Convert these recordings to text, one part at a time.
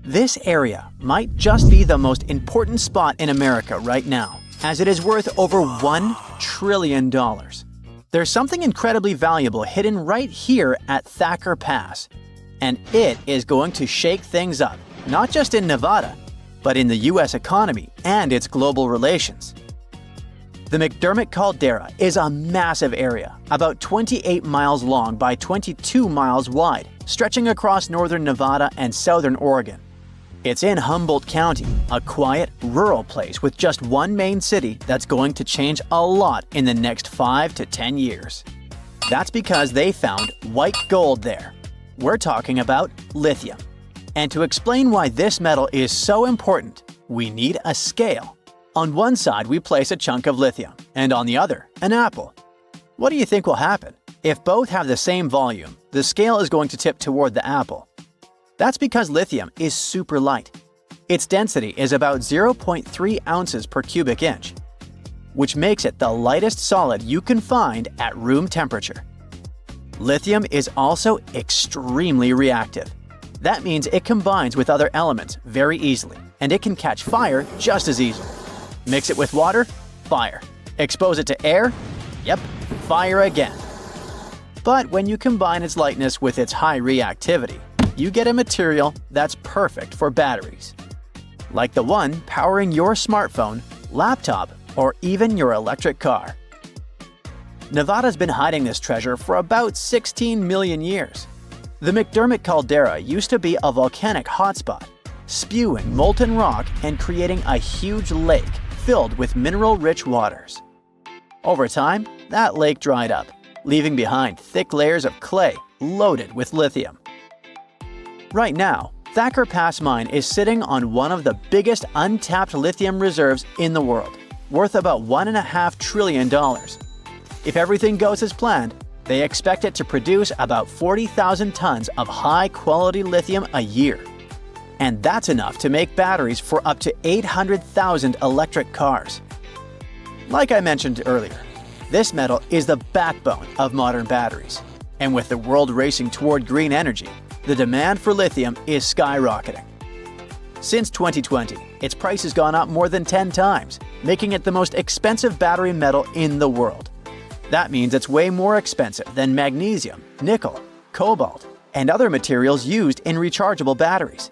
This area might just be the most important spot in America right now, as it is worth over $1 trillion. There's something incredibly valuable hidden right here at Thacker Pass, and it is going to shake things up, not just in Nevada, but in the US economy and its global relations. The McDermott Caldera is a massive area, about 28 miles long by 22 miles wide, stretching across northern Nevada and southern Oregon. It's in Humboldt County, a quiet, rural place with just one main city that's going to change a lot in the next 5 to 10 years. That's because they found white gold there. We're talking about lithium. And to explain why this metal is so important, we need a scale. On one side, we place a chunk of lithium, and on the other, an apple. What do you think will happen? If both have the same volume, the scale is going to tip toward the apple. That's because lithium is super light. Its density is about 0.3 ounces per cubic inch, which makes it the lightest solid you can find at room temperature. Lithium is also extremely reactive. That means it combines with other elements very easily, and it can catch fire just as easily. Mix it with water, fire. Expose it to air, yep, fire again. But when you combine its lightness with its high reactivity, you get a material that's perfect for batteries, like the one powering your smartphone, laptop, or even your electric car. Nevada's been hiding this treasure for about 16 million years. The McDermott Caldera used to be a volcanic hotspot, spewing molten rock and creating a huge lake filled with mineral-rich waters. Over time, that lake dried up, leaving behind thick layers of clay loaded with lithium. Right now, Thacker Pass Mine is sitting on one of the biggest untapped lithium reserves in the world, worth about $1.5 trillion. If everything goes as planned, they expect it to produce about 40,000 tons of high-quality lithium a year. And that's enough to make batteries for up to 800,000 electric cars. Like I mentioned earlier, this metal is the backbone of modern batteries. And with the world racing toward green energy, the demand for lithium is skyrocketing. Since 2020, its price has gone up more than 10 times, making it the most expensive battery metal in the world. That means it's way more expensive than magnesium, nickel, cobalt, and other materials used in rechargeable batteries.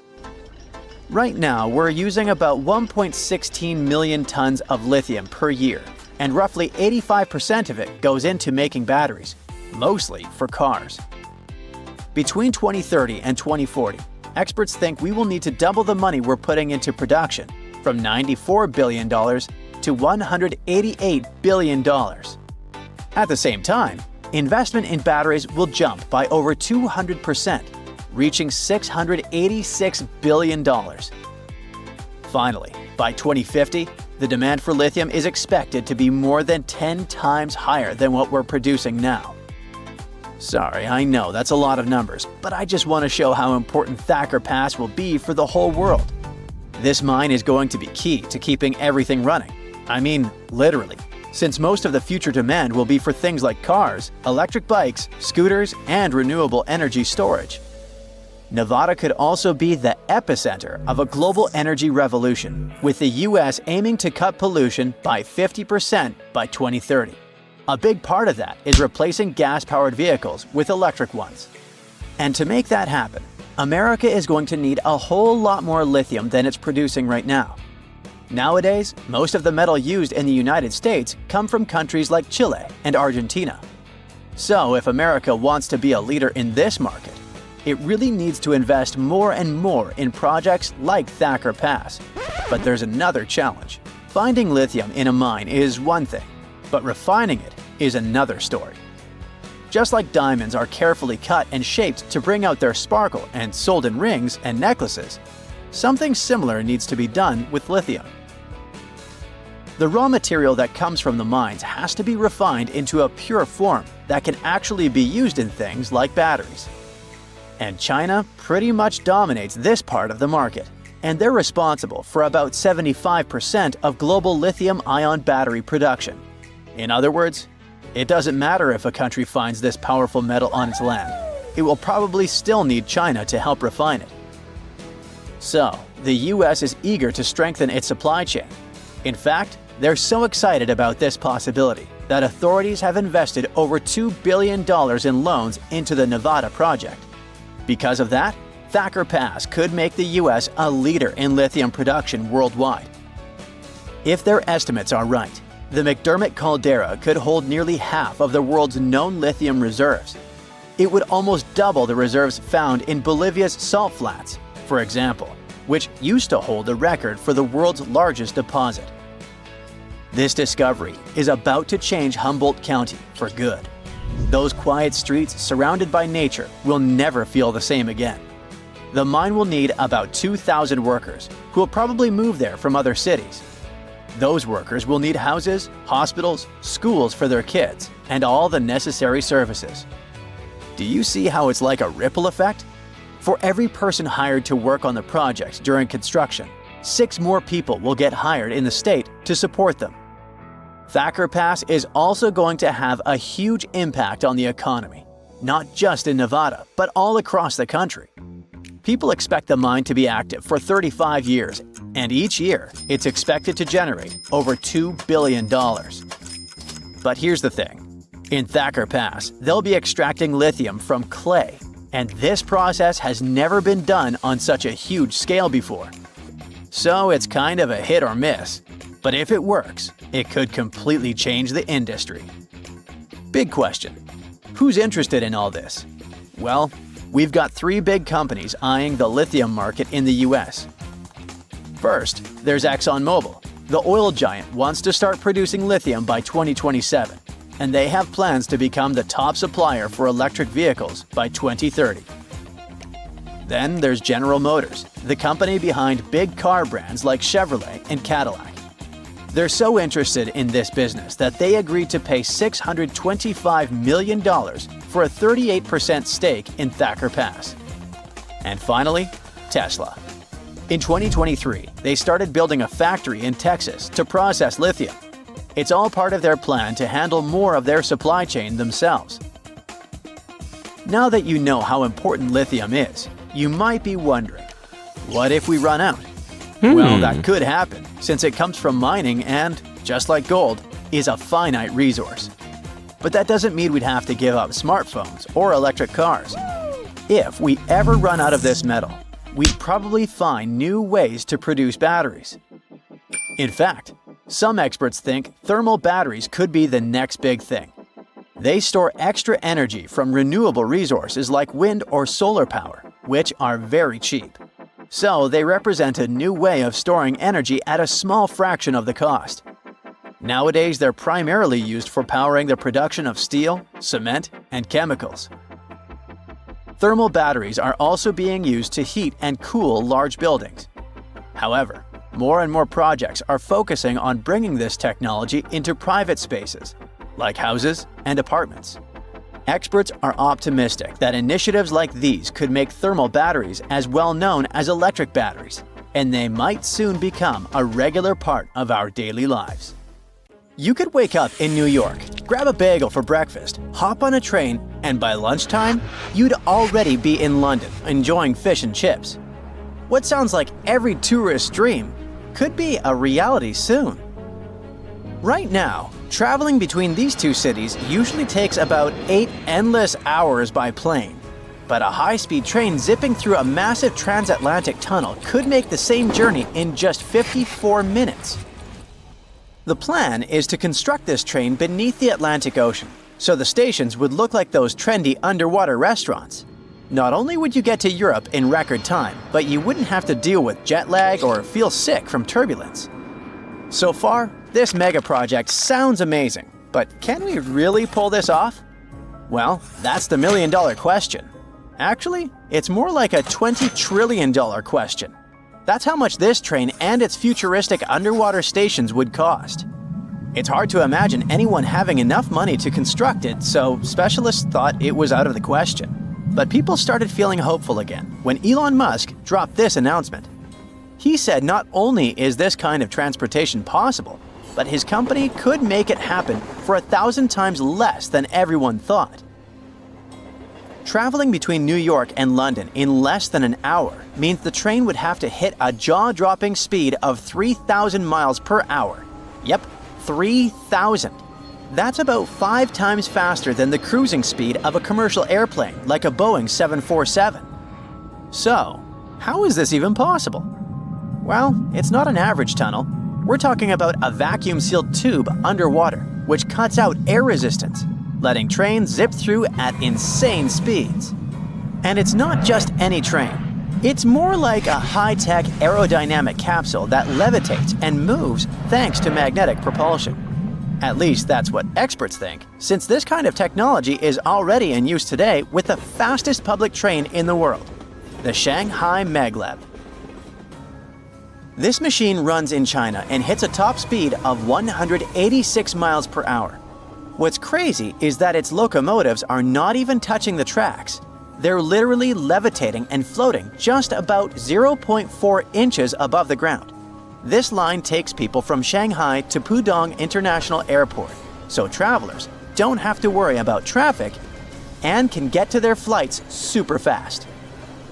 Right now, we're using about 1.16 million tons of lithium per year, and roughly 85% of it goes into making batteries, mostly for cars. Between 2030 and 2040, experts think we will need to double the money we're putting into production, from $94 billion to $188 billion. At the same time, investment in batteries will jump by over 200%, reaching $686 billion. Finally, by 2050, the demand for lithium is expected to be more than 10 times higher than what we're producing now. Sorry, I know that's a lot of numbers, but I just want to show how important Thacker Pass will be for the whole world. This mine is going to be key to keeping everything running. I mean, literally, since most of the future demand will be for things like cars, electric bikes, scooters, and renewable energy storage. Nevada could also be the epicenter of a global energy revolution, with the US aiming to cut pollution by 50% by 2030. A big part of that is replacing gas-powered vehicles with electric ones. And to make that happen, America is going to need a whole lot more lithium than it's producing right now. Nowadays, most of the metal used in the United States come from countries like Chile and Argentina. So if America wants to be a leader in this market, it really needs to invest more and more in projects like Thacker Pass. But there's another challenge. Finding lithium in a mine is one thing, but refining it is another story. Just like diamonds are carefully cut and shaped to bring out their sparkle and sold in rings and necklaces, something similar needs to be done with lithium. The raw material that comes from the mines has to be refined into a pure form that can actually be used in things like batteries. And China pretty much dominates this part of the market, and they're responsible for about 75% of global lithium-ion battery production. In other words, it doesn't matter if a country finds this powerful metal on its land, it will probably still need China to help refine it. So, the US is eager to strengthen its supply chain. In fact, they're so excited about this possibility that authorities have invested over $2 billion in loans into the Nevada project. Because of that, Thacker Pass could make the US a leader in lithium production worldwide. If their estimates are right, the McDermott caldera could hold nearly half of the world's known lithium reserves. It would almost double the reserves found in Bolivia's salt flats, for example, which used to hold the record for the world's largest deposit. This discovery is about to change Humboldt County for good. Those quiet streets surrounded by nature will never feel the same again. The mine will need about 2,000 workers who will probably move there from other cities. Those workers will need houses, hospitals, schools for their kids, and all the necessary services. Do you see how it's like a ripple effect? For every person hired to work on the project during construction, 6 more people will get hired in the state to support them. Thacker Pass is also going to have a huge impact on the economy, not just in Nevada, but all across the country. People expect the mine to be active for 35 years, and each year it's expected to generate over $2 billion. But here's the thing. In Thacker Pass, they'll be extracting lithium from clay, and this process has never been done on such a huge scale before. So it's kind of a hit or miss. But if it works, it could completely change the industry. Big question. Who's interested in all this? Well, we've got 3 big companies eyeing the lithium market in the US. First, there's ExxonMobil. The oil giant wants to start producing lithium by 2027, and they have plans to become the top supplier for electric vehicles by 2030. Then there's General Motors, the company behind big car brands like Chevrolet and Cadillac. They're so interested in this business that they agreed to pay $625 million for a 38% stake in Thacker Pass. And finally, Tesla. In 2023, they started building a factory in Texas to process lithium. It's all part of their plan to handle more of their supply chain themselves. Now that you know how important lithium is, you might be wondering, what if we run out? Well, that could happen, since it comes from mining and, just like gold, is a finite resource. But that doesn't mean we'd have to give up smartphones or electric cars. If we ever run out of this metal, we'd probably find new ways to produce batteries. In fact, some experts think thermal batteries could be the next big thing. They store extra energy from renewable resources like wind or solar power, which are very cheap. So they represent a new way of storing energy at a small fraction of the cost. Nowadays, they're primarily used for powering the production of steel, cement, and chemicals. Thermal batteries are also being used to heat and cool large buildings. However, more and more projects are focusing on bringing this technology into private spaces, like houses and apartments. Experts are optimistic that initiatives like these could make thermal batteries as well known as electric batteries, and they might soon become a regular part of our daily lives. You could wake up in New York, grab a bagel for breakfast, hop on a train, and by lunchtime, you'd already be in London enjoying fish and chips. What sounds like every tourist's dream could be a reality soon. Right now, traveling between these 2 cities usually takes about 8 endless hours by plane. But a high-speed train zipping through a massive transatlantic tunnel could make the same journey in just 54 minutes. The plan is to construct this train beneath the Atlantic Ocean, so the stations would look like those trendy underwater restaurants. Not only would you get to Europe in record time, but you wouldn't have to deal with jet lag or feel sick from turbulence. So far, this mega project sounds amazing, but can we really pull this off? Well, that's the million-dollar question. Actually, it's more like a $20 trillion question. That's how much this train and its futuristic underwater stations would cost. It's hard to imagine anyone having enough money to construct it, so specialists thought it was out of the question. But people started feeling hopeful again when Elon Musk dropped this announcement. He said not only is this kind of transportation possible, but his company could make it happen for 1,000 times less than everyone thought. Traveling between New York and London in less than an hour means the train would have to hit a jaw-dropping speed of 3,000 miles per hour. Yep, 3,000. That's about 5 times faster than the cruising speed of a commercial airplane like a Boeing 747. So, how is this even possible? Well, it's not an average tunnel. We're talking about a vacuum-sealed tube underwater, which cuts out air resistance, letting trains zip through at insane speeds. And it's not just any train. It's more like a high-tech aerodynamic capsule that levitates and moves thanks to magnetic propulsion. At least that's what experts think, since this kind of technology is already in use today with the fastest public train in the world, the Shanghai Maglev. This machine runs in China and hits a top speed of 186 miles per hour. What's crazy is that its locomotives are not even touching the tracks. They're literally levitating and floating just about 0.4 inches above the ground. This line takes people from Shanghai to Pudong International Airport, so travelers don't have to worry about traffic and can get to their flights super fast.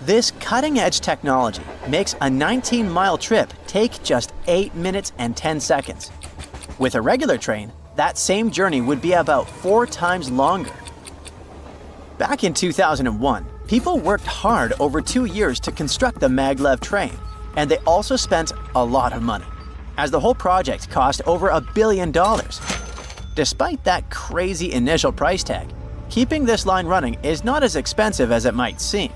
This cutting-edge technology makes a 19-mile trip take just 8 minutes and 10 seconds. With a regular train, that same journey would be about 4 times longer. Back in 2001, people worked hard over 2 years to construct the maglev train, and they also spent a lot of money, as the whole project cost over $1 billion. Despite that crazy initial price tag, keeping this line running is not as expensive as it might seem.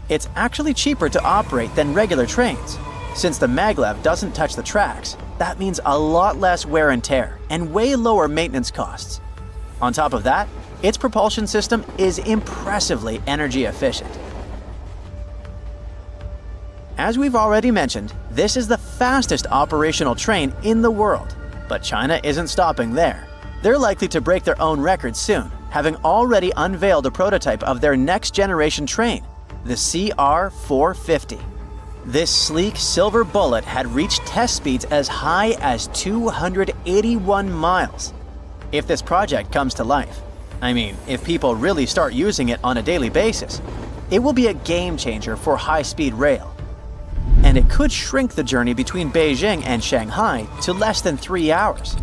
It's actually cheaper to operate than regular trains. Since the maglev doesn't touch the tracks, that means a lot less wear and tear and way lower maintenance costs. On top of that, its propulsion system is impressively energy efficient. As we've already mentioned, this is the fastest operational train in the world, but China isn't stopping there. They're likely to break their own record soon, having already unveiled a prototype of their next generation train, the CR450. This sleek silver bullet had reached test speeds as high as 281 miles. If this project comes to life, if people really start using it on a daily basis, it will be a game changer for high-speed rail. And it could shrink the journey between Beijing and Shanghai to less than 3 hours.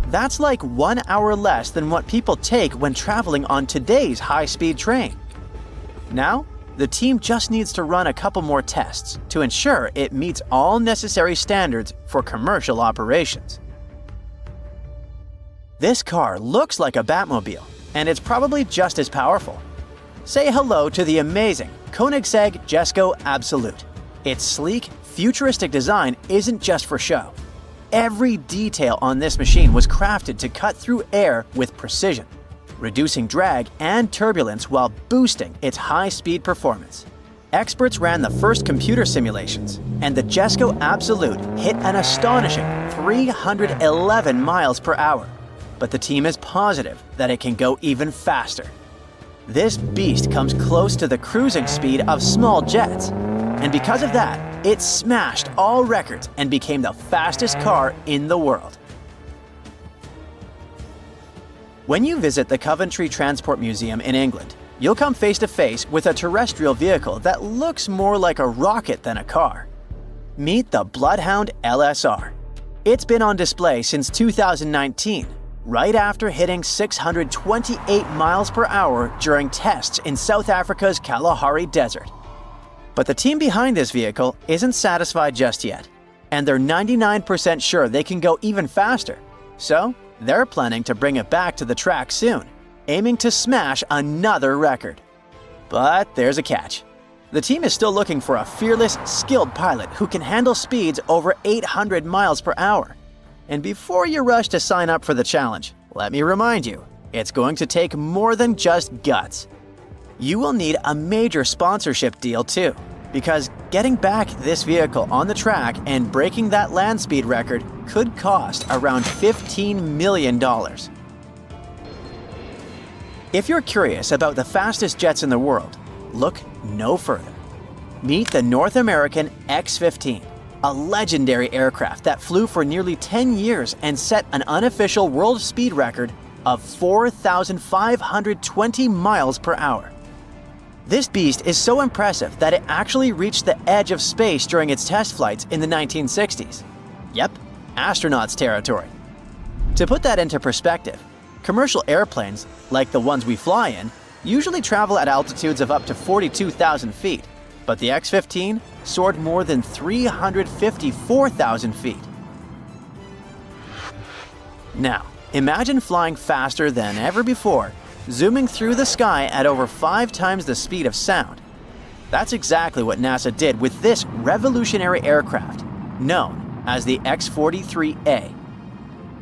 That's like 1 hour less than what people take when traveling on today's high-speed train. Now, the team just needs to run a couple more tests to ensure it meets all necessary standards for commercial operations. This car looks like a Batmobile, and it's probably just as powerful. Say hello to the amazing Koenigsegg Jesko Absolute. Its sleek, futuristic design isn't just for show. Every detail on this machine was crafted to cut through air with precision, reducing drag and turbulence while boosting its high-speed performance. Experts ran the first computer simulations, and the Jesko Absolute hit an astonishing 311 miles per hour. But the team is positive that it can go even faster. This beast comes close to the cruising speed of small jets, and because of that, it smashed all records and became the fastest car in the world. When you visit the Coventry Transport Museum in England, you'll come face to face with a terrestrial vehicle that looks more like a rocket than a car. Meet the Bloodhound LSR. It's been on display since 2019, right after hitting 628 miles per hour during tests in South Africa's Kalahari Desert. But the team behind this vehicle isn't satisfied just yet, and they're 99% sure they can go even faster. So, they're planning to bring it back to the track soon, aiming to smash another record. But there's a catch. The team is still looking for a fearless, skilled pilot who can handle speeds over 800 miles per hour. And before you rush to sign up for the challenge, let me remind you, it's going to take more than just guts. You will need a major sponsorship deal too, because getting back this vehicle on the track and breaking that land speed record could cost around $15 million. If you're curious about the fastest jets in the world, look no further. Meet the North American X-15, a legendary aircraft that flew for nearly 10 years and set an unofficial world speed record of 4,520 miles per hour. This beast is so impressive that it actually reached the edge of space during its test flights in the 1960s. Yep, astronauts' territory. To put that into perspective, commercial airplanes, like the ones we fly in, usually travel at altitudes of up to 42,000 feet, but the X-15 soared more than 354,000 feet. Now, imagine flying faster than ever before, zooming through the sky at over 5 times the speed of sound. That's exactly what NASA did with this revolutionary aircraft, known as the X-43A.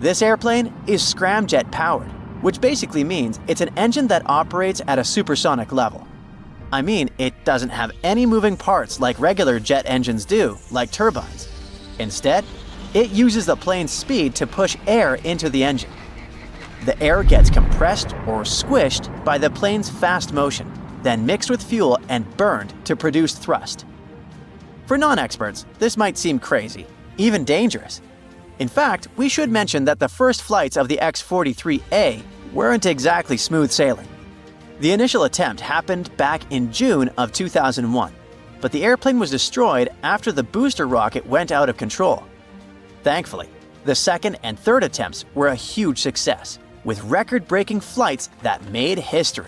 This airplane is scramjet powered, which basically means it's an engine that operates at a supersonic level. I mean, it doesn't have any moving parts like regular jet engines do, like turbines. Instead, it uses the plane's speed to push air into the engine. The air gets compressed or squished by the plane's fast motion, then mixed with fuel and burned to produce thrust. For non-experts, this might seem crazy, even dangerous. In fact, we should mention that the first flights of the X-43A weren't exactly smooth sailing. The initial attempt happened back in June of 2001, but the airplane was destroyed after the booster rocket went out of control. Thankfully, the second and third attempts were a huge success, with record-breaking flights that made history.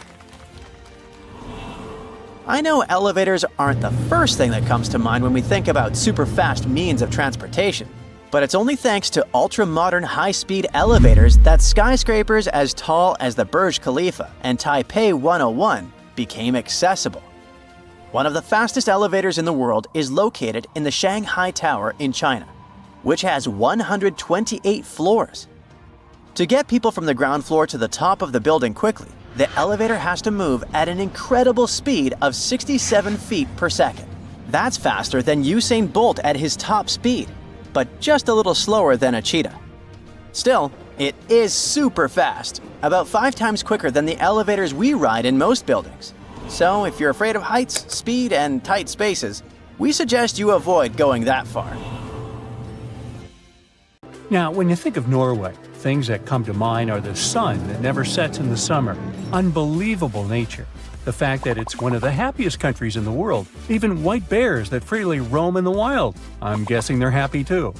I know elevators aren't the first thing that comes to mind when we think about super-fast means of transportation, but it's only thanks to ultra-modern high-speed elevators that skyscrapers as tall as the Burj Khalifa and Taipei 101 became accessible. One of the fastest elevators in the world is located in the Shanghai Tower in China, which has 128 floors. To get people from the ground floor to the top of the building quickly, the elevator has to move at an incredible speed of 67 feet per second. That's faster than Usain Bolt at his top speed, but just a little slower than a cheetah. Still, it is super fast, about 5 times quicker than the elevators we ride in most buildings. So if you're afraid of heights, speed, and tight spaces, we suggest you avoid going that far. Now, when you think of Norway, things that come to mind are the sun that never sets in the summer, unbelievable nature, the fact that it's one of the happiest countries in the world, even white bears that freely roam in the wild. I'm guessing they're happy too.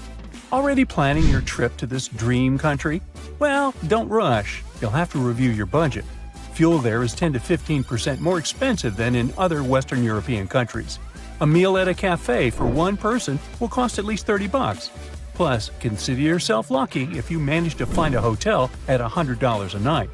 Already planning your trip to this dream country? Well, don't rush. You'll have to review your budget. Fuel there is 10 to 15% more expensive than in other Western European countries. A meal at a cafe for one person will cost at least $30. Plus, consider yourself lucky if you manage to find a hotel at $100 a night.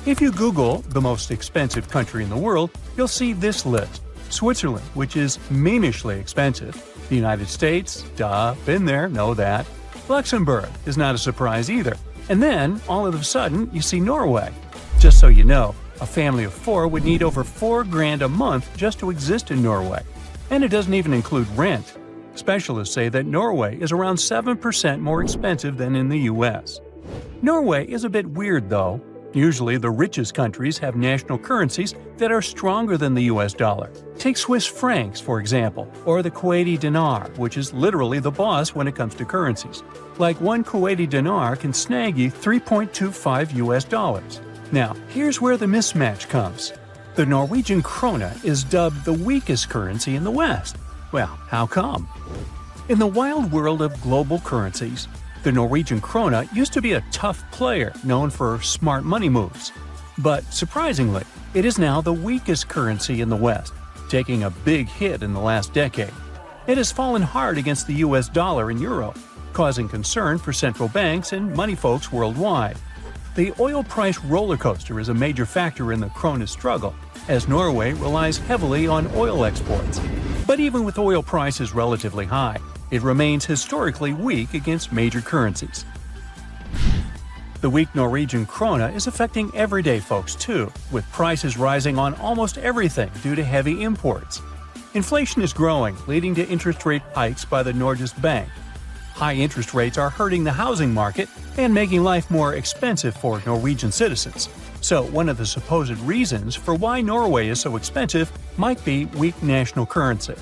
If you Google the most expensive country in the world, you'll see this list. Switzerland, which is meanishly expensive. The United States, duh, been there, know that. Luxembourg is not a surprise either. And then, all of a sudden, you see Norway. Just so you know, a family of 4 would need over $4,000 a month just to exist in Norway. And it doesn't even include rent. Specialists say that Norway is around 7% more expensive than in the US. Norway is a bit weird though. Usually the richest countries have national currencies that are stronger than the US dollar. Take Swiss francs, for example, or the Kuwaiti dinar, which is literally the boss when it comes to currencies. Like one Kuwaiti dinar can snag you $3.25 US. Now, here's where the mismatch comes. The Norwegian krone is dubbed the weakest currency in the West. Well, how come? In the wild world of global currencies, the Norwegian krone used to be a tough player known for smart money moves. But surprisingly, it is now the weakest currency in the West, taking a big hit in the last decade. It has fallen hard against the US dollar and euro, causing concern for central banks and money folks worldwide. The oil price roller coaster is a major factor in the krone's struggle, as Norway relies heavily on oil exports. But even with oil prices relatively high, it remains historically weak against major currencies. The weak Norwegian krone is affecting everyday folks too, with prices rising on almost everything due to heavy imports. Inflation is growing, leading to interest rate hikes by the Norges Bank. High interest rates are hurting the housing market and making life more expensive for Norwegian citizens. So one of the supposed reasons for why Norway is so expensive might be weak national currency.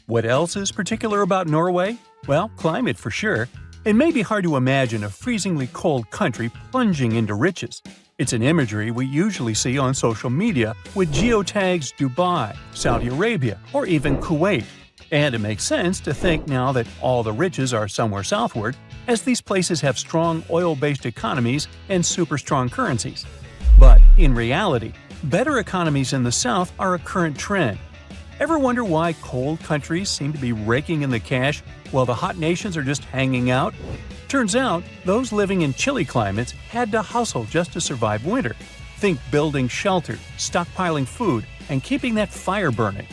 What else is particular about Norway? Well, climate for sure. It may be hard to imagine a freezingly cold country plunging into riches, It's an imagery we usually see on social media with geotags Dubai, Saudi Arabia, or even Kuwait. And it makes sense to think now that all the riches are somewhere southward, as these places have strong oil-based economies and super strong currencies. But in reality, better economies in the south are a current trend. Ever wonder why cold countries seem to be raking in the cash while the hot nations are just hanging out? Turns out, those living in chilly climates had to hustle just to survive winter. Think building shelter, stockpiling food, and keeping that fire burning.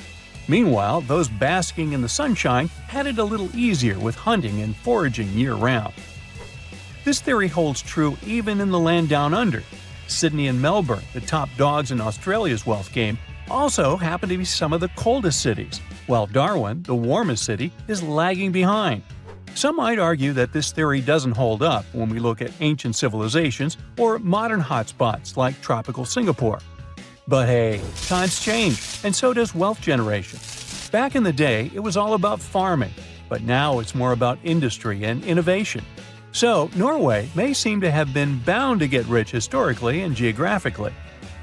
Meanwhile, those basking in the sunshine had it a little easier with hunting and foraging year-round. This theory holds true even in the land down under. Sydney and Melbourne, the top dogs in Australia's wealth game, also happen to be some of the coldest cities, while Darwin, the warmest city, is lagging behind. Some might argue that this theory doesn't hold up when we look at ancient civilizations or modern hotspots like tropical Singapore. But hey, times change, and so does wealth generation. Back in the day, it was all about farming, but now it's more about industry and innovation. So, Norway may seem to have been bound to get rich historically and geographically.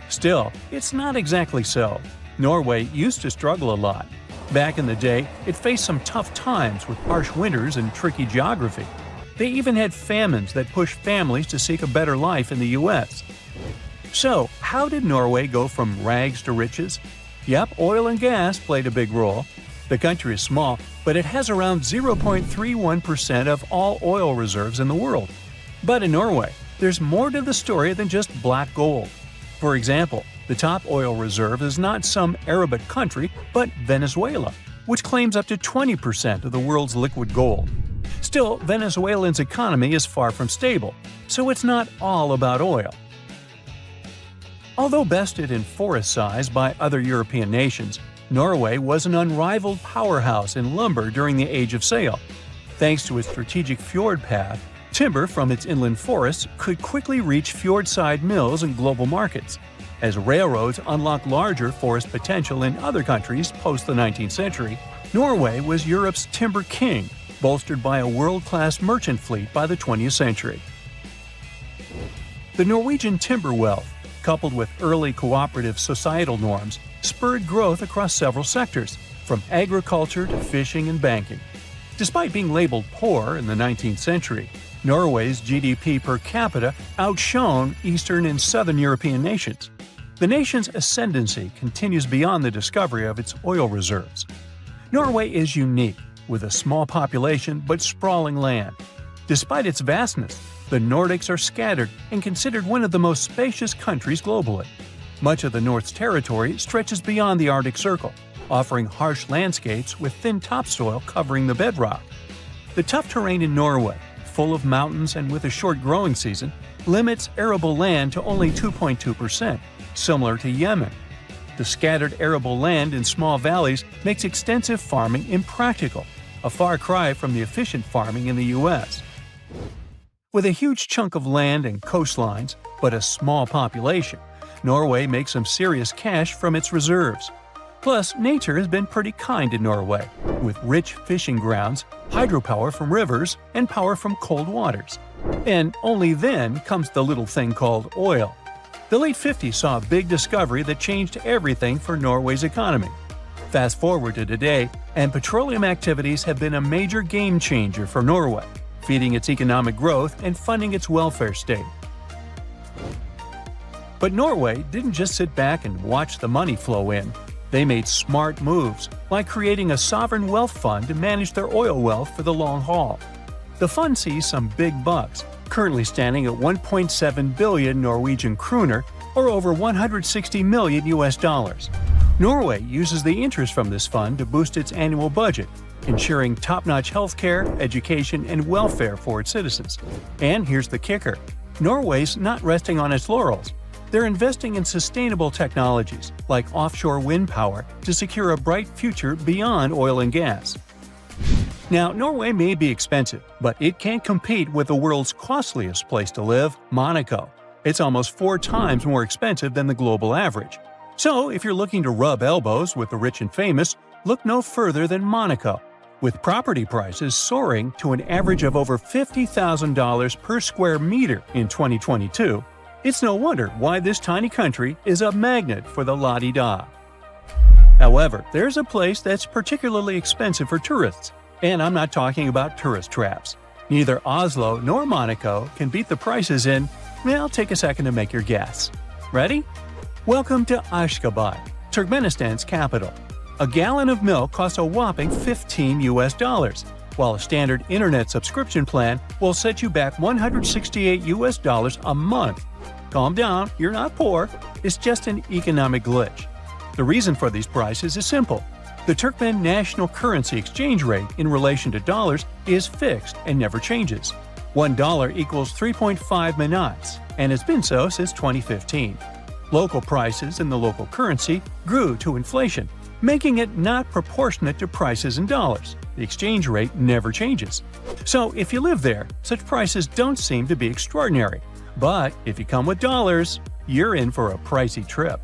Still, it's not exactly so. Norway used to struggle a lot. Back in the day, it faced some tough times with harsh winters and tricky geography. They even had famines that pushed families to seek a better life in the US. So, how did Norway go from rags to riches? Yep, oil and gas played a big role. The country is small, but it has around 0.31% of all oil reserves in the world. But in Norway, there's more to the story than just black gold. For example, the top oil reserve is not some Arab country, but Venezuela, which claims up to 20% of the world's liquid gold. Still, Venezuela's economy is far from stable, so it's not all about oil. Although bested in forest size by other European nations, Norway was an unrivaled powerhouse in lumber during the Age of Sail. Thanks to its strategic fjord path, timber from its inland forests could quickly reach fjordside mills and global markets. As railroads unlocked larger forest potential in other countries post the 19th century, Norway was Europe's timber king, bolstered by a world-class merchant fleet by the 20th century. The Norwegian timber wealth, coupled with early cooperative societal norms, spurred growth across several sectors, from agriculture to fishing and banking. Despite being labeled poor in the 19th century, Norway's GDP per capita outshone Eastern and Southern European nations. The nation's ascendancy continues beyond the discovery of its oil reserves. Norway is unique, with a small population but sprawling land. Despite its vastness, the Nordics are scattered and considered one of the most spacious countries globally. Much of the North's territory stretches beyond the Arctic Circle, offering harsh landscapes with thin topsoil covering the bedrock. The tough terrain in Norway, full of mountains and with a short growing season, limits arable land to only 2.2%, similar to Yemen. The scattered arable land in small valleys makes extensive farming impractical, a far cry from the efficient farming in the US. With a huge chunk of land and coastlines, but a small population, Norway makes some serious cash from its reserves. Plus, nature has been pretty kind to Norway, with rich fishing grounds, hydropower from rivers, and power from cold waters. And only then comes the little thing called oil. The late 50s saw a big discovery that changed everything for Norway's economy. Fast forward to today, and petroleum activities have been a major game changer for Norway, feeding its economic growth and funding its welfare state. But Norway didn't just sit back and watch the money flow in. They made smart moves, like creating a sovereign wealth fund to manage their oil wealth for the long haul. The fund sees some big bucks, currently standing at 1.7 billion Norwegian kroner, or over 160 million US dollars. Norway uses the interest from this fund to boost its annual budget, ensuring top-notch healthcare, education, and welfare for its citizens. And here's the kicker: Norway's not resting on its laurels. They're investing in sustainable technologies, like offshore wind power, to secure a bright future beyond oil and gas. Now, Norway may be expensive, but it can't compete with the world's costliest place to live, Monaco. It's almost 4 times more expensive than the global average. So, if you're looking to rub elbows with the rich and famous, look no further than Monaco. With property prices soaring to an average of over $50,000 per square meter in 2022, It's no wonder why this tiny country is a magnet for the la-di-da. However, there's a place that's particularly expensive for tourists, and I'm not talking about tourist traps. Neither Oslo nor Monaco can beat the prices in, well, take a second to make your guess. Ready? Welcome to Ashgabat, Turkmenistan's capital. A gallon of milk costs a whopping $15, while a standard internet subscription plan will set you back $168 a month. Calm down, you're not poor, it's just an economic glitch. The reason for these prices is simple. The Turkmen national currency exchange rate in relation to dollars is fixed and never changes. $1 equals 3.5 manats, and it's been so since 2015. Local prices in the local currency grew to inflation, making it not proportionate to prices in dollars. The exchange rate never changes. So if you live there, such prices don't seem to be extraordinary. But if you come with dollars, you're in for a pricey trip.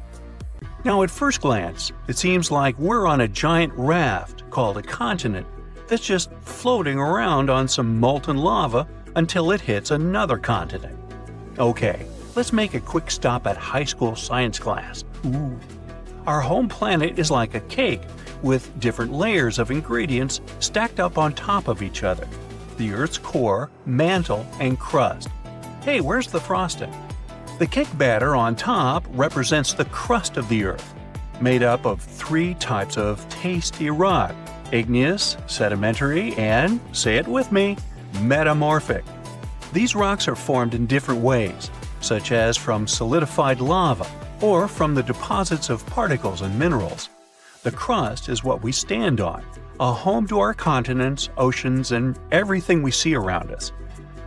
Now at first glance, it seems like we're on a giant raft called a continent that's just floating around on some molten lava until it hits another continent. Okay, let's make a quick stop at high school science class. Our home planet is like a cake with different layers of ingredients stacked up on top of each other. The Earth's core, mantle, and crust. Hey, where's the frosting? The cake batter on top represents the crust of the Earth, made up of 3 types of tasty rock: igneous, sedimentary, and, say it with me, metamorphic. These rocks are formed in different ways, such as from solidified lava or from the deposits of particles and minerals. The crust is what we stand on, a home to our continents, oceans, and everything we see around us.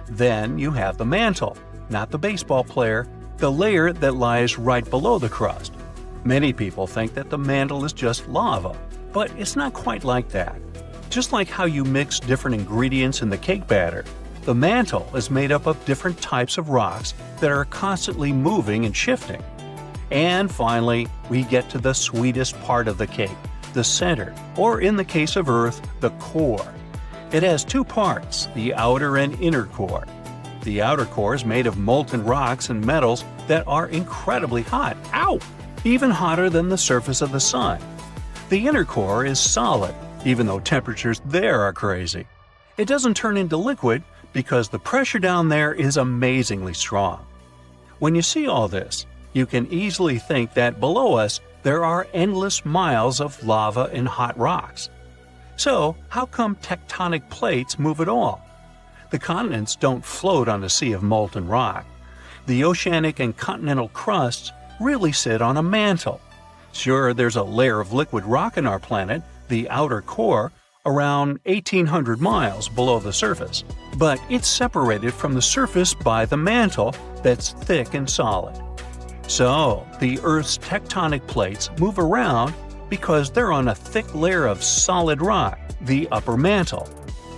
Then you have the mantle, not the baseball player, the layer that lies right below the crust. Many people think that the mantle is just lava, but it's not quite like that. Just like how you mix different ingredients in the cake batter, the mantle is made up of different types of rocks that are constantly moving and shifting. And finally, we get to the sweetest part of the cake, the center, or in the case of Earth, the core. It has 2 parts, the outer and inner core. The outer core is made of molten rocks and metals that are incredibly hot, even hotter than the surface of the sun. The inner core is solid, even though temperatures there are crazy. It doesn't turn into liquid because the pressure down there is amazingly strong. When you see all this, you can easily think that below us there are endless miles of lava and hot rocks. So, how come tectonic plates move at all? The continents don't float on a sea of molten rock. The oceanic and continental crusts really sit on a mantle. Sure, there's a layer of liquid rock in our planet, the outer core, around 1,800 miles below the surface, but it's separated from the surface by the mantle that's thick and solid. So, the Earth's tectonic plates move around because they're on a thick layer of solid rock, the upper mantle.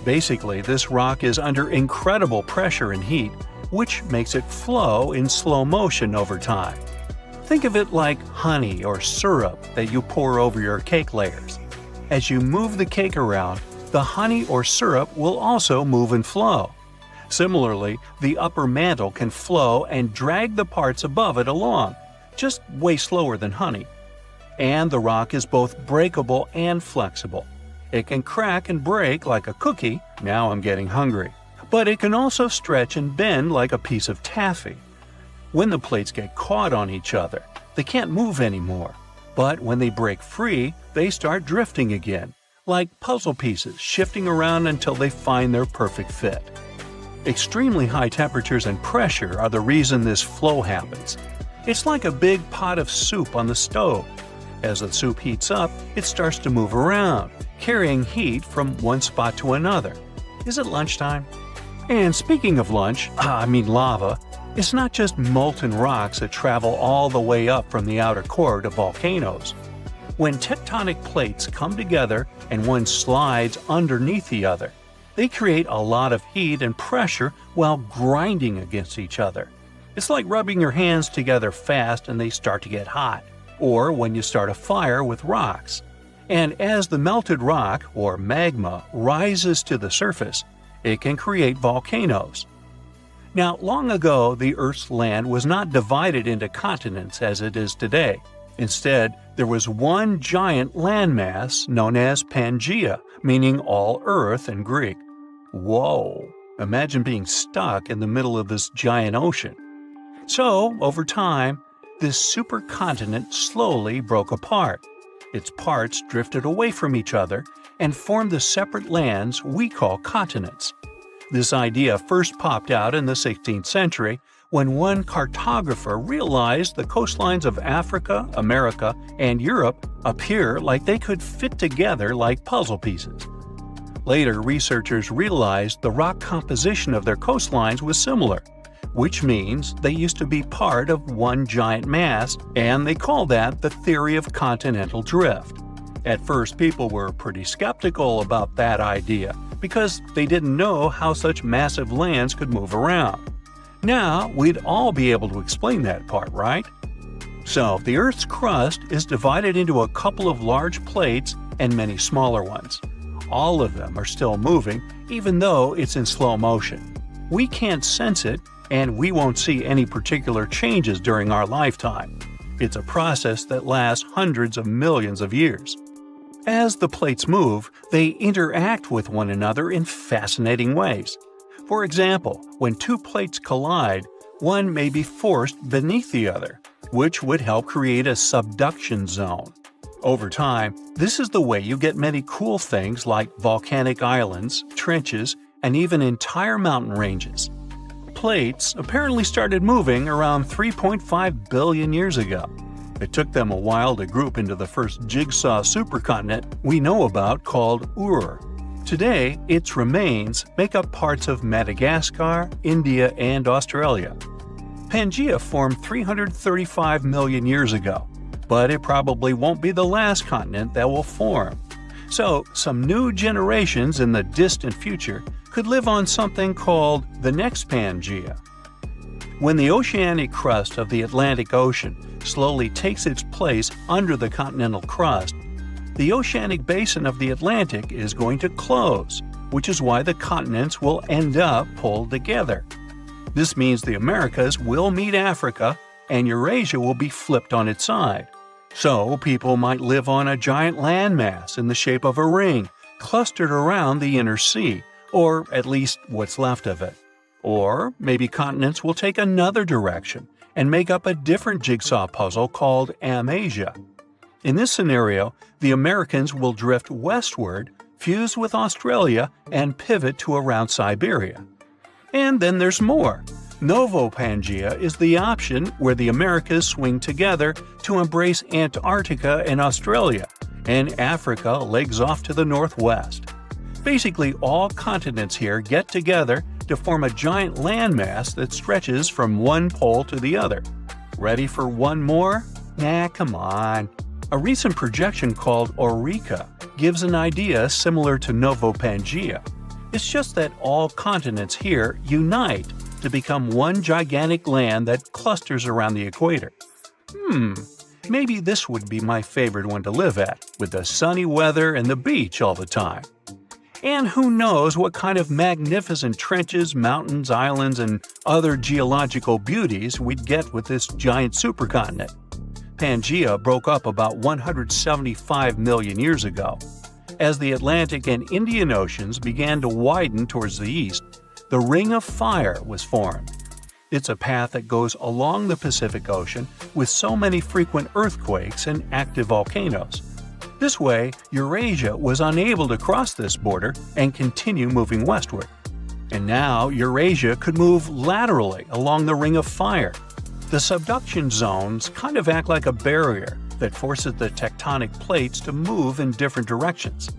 Basically, this rock is under incredible pressure and heat, which makes it flow in slow motion over time. Think of it like honey or syrup that you pour over your cake layers. As you move the cake around, the honey or syrup will also move and flow. Similarly, the upper mantle can flow and drag the parts above it along, just way slower than honey. And the rock is both breakable and flexible. It can crack and break like a cookie, now I'm getting hungry, but it can also stretch and bend like a piece of taffy. When the plates get caught on each other, they can't move anymore. But when they break free, they start drifting again, like puzzle pieces shifting around until they find their perfect fit. Extremely high temperatures and pressure are the reason this flow happens. It's like a big pot of soup on the stove. As the soup heats up, it starts to move around, carrying heat from one spot to another. Is it lunchtime? And speaking of lava, it's not just molten rocks that travel all the way up from the outer core to volcanoes. When tectonic plates come together and one slides underneath the other, they create a lot of heat and pressure while grinding against each other. It's like rubbing your hands together fast and they start to get hot, or when you start a fire with rocks. And as the melted rock, or magma, rises to the surface, it can create volcanoes. Now, long ago, the Earth's land was not divided into continents as it is today. Instead, there was one giant landmass known as Pangaea, meaning all Earth in Greek. Whoa! Imagine being stuck in the middle of this giant ocean. So, over time, this supercontinent slowly broke apart. Its parts drifted away from each other and formed the separate lands we call continents. This idea first popped out in the 16th century when one cartographer realized the coastlines of Africa, America, and Europe appear like they could fit together like puzzle pieces. Later, researchers realized the rock composition of their coastlines was similar, which means they used to be part of one giant mass, and they call that the theory of continental drift. At first, people were pretty skeptical about that idea because they didn't know how such massive lands could move around. Now, we'd all be able to explain that part, right? So, the Earth's crust is divided into a couple of large plates and many smaller ones. All of them are still moving, even though it's in slow motion. We can't sense it, and we won't see any particular changes during our lifetime. It's a process that lasts hundreds of millions of years. As the plates move, they interact with one another in fascinating ways. For example, when two plates collide, one may be forced beneath the other, which would help create a subduction zone. Over time, this is the way you get many cool things like volcanic islands, trenches, and even entire mountain ranges. Plates apparently started moving around 3.5 billion years ago. It took them a while to group into the first jigsaw supercontinent we know about called Ur. Today, its remains make up parts of Madagascar, India, and Australia. Pangaea formed 335 million years ago, but it probably won't be the last continent that will form. So, some new generations in the distant future could live on something called the next Pangaea. When the oceanic crust of the Atlantic Ocean slowly takes its place under the continental crust, the oceanic basin of the Atlantic is going to close, which is why the continents will end up pulled together. This means the Americas will meet Africa, and Eurasia will be flipped on its side. So people might live on a giant landmass in the shape of a ring, clustered around the inner sea, or at least what's left of it. Or maybe continents will take another direction and make up a different jigsaw puzzle called Amasia. In this scenario, the Americans will drift westward, fuse with Australia, and pivot to around Siberia. And then there's more. Novo-Pangaea is the option where the Americas swing together to embrace Antarctica and Australia, and Africa legs off to the northwest. Basically, all continents here get together to form a giant landmass that stretches from one pole to the other. Ready for one more? Nah, come on. A recent projection called Eureka gives an idea similar to Novo-Pangaea. It's just that all continents here unite to become one gigantic land that clusters around the equator. Maybe this would be my favorite one to live at, with the sunny weather and the beach all the time. And who knows what kind of magnificent trenches, mountains, islands, and other geological beauties we'd get with this giant supercontinent. Pangaea broke up about 175 million years ago. As the Atlantic and Indian Oceans began to widen towards the east, the Ring of Fire was formed. It's a path that goes along the Pacific Ocean with so many frequent earthquakes and active volcanoes. This way, Eurasia was unable to cross this border and continue moving westward. And now Eurasia could move laterally along the Ring of Fire. The subduction zones kind of act like a barrier that forces the tectonic plates to move in different directions.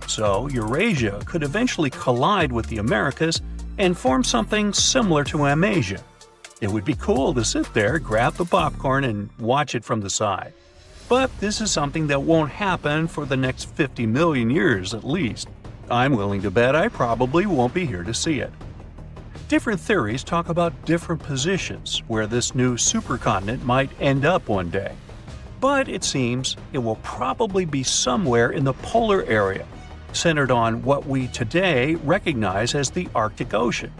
So Eurasia could eventually collide with the Americas and form something similar to Amasia. It would be cool to sit there, grab the popcorn, and watch it from the side. But this is something that won't happen for the next 50 million years at least. I'm willing to bet I probably won't be here to see it. Different theories talk about different positions where this new supercontinent might end up one day. But it seems it will probably be somewhere in the polar area, centered on what we today recognize as the Arctic Ocean.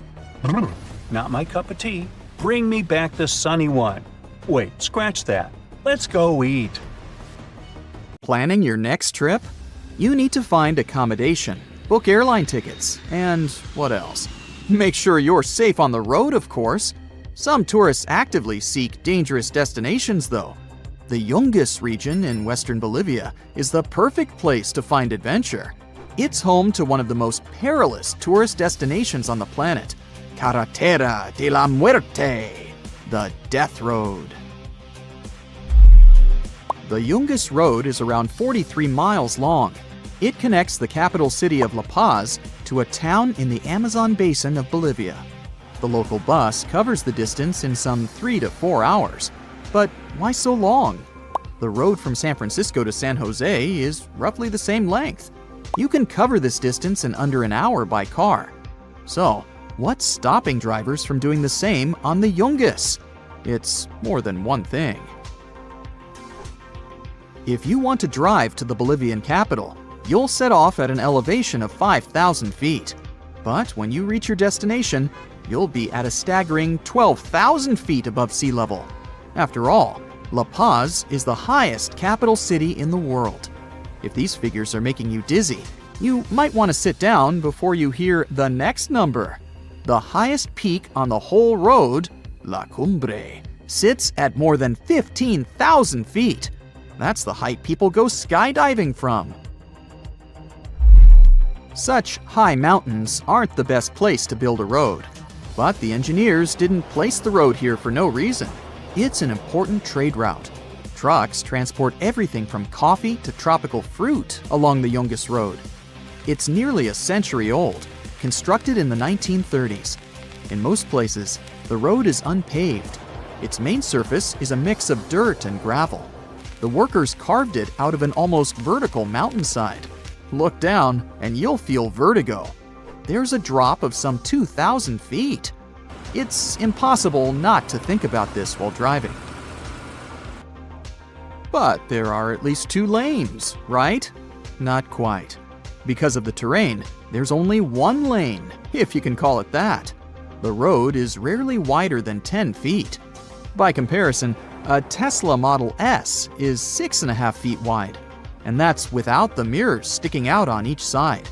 Not my cup of tea. Bring me back the sunny one. Wait, scratch that. Let's go eat. Planning your next trip? You need to find accommodation, book airline tickets, and what else? Make sure you're safe on the road, of course. Some tourists actively seek dangerous destinations, though. The Yungas region in western Bolivia is the perfect place to find adventure. It's home to one of the most perilous tourist destinations on the planet, Carretera de la Muerte, the Death Road. The Yungas Road is around 43 miles long. It connects the capital city of La Paz to a town in the Amazon basin of Bolivia. The local bus covers the distance in some 3 to 4 hours. But why so long? The road from San Francisco to San Jose is roughly the same length. You can cover this distance in under an hour by car. So, what's stopping drivers from doing the same on the Yungas? It's more than one thing. If you want to drive to the Bolivian capital, you'll set off at an elevation of 5,000 feet. But when you reach your destination, you'll be at a staggering 12,000 feet above sea level. After all, La Paz is the highest capital city in the world. If these figures are making you dizzy, you might want to sit down before you hear the next number. The highest peak on the whole road, La Cumbre, sits at more than 15,000 feet. That's the height people go skydiving from. Such high mountains aren't the best place to build a road. But the engineers didn't place the road here for no reason. It's an important trade route. Trucks transport everything from coffee to tropical fruit along the Yungas Road. It's nearly a century old, constructed in the 1930s. In most places, the road is unpaved. Its main surface is a mix of dirt and gravel. The workers carved it out of an almost vertical mountainside. Look down and you'll feel vertigo. There's a drop of some 2,000 feet. It's impossible not to think about this while driving. But there are at least 2 lanes, right? Not quite. Because of the terrain, there's only 1 lane, if you can call it that. The road is rarely wider than 10 feet. By comparison, a Tesla Model S is 6.5 feet wide, and that's without the mirrors sticking out on each side.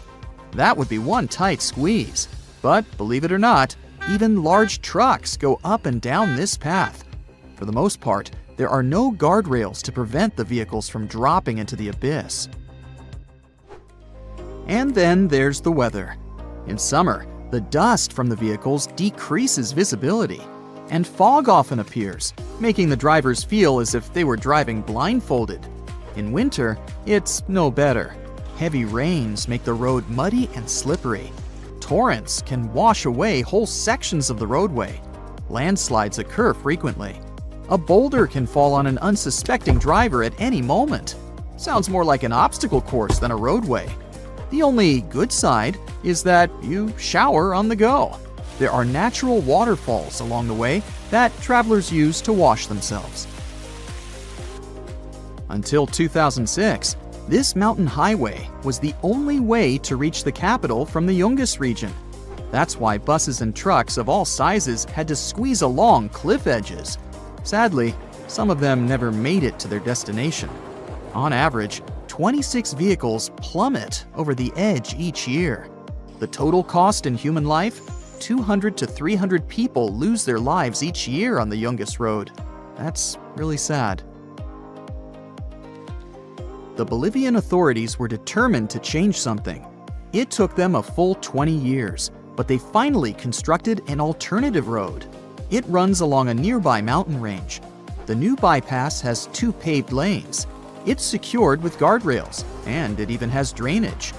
That would be one tight squeeze. But believe it or not, even large trucks go up and down this path. For the most part, there are no guardrails to prevent the vehicles from dropping into the abyss. And then there's the weather. In summer, the dust from the vehicles decreases visibility, and fog often appears, making the drivers feel as if they were driving blindfolded. In winter, it's no better. Heavy rains make the road muddy and slippery. Torrents can wash away whole sections of the roadway. Landslides occur frequently. A boulder can fall on an unsuspecting driver at any moment. Sounds more like an obstacle course than a roadway. The only good side is that you shower on the go. There are natural waterfalls along the way that travelers use to wash themselves. Until 2006, this mountain highway was the only way to reach the capital from the Yungas region. That's why buses and trucks of all sizes had to squeeze along cliff edges. Sadly, some of them never made it to their destination. On average, 26 vehicles plummet over the edge each year. The total cost in human life? 200 to 300 people lose their lives each year on the Yungas Road. That's really sad. The Bolivian authorities were determined to change something. It took them a full 20 years, but they finally constructed an alternative road. It runs along a nearby mountain range. The new bypass has 2 paved lanes. It's secured with guardrails, and it even has drainage.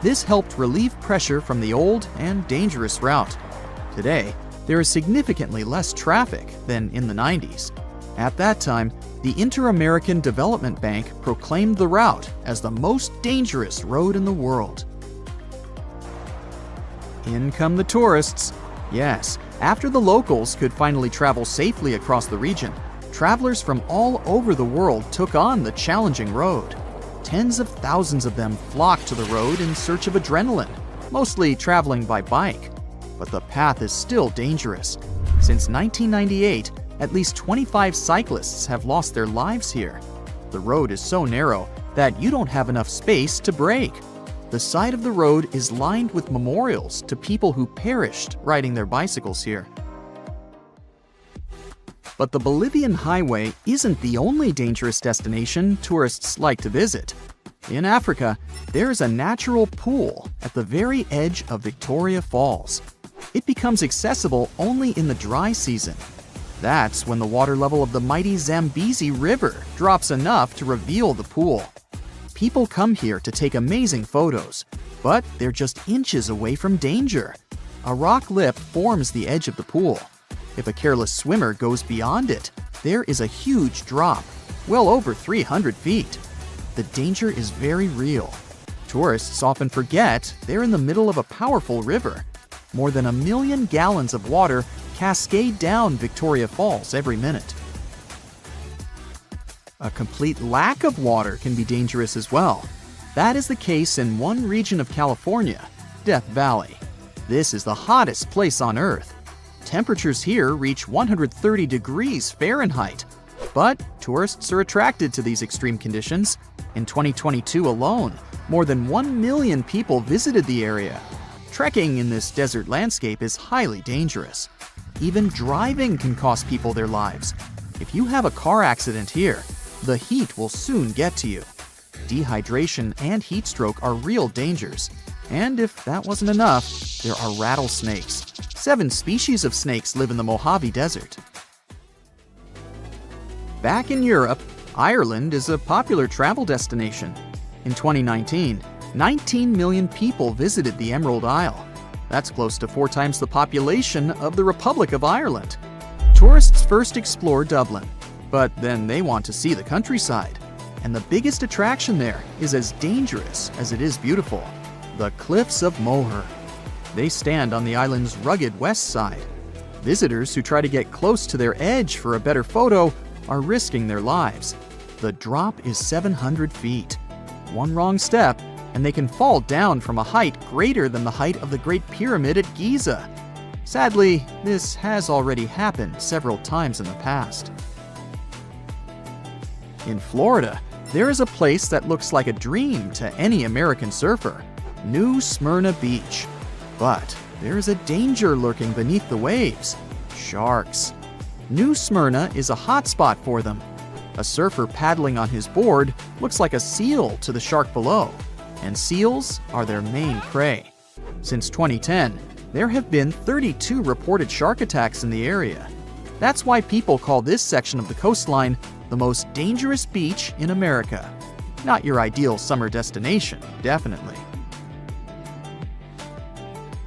This helped relieve pressure from the old and dangerous route. Today, there is significantly less traffic than in the 90s. At that time, the Inter-American Development Bank proclaimed the route as the most dangerous road in the world. In come the tourists. Yes, after the locals could finally travel safely across the region, travelers from all over the world took on the challenging road. Tens of thousands of them flocked to the road in search of adrenaline, mostly traveling by bike. but the path is still dangerous. Since 1998, at least 25 cyclists have lost their lives here. The road is so narrow that you don't have enough space to brake. The side of the road is lined with memorials to people who perished riding their bicycles here. But the Bolivian highway isn't the only dangerous destination tourists like to visit. In Africa, there's a natural pool at the very edge of Victoria Falls. It becomes accessible only in the dry season. That's when the water level of the mighty Zambezi River drops enough to reveal the pool. People come here to take amazing photos, but they're just inches away from danger. A rock lip forms the edge of the pool. If a careless swimmer goes beyond it, there is a huge drop, well over 300 feet. The danger is very real. Tourists often forget they're in the middle of a powerful river. More than 1 million gallons of water cascade down Victoria Falls every minute. A complete lack of water can be dangerous as well. That is the case in one region of California, Death Valley. This is the hottest place on Earth. Temperatures here reach 130 degrees Fahrenheit. But tourists are attracted to these extreme conditions. In 2022 alone, more than 1 million people visited the area. Trekking in this desert landscape is highly dangerous. Even driving can cost people their lives. If you have a car accident here, the heat will soon get to you. Dehydration and heat stroke are real dangers. And if that wasn't enough, there are rattlesnakes. 7 species of snakes live in the Mojave Desert. Back in Europe, Ireland is a popular travel destination. In 2019, 19 million people visited the Emerald Isle. That's close to 4 times the population of the Republic of Ireland. Tourists first explore Dublin, but then they want to see the countryside. And the biggest attraction there is as dangerous as it is beautiful: the Cliffs of Moher. They stand on the island's rugged west side. Visitors who try to get close to their edge for a better photo are risking their lives. The drop is 700 feet. One wrong step, and they can fall down from a height greater than the height of the Great Pyramid at Giza. Sadly, this has already happened several times in the past. In Florida, there is a place that looks like a dream to any American surfer: New Smyrna Beach. But there is a danger lurking beneath the waves: sharks. New Smyrna is a hotspot for them. A surfer paddling on his board looks like a seal to the shark below, and seals are their main prey. Since 2010, there have been 32 reported shark attacks in the area. That's why people call this section of the coastline the most dangerous beach in America. Not your ideal summer destination, definitely.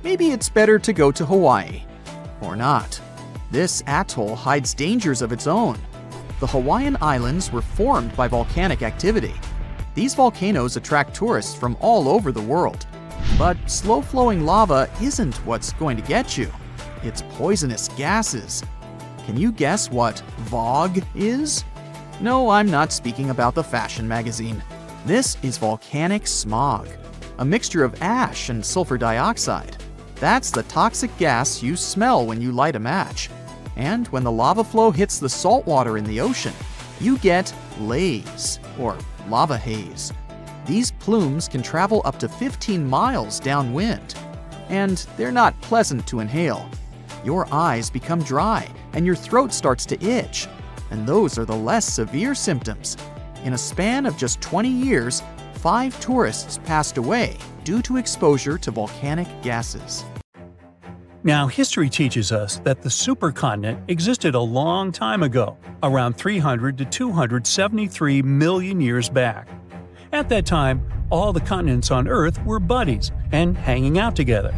Maybe it's better to go to Hawaii. Or not. This atoll hides dangers of its own. The Hawaiian Islands were formed by volcanic activity. These volcanoes attract tourists from all over the world. But slow-flowing lava isn't what's going to get you. It's poisonous gases. Can you guess what VOG is? No, I'm not speaking about the fashion magazine. This is volcanic smog, a mixture of ash and sulfur dioxide. That's the toxic gas you smell when you light a match. And when the lava flow hits the salt water in the ocean, you get laze, or lava haze. These plumes can travel up to 15 miles downwind. And they're not pleasant to inhale. Your eyes become dry, and your throat starts to itch. And those are the less severe symptoms. In a span of just 20 years, 5 tourists passed away due to exposure to volcanic gases. Now, history teaches us that the supercontinent existed a long time ago, around 300 to 273 million years back. At that time, all the continents on Earth were buddies and hanging out together.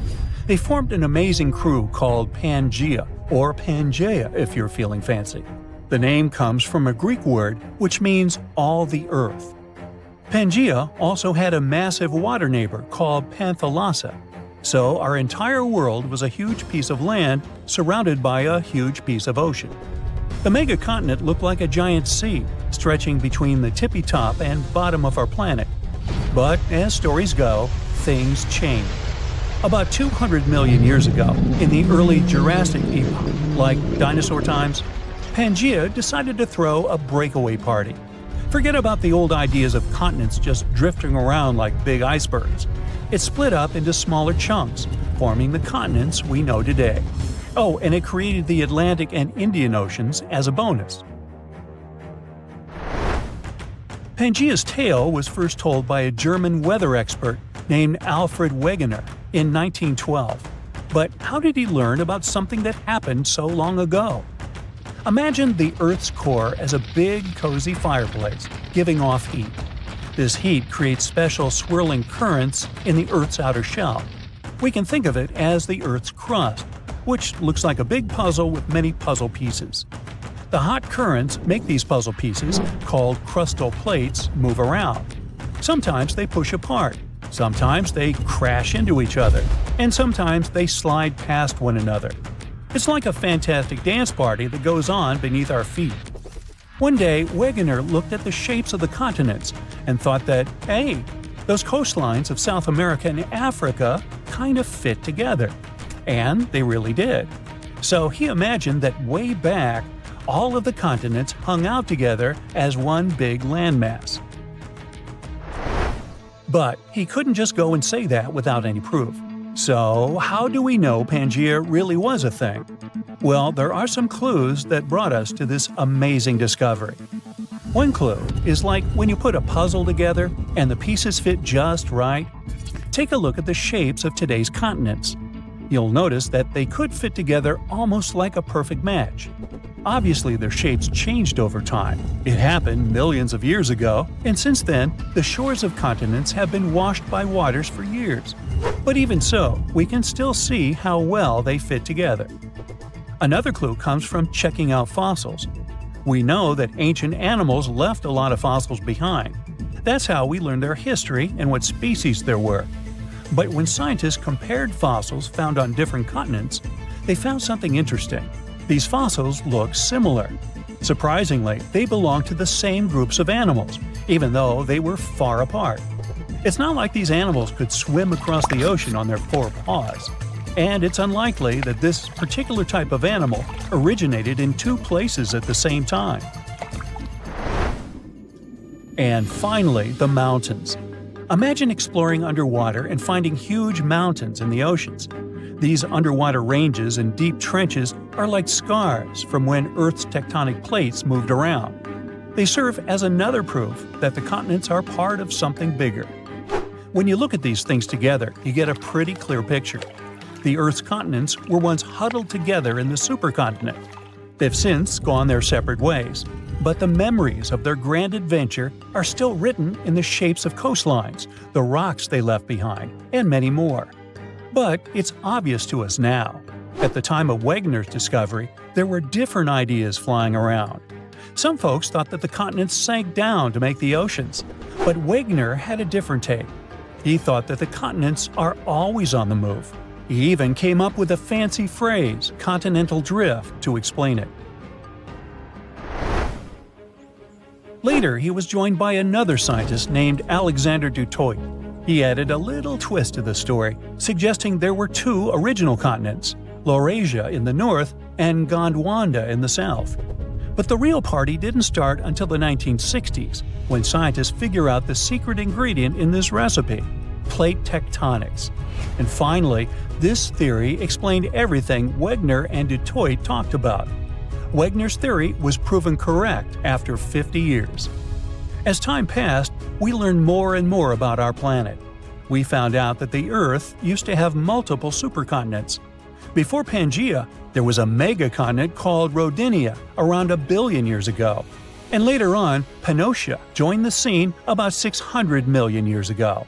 They formed an amazing crew called Pangaea, or Pangaea if you're feeling fancy. The name comes from a Greek word which means all the earth. Pangaea also had a massive water neighbor called Panthalassa. So our entire world was a huge piece of land surrounded by a huge piece of ocean. The megacontinent looked like a giant sea, stretching between the tippy top and bottom of our planet. But as stories go, things change. About 200 million years ago, in the early Jurassic epoch, like dinosaur times, Pangaea decided to throw a breakaway party. Forget about the old ideas of continents just drifting around like big icebergs. It split up into smaller chunks, forming the continents we know today. Oh, and it created the Atlantic and Indian Oceans as a bonus. Pangaea's tale was first told by a German weather expert named Alfred Wegener in 1912. But how did he learn about something that happened so long ago? Imagine the Earth's core as a big, cozy fireplace, giving off heat. This heat creates special swirling currents in the Earth's outer shell. We can think of it as the Earth's crust, which looks like a big puzzle with many puzzle pieces. The hot currents make these puzzle pieces, called crustal plates, move around. Sometimes they push apart, sometimes they crash into each other, and sometimes they slide past one another. It's like a fantastic dance party that goes on beneath our feet. One day, Wegener looked at the shapes of the continents and thought that, hey, those coastlines of South America and Africa kind of fit together. And they really did. So he imagined that way back, all of the continents hung out together as one big landmass. But he couldn't just go and say that without any proof. So how do we know Pangaea really was a thing? Well, there are some clues that brought us to this amazing discovery. One clue is like when you put a puzzle together and the pieces fit just right. Take a look at the shapes of today's continents. You'll notice that they could fit together almost like a perfect match. Obviously, their shapes changed over time. It happened millions of years ago, and since then, the shores of continents have been washed by waters for years. But even so, we can still see how well they fit together. Another clue comes from checking out fossils. We know that ancient animals left a lot of fossils behind. That's how we learned their history and what species there were. But when scientists compared fossils found on different continents, they found something interesting. These fossils look similar. Surprisingly, they belong to the same groups of animals, even though they were far apart. It's not like these animals could swim across the ocean on their four paws. And it's unlikely that this particular type of animal originated in two places at the same time. And finally, the mountains. Imagine exploring underwater and finding huge mountains in the oceans. These underwater ranges and deep trenches are like scars from when Earth's tectonic plates moved around. They serve as another proof that the continents are part of something bigger. When you look at these things together, you get a pretty clear picture. The Earth's continents were once huddled together in the supercontinent. They've since gone their separate ways, but the memories of their grand adventure are still written in the shapes of coastlines, the rocks they left behind, and many more. But it's obvious to us now. At the time of Wegener's discovery, there were different ideas flying around. Some folks thought that the continents sank down to make the oceans, but Wegener had a different take. He thought that the continents are always on the move. He even came up with a fancy phrase, continental drift, to explain it. Later, he was joined by another scientist named Alexander du Toit. He added a little twist to the story, suggesting there were two original continents, Laurasia in the north and Gondwana in the south. But the real party didn't start until the 1960s, when scientists figured out the secret ingredient in this recipe, plate tectonics. And finally, this theory explained everything Wegener and du Toit talked about. Wegener's theory was proven correct after 50 years. As time passed, we learned more and more about our planet. We found out that the Earth used to have multiple supercontinents. Before Pangaea, there was a megacontinent called Rodinia around 1 billion years ago. And later on, Pannotia joined the scene about 600 million years ago.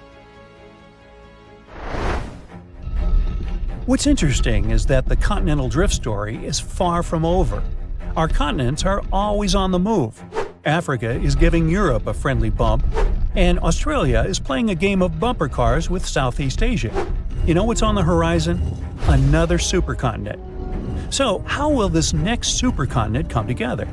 What's interesting is that the continental drift story is far from over. Our continents are always on the move. Africa is giving Europe a friendly bump, and Australia is playing a game of bumper cars with Southeast Asia. You know what's on the horizon? Another supercontinent. So, how will this next supercontinent come together?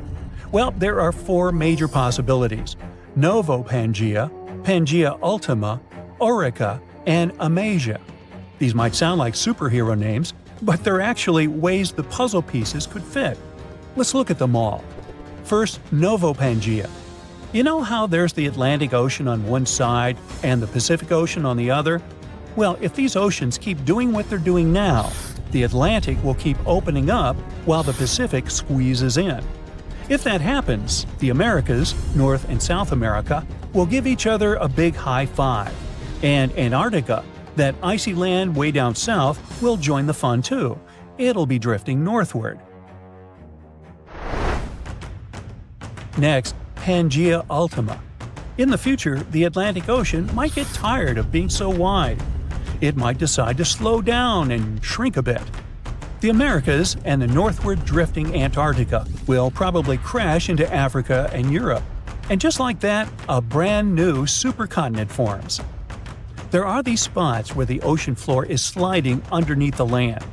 Well, there are 4 major possibilities: Novo Pangaea, Pangaea Ultima, Orica, and Amasia. These might sound like superhero names, but they're actually ways the puzzle pieces could fit. Let's look at them all. First, Novopangea. You know how there's the Atlantic Ocean on one side and the Pacific Ocean on the other? Well, if these oceans keep doing what they're doing now, the Atlantic will keep opening up while the Pacific squeezes in. If that happens, the Americas, North and South America, will give each other a big high five. And Antarctica, that icy land way down south, will join the fun too. It'll be drifting northward. Next, Pangea Ultima. In the future, the Atlantic Ocean might get tired of being so wide. It might decide to slow down and shrink a bit. The Americas and the northward drifting Antarctica will probably crash into Africa and Europe. And just like that, a brand new supercontinent forms. There are these spots where the ocean floor is sliding underneath the land.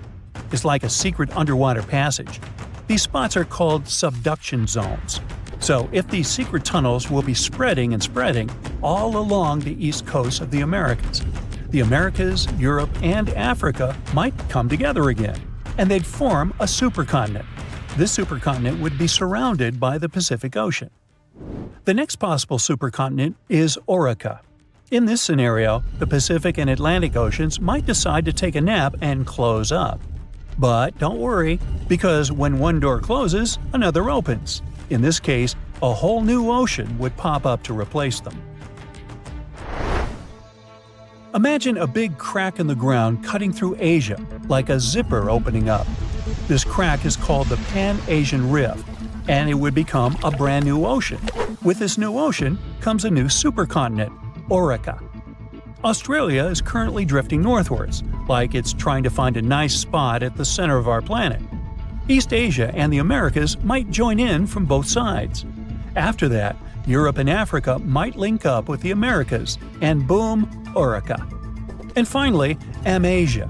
It's like a secret underwater passage. These spots are called subduction zones. So if these secret tunnels will be spreading all along the east coast of the Americas. The Americas, Europe, and Africa might come together again, and they'd form a supercontinent. This supercontinent would be surrounded by the Pacific Ocean. The next possible supercontinent is Orica. In this scenario, the Pacific and Atlantic Oceans might decide to take a nap and close up. But don't worry, because when one door closes, another opens. In this case, a whole new ocean would pop up to replace them. Imagine a big crack in the ground cutting through Asia, like a zipper opening up. This crack is called the Pan-Asian Rift, and it would become a brand new ocean. With this new ocean comes a new supercontinent, Orica. Australia is currently drifting northwards, like it's trying to find a nice spot at the center of our planet. East Asia and the Americas might join in from both sides. After that, Europe and Africa might link up with the Americas, and boom, Orica. And finally, Amasia.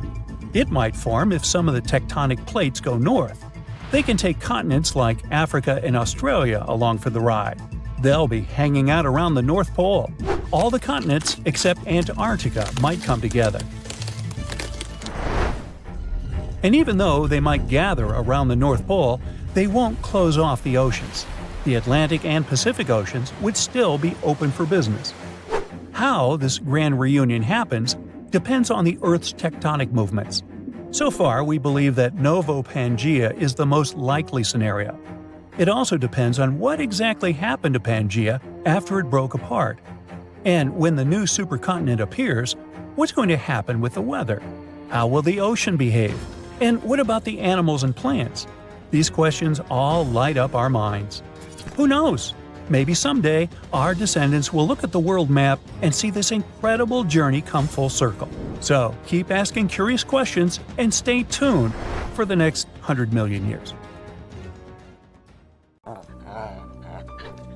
It might form if some of the tectonic plates go north. They can take continents like Africa and Australia along for the ride. They'll be hanging out around the North Pole. All the continents except Antarctica might come together. And even though they might gather around the North Pole, they won't close off the oceans. The Atlantic and Pacific Oceans would still be open for business. How this grand reunion happens depends on the Earth's tectonic movements. So far, we believe that Novopangea is the most likely scenario. It also depends on what exactly happened to Pangea after it broke apart. And when the new supercontinent appears, what's going to happen with the weather? How will the ocean behave? And what about the animals and plants? These questions all light up our minds. Who knows? Maybe someday our descendants will look at the world map and see this incredible journey come full circle. So keep asking curious questions and stay tuned for the next 100 million years.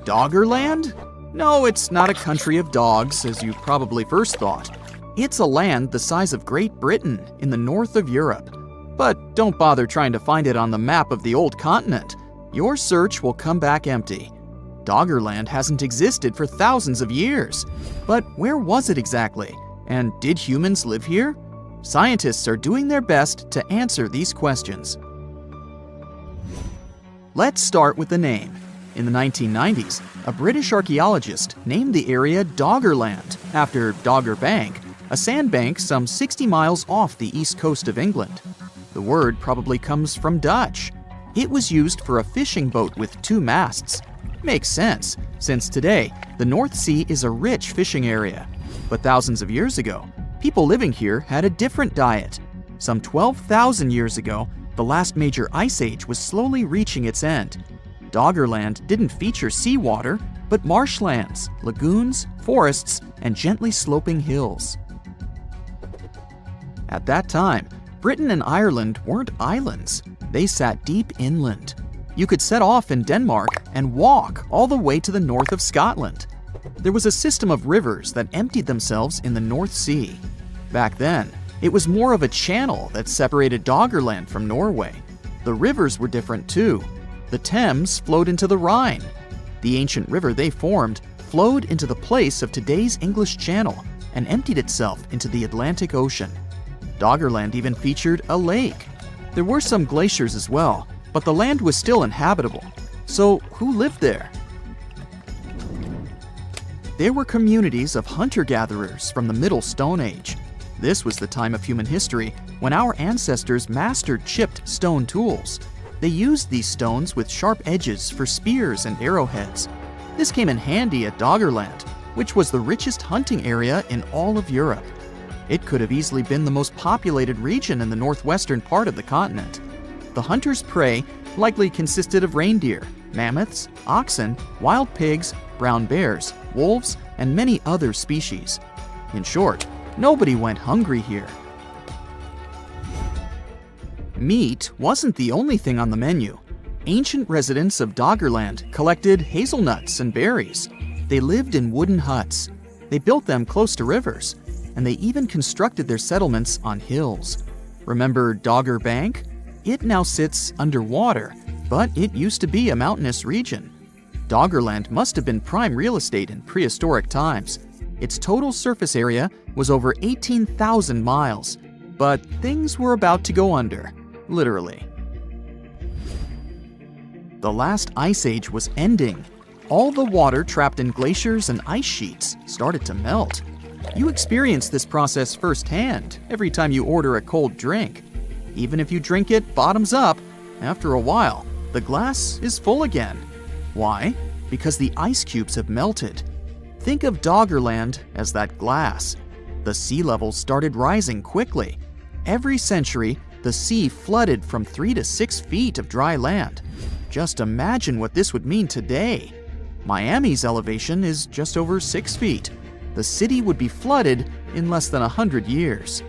Doggerland? No, it's not a country of dogs, as you probably first thought. It's a land the size of Great Britain in the north of Europe. But don't bother trying to find it on the map of the old continent. Your search will come back empty. Doggerland hasn't existed for thousands of years. But where was it exactly? And did humans live here? Scientists are doing their best to answer these questions. Let's start with the name. In the 1990s, a British archaeologist named the area Doggerland after Dogger Bank, a sandbank some 60 miles off the east coast of England. The word probably comes from Dutch. It was used for a fishing boat with 2 masts. Makes sense, since today, the North Sea is a rich fishing area. But thousands of years ago, people living here had a different diet. Some 12,000 years ago, the last major ice age was slowly reaching its end. Doggerland didn't feature seawater, but marshlands, lagoons, forests, and gently sloping hills. At that time, Britain and Ireland weren't islands. They sat deep inland. You could set off in Denmark and walk all the way to the north of Scotland. There was a system of rivers that emptied themselves in the North Sea. Back then, it was more of a channel that separated Doggerland from Norway. The rivers were different too. The Thames flowed into the Rhine. The ancient river they formed flowed into the place of today's English Channel and emptied itself into the Atlantic Ocean. Doggerland even featured a lake. There were some glaciers as well, but the land was still inhabitable. So who lived there? There were communities of hunter-gatherers from the Middle Stone Age. This was the time of human history when our ancestors mastered chipped stone tools. They used these stones with sharp edges for spears and arrowheads. This came in handy at Doggerland, which was the richest hunting area in all of Europe. It could have easily been the most populated region in the northwestern part of the continent. The hunters' prey likely consisted of reindeer, mammoths, oxen, wild pigs, brown bears, wolves, and many other species. In short, nobody went hungry here. Meat wasn't the only thing on the menu. Ancient residents of Doggerland collected hazelnuts and berries. They lived in wooden huts. They built them close to rivers, and they even constructed their settlements on hills. Remember Dogger Bank? It now sits underwater, but it used to be a mountainous region. Doggerland must have been prime real estate in prehistoric times. Its total surface area was over 18,000 miles, but things were about to go under, literally. The last ice age was ending. All the water trapped in glaciers and ice sheets started to melt. You experience this process firsthand every time you order a cold drink. Even if you drink it bottoms up, after a while, the glass is full again. Why? Because the ice cubes have melted. Think of Doggerland as that glass. The sea levels started rising quickly. Every century, the sea flooded from 3 to 6 feet of dry land. Just imagine what this would mean today. Miami's elevation is just over 6 feet. The city would be flooded in less than 100 years.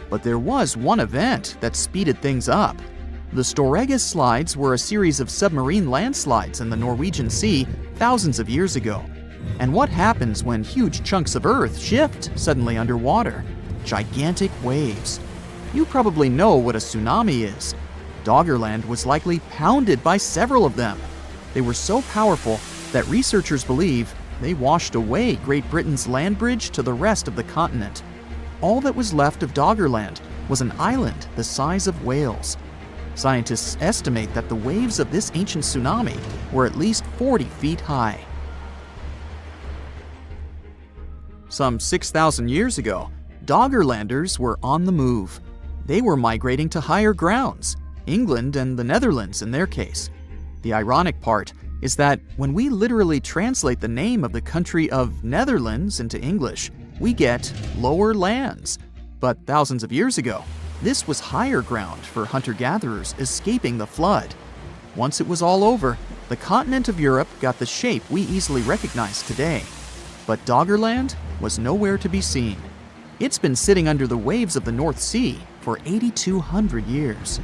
But there was one event that speeded things up. The Storegga slides were a series of submarine landslides in the Norwegian Sea thousands of years ago. And what happens when huge chunks of Earth shift suddenly underwater? Gigantic waves. You probably know what a tsunami is. Doggerland was likely pounded by several of them. They were so powerful that researchers believe they washed away Great Britain's land bridge to the rest of the continent. All that was left of Doggerland was an island the size of Wales. Scientists estimate that the waves of this ancient tsunami were at least 40 feet high. Some 6,000 years ago, Doggerlanders were on the move. They were migrating to higher grounds, England and the Netherlands in their case. The ironic part is that when we literally translate the name of the country of Netherlands into English, we get lower lands. But thousands of years ago, this was higher ground for hunter-gatherers escaping the flood. Once it was all over, the continent of Europe got the shape we easily recognize today. But Doggerland was nowhere to be seen. It's been sitting under the waves of the North Sea for 8,200 years.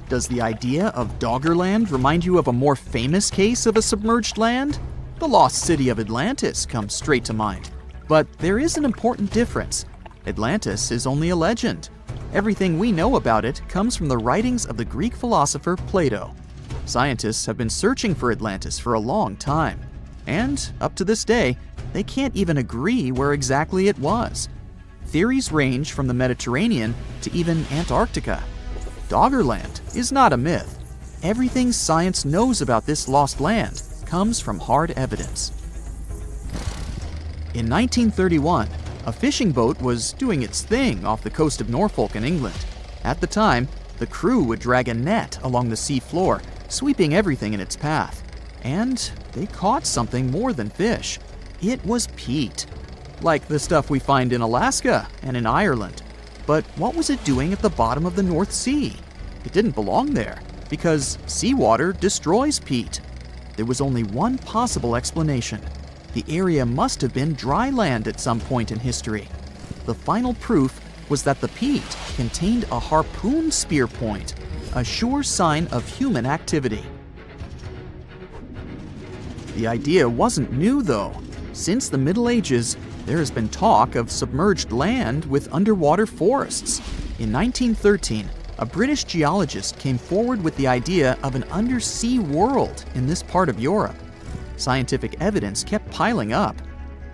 Does the idea of Doggerland remind you of a more famous case of a submerged land? The lost city of Atlantis comes straight to mind. But there is an important difference. Atlantis is only a legend. Everything we know about it comes from the writings of the Greek philosopher Plato. Scientists have been searching for Atlantis for a long time. And, up to this day, they can't even agree where exactly it was. Theories range from the Mediterranean to even Antarctica. Doggerland is not a myth. Everything science knows about this lost land comes from hard evidence. In 1931, a fishing boat was doing its thing off the coast of Norfolk in England. At the time, the crew would drag a net along the sea floor, sweeping everything in its path. And they caught something more than fish. It was peat, like the stuff we find in Alaska and in Ireland. But what was it doing at the bottom of the North Sea? It didn't belong there, because seawater destroys peat. There was only one possible explanation. The area must have been dry land at some point in history. The final proof was that the peat contained a harpoon spear point, a sure sign of human activity. The idea wasn't new, though. Since the Middle Ages, there has been talk of submerged land with underwater forests. In 1913, a British geologist came forward with the idea of an undersea world in this part of Europe. Scientific evidence kept piling up.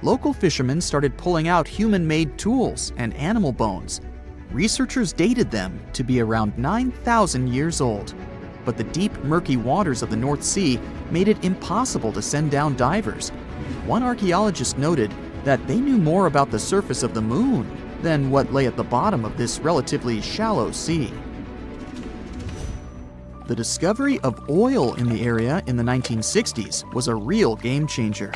local fishermen started pulling out human-made tools and animal bones. Researchers dated them to be around 9,000 years old. But the deep, murky waters of the North Sea made it impossible to send down divers. One archaeologist noted that they knew more about the surface of the moon than what lay at the bottom of this relatively shallow sea. The discovery of oil in the area in the 1960s was a real game changer.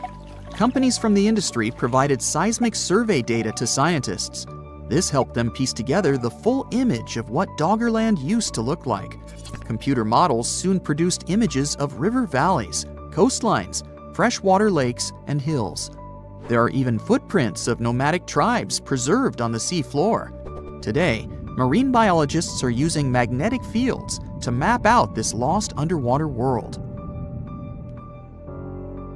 Companies from the industry provided seismic survey data to scientists. This helped them piece together the full image of what Doggerland used to look like. Computer models soon produced images of river valleys, coastlines, freshwater lakes, and hills. There are even footprints of nomadic tribes preserved on the sea floor. Today, marine biologists are using magnetic fields to map out this lost underwater world.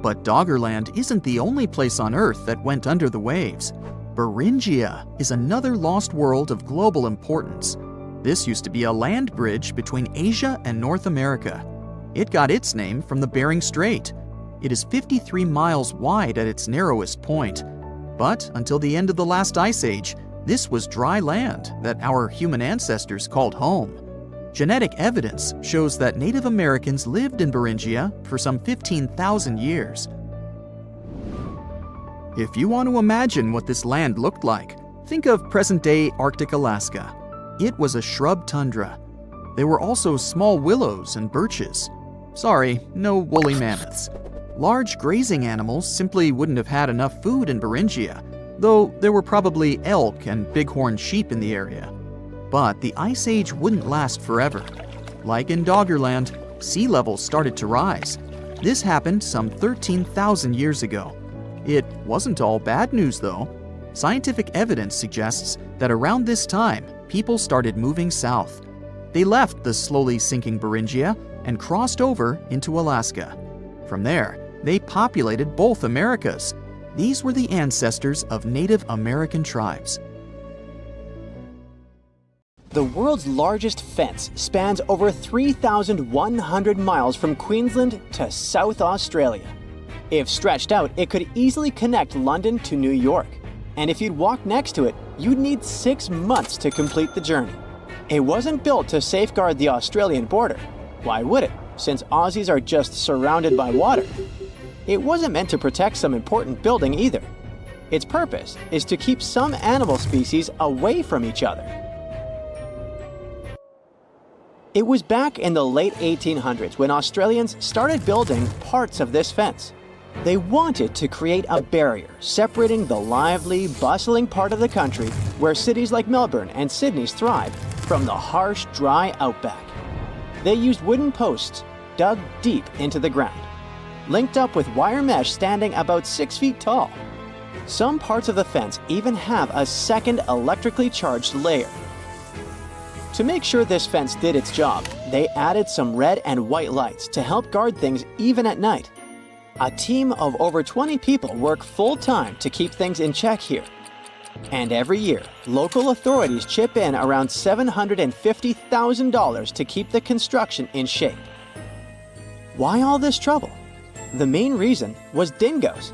But Doggerland isn't the only place on Earth that went under the waves. Beringia is another lost world of global importance. This used to be a land bridge between Asia and North America. It got its name from the Bering Strait. It is 53 miles wide at its narrowest point. But until the end of the last ice age, this was dry land that our human ancestors called home. Genetic evidence shows that Native Americans lived in Beringia for some 15,000 years. If you want to imagine what this land looked like, think of present-day Arctic Alaska. It was a shrub tundra. There were also small willows and birches. Sorry, no woolly mammoths. Large grazing animals simply wouldn't have had enough food in Beringia, though there were probably elk and bighorn sheep in the area. But the Ice Age wouldn't last forever. Like in Doggerland, sea levels started to rise. This happened some 13,000 years ago. It wasn't all bad news, though. Scientific evidence suggests that around this time, people started moving south. They left the slowly sinking Beringia and crossed over into Alaska. From there, they populated both Americas. These were the ancestors of Native American tribes. The world's largest fence spans over 3,100 miles from Queensland to South Australia. If stretched out, it could easily connect London to New York. And if you'd walk next to it, you'd need 6 months to complete the journey. It wasn't built to safeguard the Australian border. Why would it, since Aussies are just surrounded by water? It wasn't meant to protect some important building either. Its purpose is to keep some animal species away from each other. It was back in the late 1800s when Australians started building parts of this fence. They wanted to create a barrier separating the lively, bustling part of the country where cities like Melbourne and Sydney thrive from the harsh, dry outback. They used wooden posts dug deep into the ground, linked up with wire mesh standing about 6 feet tall. Some parts of the fence even have a second electrically charged layer. To make sure this fence did its job, they added some red and white lights to help guard things even at night. A team of over 20 people work full-time to keep things in check here. And every year, local authorities chip in around $750,000 to keep the construction in shape. Why all this trouble? The main reason was dingoes.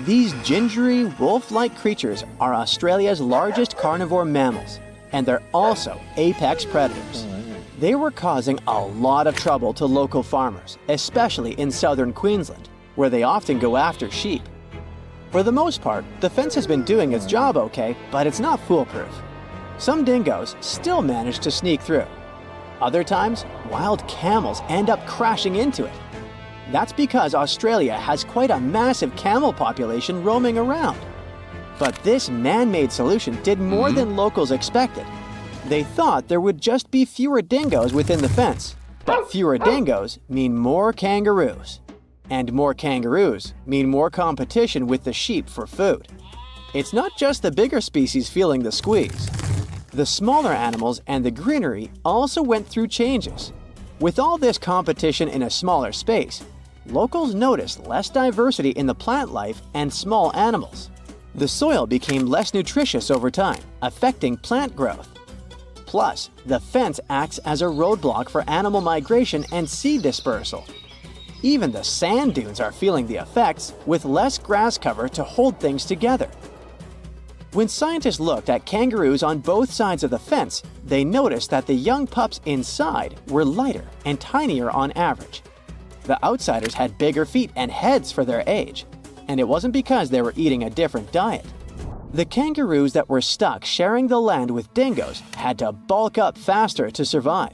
These gingery, wolf-like creatures are Australia's largest carnivore mammals, and they're also apex predators. They were causing a lot of trouble to local farmers, especially in southern Queensland, where they often go after sheep. For the most part, the fence has been doing its job okay, but it's not foolproof. Some dingoes still manage to sneak through. Other times, wild camels end up crashing into it. That's because Australia has quite a massive camel population roaming around. But this man-made solution did more than locals expected. They thought there would just be fewer dingoes within the fence, but fewer dingoes mean more kangaroos. And more kangaroos mean more competition with the sheep for food. It's not just the bigger species feeling the squeeze. The smaller animals and the greenery also went through changes. With all this competition in a smaller space, locals noticed less diversity in the plant life and small animals. The soil became less nutritious over time, affecting plant growth. Plus, the fence acts as a roadblock for animal migration and seed dispersal. Even the sand dunes are feeling the effects, with less grass cover to hold things together. When scientists looked at kangaroos on both sides of the fence, they noticed that the young pups inside were lighter and tinier on average. The outsiders had bigger feet and heads for their age, and it wasn't because they were eating a different diet. The kangaroos that were stuck sharing the land with dingoes had to bulk up faster to survive.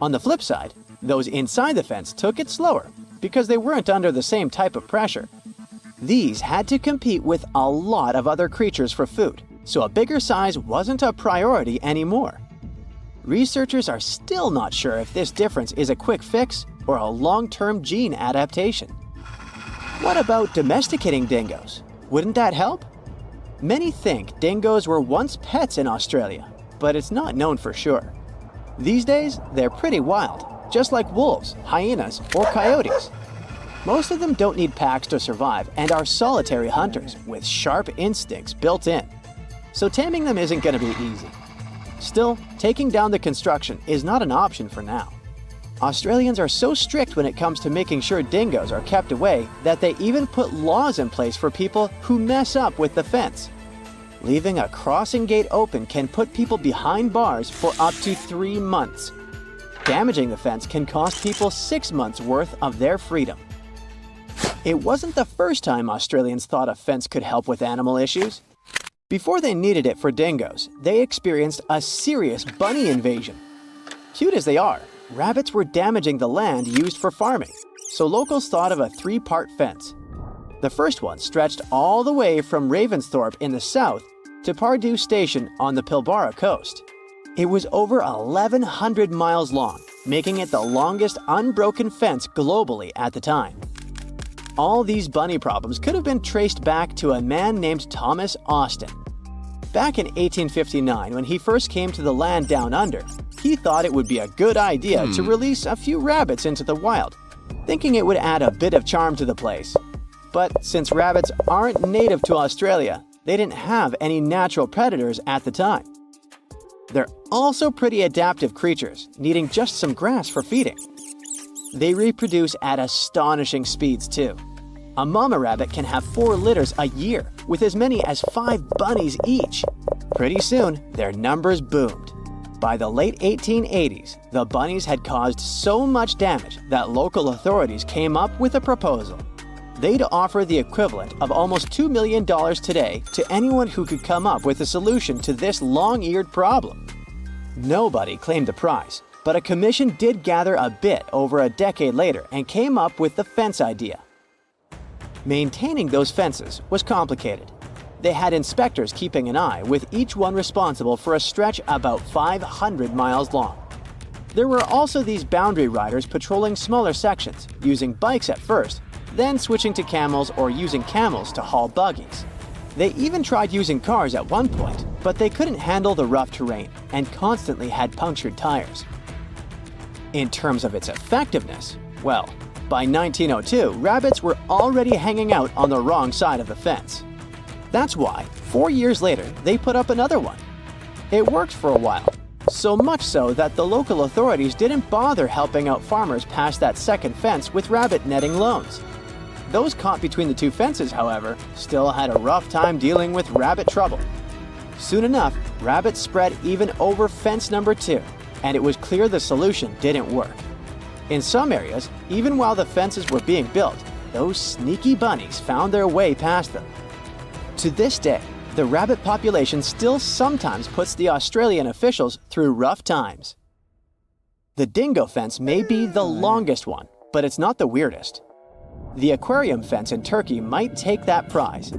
On the flip side, those inside the fence took it slower because they weren't under the same type of pressure. These had to compete with a lot of other creatures for food, so a bigger size wasn't a priority anymore. Researchers are still not sure if this difference is a quick fix or a long-term gene adaptation. What about domesticating dingoes? Wouldn't that help? Many think dingoes were once pets in Australia, but it's not known for sure. These days, they're pretty wild, just like wolves, hyenas, or coyotes. Most of them don't need packs to survive and are solitary hunters with sharp instincts built in. So taming them isn't going to be easy. Still, taking down the construction is not an option for now. Australians are so strict when it comes to making sure dingoes are kept away that they even put laws in place for people who mess up with the fence. Leaving a crossing gate open can put people behind bars for up to 3 months. Damaging the fence can cost people 6 months' worth of their freedom. It wasn't the first time Australians thought a fence could help with animal issues. Before they needed it for dingoes, they experienced a serious bunny invasion. Cute as they are, rabbits were damaging the land used for farming, so locals thought of a 3-part fence. The first one stretched all the way from Ravensthorpe in the south to Pardue Station on the Pilbara coast. It was over 1,100 miles long, making it the longest unbroken fence globally at the time. All these bunny problems could have been traced back to a man named Thomas Austin. Back in 1859, when he first came to the land down under, he thought it would be a good idea to release a few rabbits into the wild, thinking it would add a bit of charm to the place. But since rabbits aren't native to Australia, they didn't have any natural predators at the time. They're also pretty adaptive creatures, needing just some grass for feeding. They reproduce at astonishing speeds too. A mama rabbit can have 4 litters a year, with as many as 5 bunnies each. Pretty soon, their numbers boomed. By the late 1880s, the bunnies had caused so much damage that local authorities came up with a proposal. They'd offer the equivalent of almost $2 million today to anyone who could come up with a solution to this long-eared problem. Nobody claimed the prize, but a commission did gather a bit over a decade later and came up with the fence idea. Maintaining those fences was complicated. They had inspectors keeping an eye, with each one responsible for a stretch about 500 miles long. There were also these boundary riders patrolling smaller sections, using bikes at first, then switching to camels or using camels to haul buggies. They even tried using cars at one point, but they couldn't handle the rough terrain and constantly had punctured tires. In terms of its effectiveness, well, by 1902, rabbits were already hanging out on the wrong side of the fence. That's why, 4 years later, they put up another one. It worked for a while, so much so that the local authorities didn't bother helping out farmers past that second fence with rabbit netting loans. Those caught between the two fences, however, still had a rough time dealing with rabbit trouble. Soon enough, rabbits spread even over fence number 2, and it was clear the solution didn't work. In some areas, even while the fences were being built, those sneaky bunnies found their way past them. To this day, the rabbit population still sometimes puts the Australian officials through rough times. The dingo fence may be the longest one, but it's not the weirdest. The aquarium fence in Turkey might take that prize.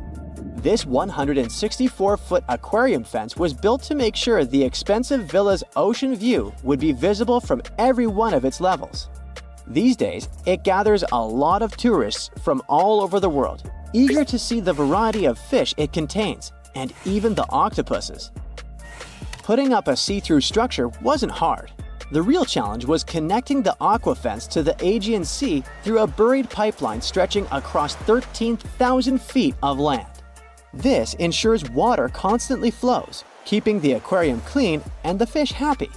This 164-foot aquarium fence was built to make sure the expensive villa's ocean view would be visible from every one of its levels. These days, it gathers a lot of tourists from all over the world, eager to see the variety of fish it contains, and even the octopuses. Putting up a see-through structure wasn't hard. The real challenge was connecting the aqua fence to the Aegean Sea through a buried pipeline stretching across 13,000 feet of land. This ensures water constantly flows, keeping the aquarium clean and the fish happy.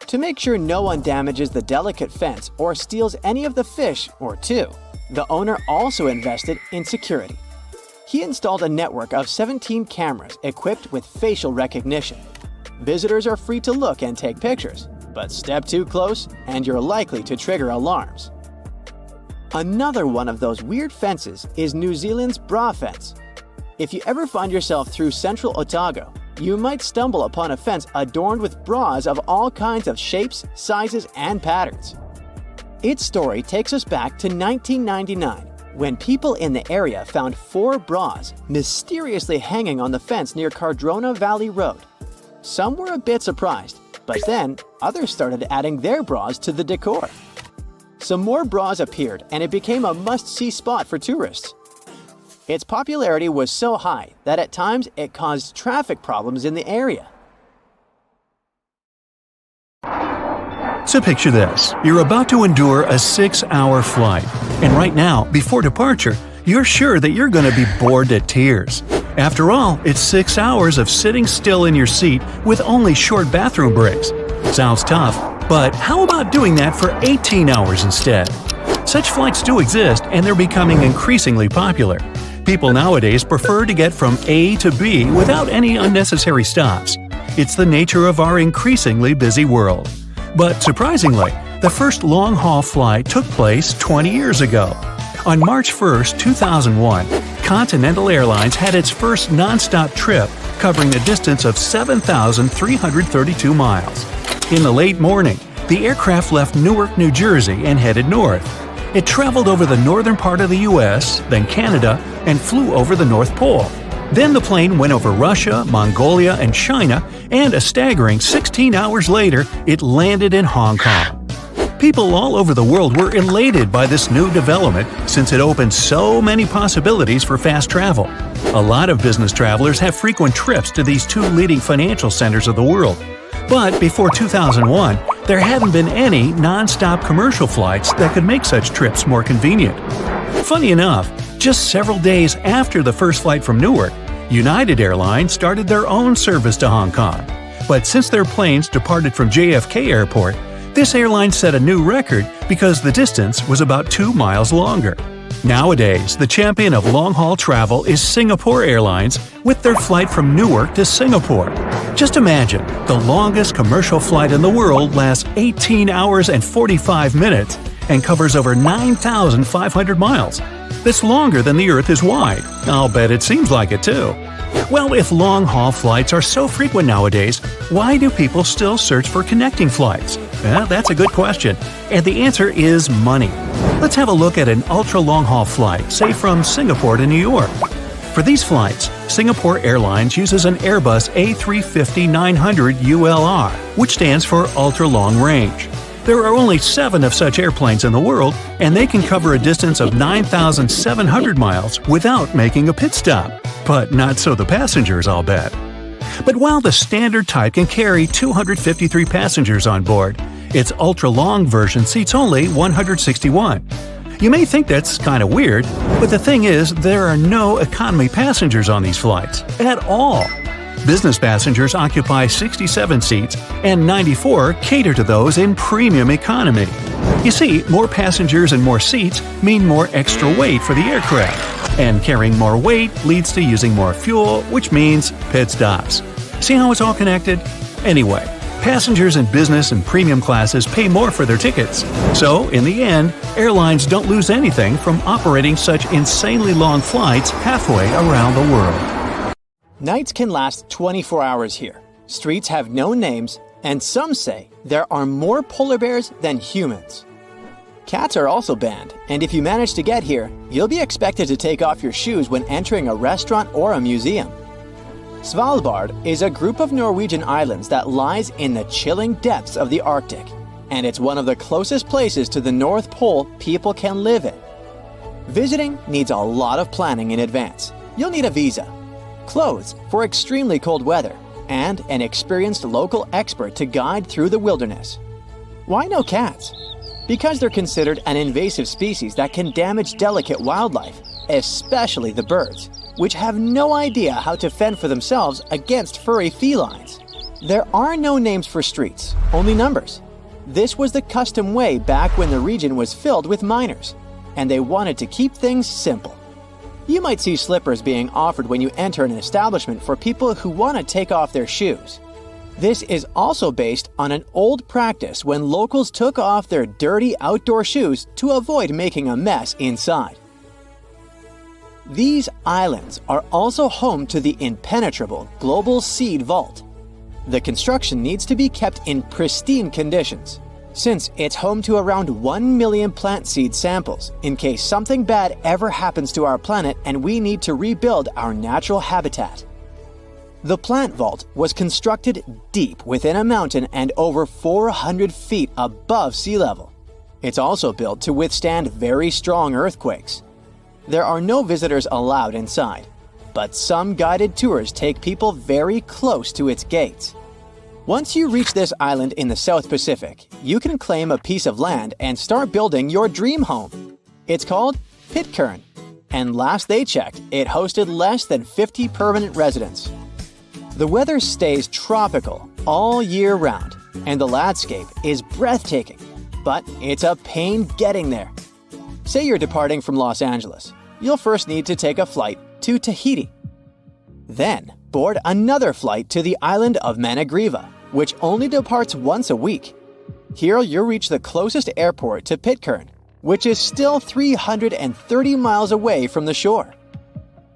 To make sure no one damages the delicate fence or steals any of the fish or two, the owner also invested in security. He installed a network of 17 cameras equipped with facial recognition. Visitors are free to look and take pictures, but step too close and you're likely to trigger alarms. Another one of those weird fences is New Zealand's bra fence. If you ever find yourself through central Otago, you might stumble upon a fence adorned with bras of all kinds of shapes, sizes, and patterns. Its story takes us back to 1999, when people in the area found 4 bras mysteriously hanging on the fence near Cardrona Valley Road. Some were a bit surprised, but then others started adding their bras to the decor. Some more bras appeared and it became a must-see spot for tourists. Its popularity was so high that at times it caused traffic problems in the area. So picture this. You're about to endure a 6-hour flight. And right now, before departure, you're sure that you're going to be bored to tears. After all, it's 6 hours of sitting still in your seat with only short bathroom breaks. Sounds tough, but how about doing that for 18 hours instead? Such flights do exist, and they're becoming increasingly popular. People nowadays prefer to get from A to B without any unnecessary stops. It's the nature of our increasingly busy world. But surprisingly, the first long-haul flight took place 20 years ago. On March 1, 2001, Continental Airlines had its first non-stop trip covering a distance of 7,332 miles. In the late morning, the aircraft left Newark, New Jersey and headed north. It traveled over the northern part of the US, then Canada, and flew over the North Pole. Then the plane went over Russia, Mongolia, and China, and a staggering 16 hours later, it landed in Hong Kong. People all over the world were elated by this new development since it opened so many possibilities for fast travel. A lot of business travelers have frequent trips to these 2 leading financial centers of the world. But before 2001, there hadn't been any non-stop commercial flights that could make such trips more convenient. Funny enough, just several days after the first flight from Newark, United Airlines started their own service to Hong Kong. But since their planes departed from JFK Airport, this airline set a new record because the distance was about 2 miles longer. Nowadays, the champion of long-haul travel is Singapore Airlines with their flight from Newark to Singapore. Just imagine, the longest commercial flight in the world lasts 18 hours and 45 minutes and covers over 9,500 miles. That's longer than the Earth is wide. I'll bet it seems like it too. Well, if long-haul flights are so frequent nowadays, why do people still search for connecting flights? Well, that's a good question, and the answer is money. Let's have a look at an ultra-long-haul flight, say from Singapore to New York. For these flights, Singapore Airlines uses an Airbus A350-900 ULR, which stands for ultra-long range. There are only 7 of such airplanes in the world, and they can cover a distance of 9,700 miles without making a pit stop. But not so the passengers, I'll bet. But while the standard type can carry 253 passengers on board, its ultra-long version seats only 161. You may think that's kind of weird, but the thing is, there are no economy passengers on these flights at all. Business passengers occupy 67 seats, and 94 cater to those in premium economy. You see, more passengers and more seats mean more extra weight for the aircraft, and carrying more weight leads to using more fuel, which means pit stops. See how it's all connected? Anyway, passengers in business and premium classes pay more for their tickets. So, in the end, airlines don't lose anything from operating such insanely long flights halfway around the world. Nights can last 24 hours here. Streets have no names, and some say there are more polar bears than humans. Cats are also banned, and if you manage to get here, you'll be expected to take off your shoes when entering a restaurant or a museum. Svalbard is a group of Norwegian islands that lies in the chilling depths of the Arctic, and it's one of the closest places to the North Pole people can live in. Visiting needs a lot of planning in advance. You'll need a visa, clothes for extremely cold weather, and an experienced local expert to guide through the wilderness. Why no cats? Because they're considered an invasive species that can damage delicate wildlife, especially the birds, which have no idea how to fend for themselves against furry felines. There are no names for streets, only numbers. This was the custom way back when the region was filled with miners, and they wanted to keep things simple. You might see slippers being offered when you enter an establishment for people who want to take off their shoes. This is also based on an old practice when locals took off their dirty outdoor shoes to avoid making a mess inside. These islands are also home to the impenetrable global seed vault. The construction needs to be kept in pristine conditions, since it's home to around 1 million plant seed samples in case something bad ever happens to our planet and we need to rebuild our natural habitat. The plant vault was constructed deep within a mountain and over 400 feet above sea level. It's also built to withstand very strong earthquakes. There are no visitors allowed inside, but some guided tours take people very close to its gates. Once you reach this island in the South Pacific, you can claim a piece of land and start building your dream home. It's called Pitcairn, and last they checked, it hosted less than 50 permanent residents. The weather stays tropical all year round, and the landscape is breathtaking, but it's a pain getting there. Say you're departing from Los Angeles. You'll first need to take a flight to Tahiti. Then, board another flight to the island of Managriva, which only departs once a week. Here you'll reach the closest airport to Pitcairn, which is still 330 miles away from the shore.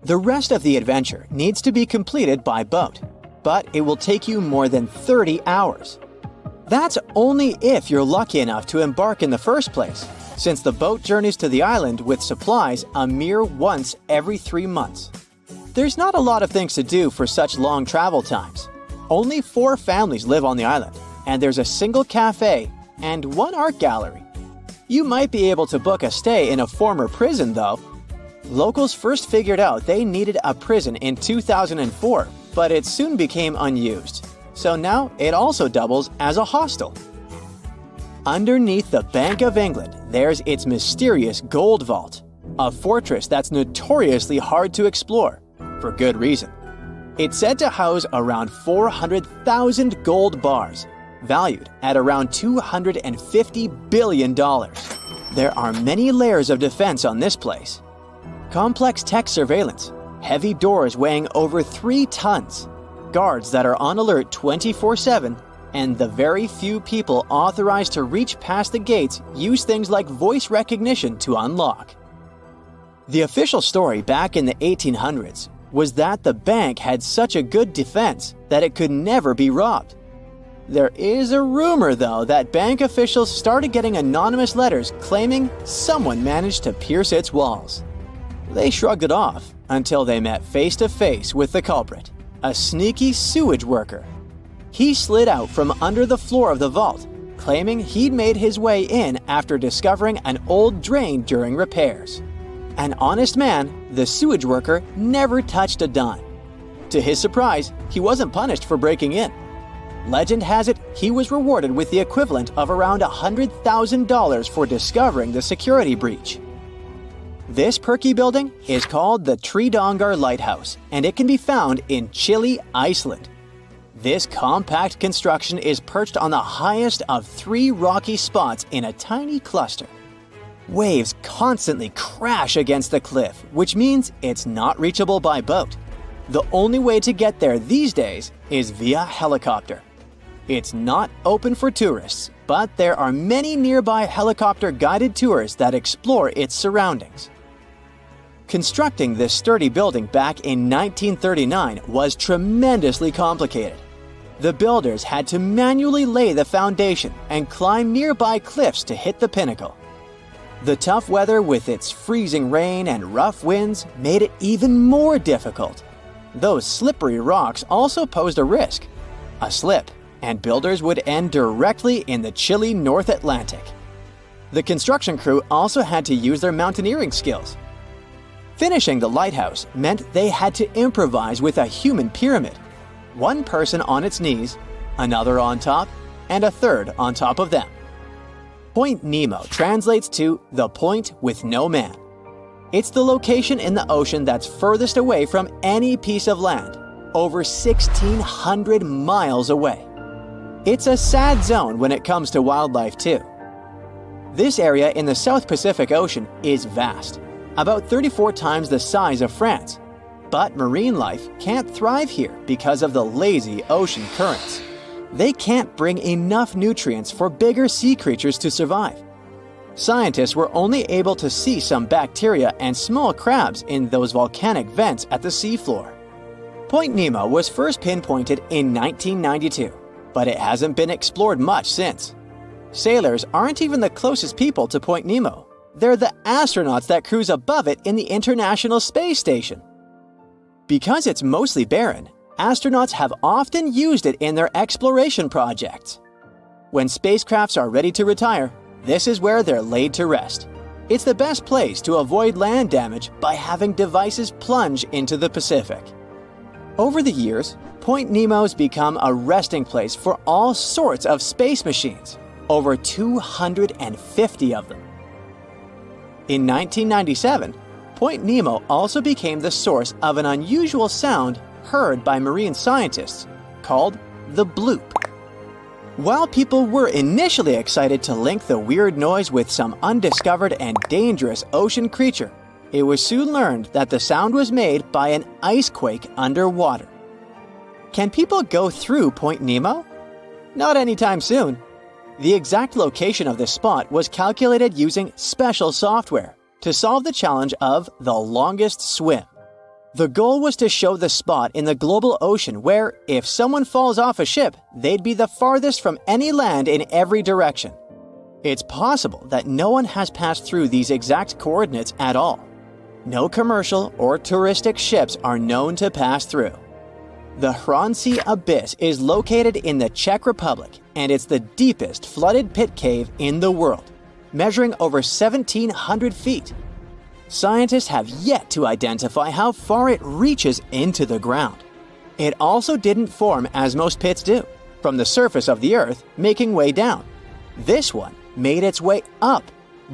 The rest of the adventure needs to be completed by boat, but it will take you more than 30 hours. That's only if you're lucky enough to embark in the first place, since the boat journeys to the island with supplies a mere once every 3 months. There's not a lot of things to do for such long travel times. Only 4 families live on the island, and there's a single cafe and 1 art gallery. You might be able to book a stay in a former prison, though. Locals first figured out they needed a prison in 2004, but it soon became unused. So now it also doubles as a hostel. Underneath the Bank of England, there's its mysterious gold vault, a fortress that's notoriously hard to explore, for good reason. It's said to house around 400,000 gold bars, valued at around $250 billion. There are many layers of defense on this place. Complex tech surveillance, heavy doors weighing over 3 tons, guards that are on alert 24/7, and the very few people authorized to reach past the gates use things like voice recognition to unlock. The official story back in the 1800s was that the bank had such a good defense that it could never be robbed. There is a rumor, though, that bank officials started getting anonymous letters claiming someone managed to pierce its walls. They shrugged it off until they met face to face with the culprit, a sneaky sewage worker. He slid out from under the floor of the vault, claiming he'd made his way in after discovering an old drain during repairs. An honest man, the sewage worker never touched a dime. To his surprise, he wasn't punished for breaking in. Legend has it he was rewarded with the equivalent of around $100,000 for discovering the security breach. This perky building is called the Tridongar Lighthouse, and it can be found in Chile, Iceland. This compact construction is perched on the highest of 3 rocky spots in a tiny cluster. Waves constantly crash against the cliff, which means it's not reachable by boat. The only way to get there these days is via helicopter. It's not open for tourists, but there are many nearby helicopter-guided tours that explore its surroundings. Constructing this sturdy building back in 1939 was tremendously complicated. The builders had to manually lay the foundation and climb nearby cliffs to hit the pinnacle. The tough weather with its freezing rain and rough winds made it even more difficult. Those slippery rocks also posed a risk. A slip, and builders would end directly in the chilly North Atlantic. The construction crew also had to use their mountaineering skills. Finishing the lighthouse meant they had to improvise with a human pyramid. One person on its knees, another on top, and a third on top of them. Point Nemo translates to the point with no man. It's the location in the ocean that's furthest away from any piece of land, over 1,600 miles away. It's a sad zone when it comes to wildlife too. This area in the South Pacific Ocean is vast, about 34 times the size of France. But marine life can't thrive here because of the lazy ocean currents. They can't bring enough nutrients for bigger sea creatures to survive. Scientists were only able to see some bacteria and small crabs in those volcanic vents at the seafloor. Point Nemo was first pinpointed in 1992, but it hasn't been explored much since. Sailors aren't even the closest people to Point Nemo. They're the astronauts that cruise above it in the International Space Station. Because it's mostly barren, astronauts have often used it in their exploration projects. When spacecrafts are ready to retire, this is where they're laid to rest. It's the best place to avoid land damage by having devices plunge into the Pacific. Over the years, Point Nemo's become a resting place for all sorts of space machines, over 250 of them. In 1997, Point Nemo also became the source of an unusual sound heard by marine scientists called the bloop. While people were initially excited to link the weird noise with some undiscovered and dangerous ocean creature, it was soon learned that the sound was made by an ice quake underwater. Can people go through Point Nemo? Not anytime soon. The exact location of this spot was calculated using special software to solve the challenge of the longest swim. The goal was to show the spot in the global ocean where, if someone falls off a ship, they'd be the farthest from any land in every direction. It's possible that no one has passed through these exact coordinates at all. No commercial or touristic ships are known to pass through. The Hronci Abyss is located in the Czech Republic, and it's the deepest flooded pit cave in the world, measuring over 1,700 feet. Scientists have yet to identify how far it reaches into the ground. It also didn't form as most pits do, from the surface of the Earth making way down. This one made its way up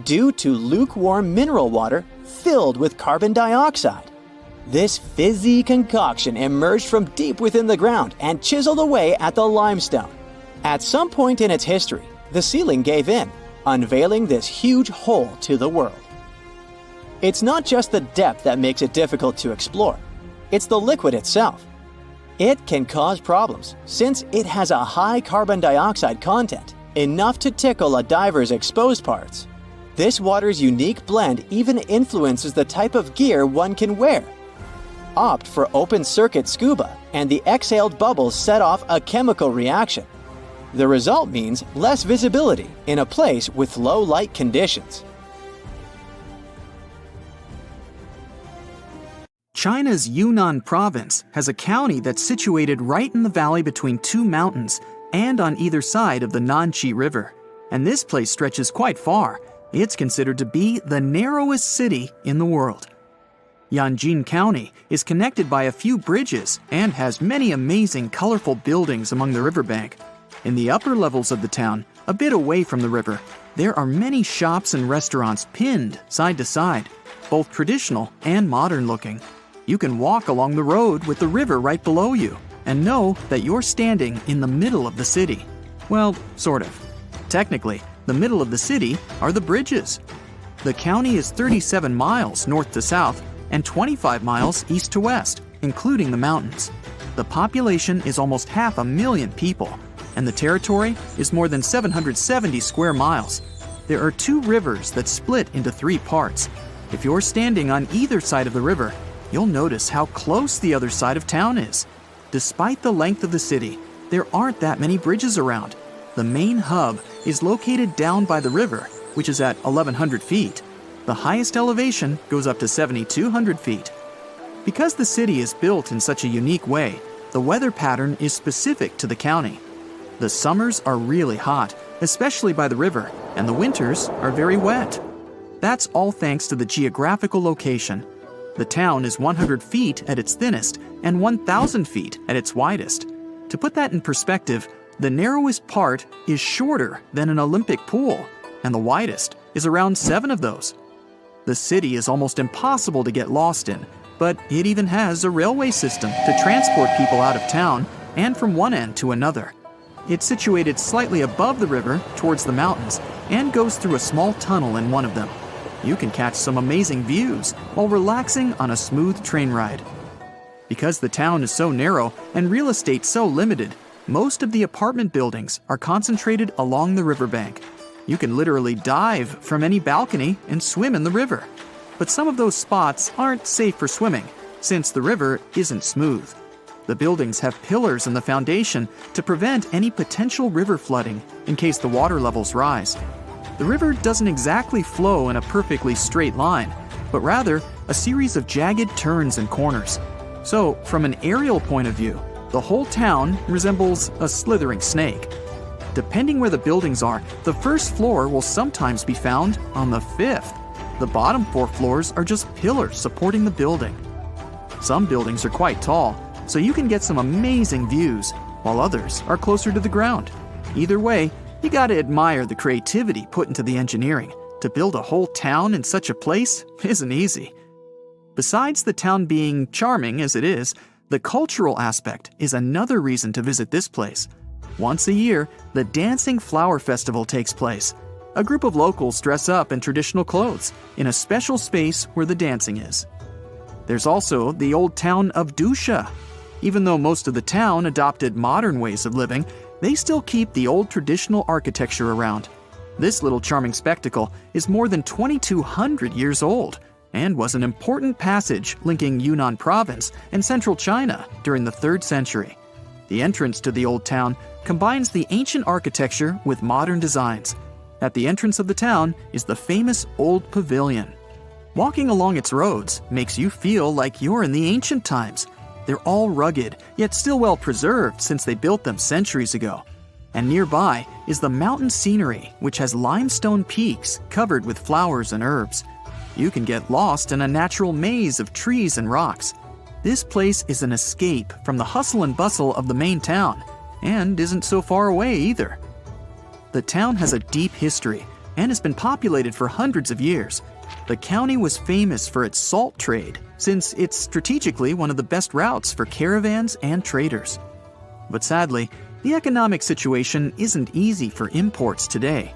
due to lukewarm mineral water filled with carbon dioxide. This fizzy concoction emerged from deep within the ground and chiseled away at the limestone. At some point in its history, the ceiling gave in, unveiling this huge hole to the world. It's not just the depth that makes it difficult to explore, it's the liquid itself. It can cause problems since it has a high carbon dioxide content, enough to tickle a diver's exposed parts. This water's unique blend even influences the type of gear one can wear. Opt for open-circuit scuba, and the exhaled bubbles set off a chemical reaction. The result means less visibility in a place with low light conditions. China's Yunnan province has a county that's situated right in the valley between two mountains and on either side of the Nanqi River. And this place stretches quite far. It's considered to be the narrowest city in the world. Yanjin County is connected by a few bridges and has many amazing, colorful buildings along the riverbank. In the upper levels of the town, a bit away from the river, there are many shops and restaurants pinned side to side, both traditional and modern looking. You can walk along the road with the river right below you and know that you're standing in the middle of the city. Well, sort of. Technically, the middle of the city are the bridges. The county is 37 miles north to south and 25 miles east to west, including the mountains. The population is almost 500,000 people, and the territory is more than 770 square miles. There are two rivers that split into three parts. If you're standing on either side of the river, you'll notice how close the other side of town is. Despite the length of the city, there aren't that many bridges around. The main hub is located down by the river, which is at 1,100 feet. The highest elevation goes up to 7,200 feet. Because the city is built in such a unique way, the weather pattern is specific to the county. The summers are really hot, especially by the river, and the winters are very wet. That's all thanks to the geographical location. The town is 100 feet at its thinnest and 1,000 feet at its widest. To put that in perspective, the narrowest part is shorter than an Olympic pool, and the widest is around 7 of those. The city is almost impossible to get lost in. but it even has a railway system to transport people out of town and from one end to another. It's situated slightly above the river towards the mountains and goes through a small tunnel in one of them. You can catch some amazing views while relaxing on a smooth train ride. Because the town is so narrow and real estate so limited, most of the apartment buildings are concentrated along the riverbank. You can literally dive from any balcony and swim in the river. But some of those spots aren't safe for swimming, since the river isn't smooth. The buildings have pillars in the foundation to prevent any potential river flooding in case the water levels rise. The river doesn't exactly flow in a perfectly straight line, but rather a series of jagged turns and corners. So, from an aerial point of view, the whole town resembles a slithering snake. Depending where the buildings are, the first floor will sometimes be found on the fifth. The bottom 4 floors are just pillars supporting the building. Some buildings are quite tall, so you can get some amazing views, while others are closer to the ground. Either way, you gotta admire the creativity put into the engineering. To build a whole town in such a place isn't easy. Besides the town being charming as it is, the cultural aspect is another reason to visit this place. Once a year, the Dancing Flower Festival takes place. A group of locals dress up in traditional clothes in a special space where the dancing is. There's also the old town of Dusha. Even though most of the town adopted modern ways of living, they still keep the old traditional architecture around. This little charming spectacle is more than 2,200 years old and was an important passage linking Yunnan province and central China during the 3rd century. The entrance to the old town combines the ancient architecture with modern designs. At the entrance of the town is the famous Old Pavilion. Walking along its roads makes you feel like you're in the ancient times. They're all rugged, yet still well preserved since they built them centuries ago. And nearby is the mountain scenery, which has limestone peaks covered with flowers and herbs. You can get lost in a natural maze of trees and rocks. This place is an escape from the hustle and bustle of the main town, and isn't so far away either. The town has a deep history and has been populated for hundreds of years. The county was famous for its salt trade, since it's strategically one of the best routes for caravans and traders. But sadly, the economic situation isn't easy for imports today.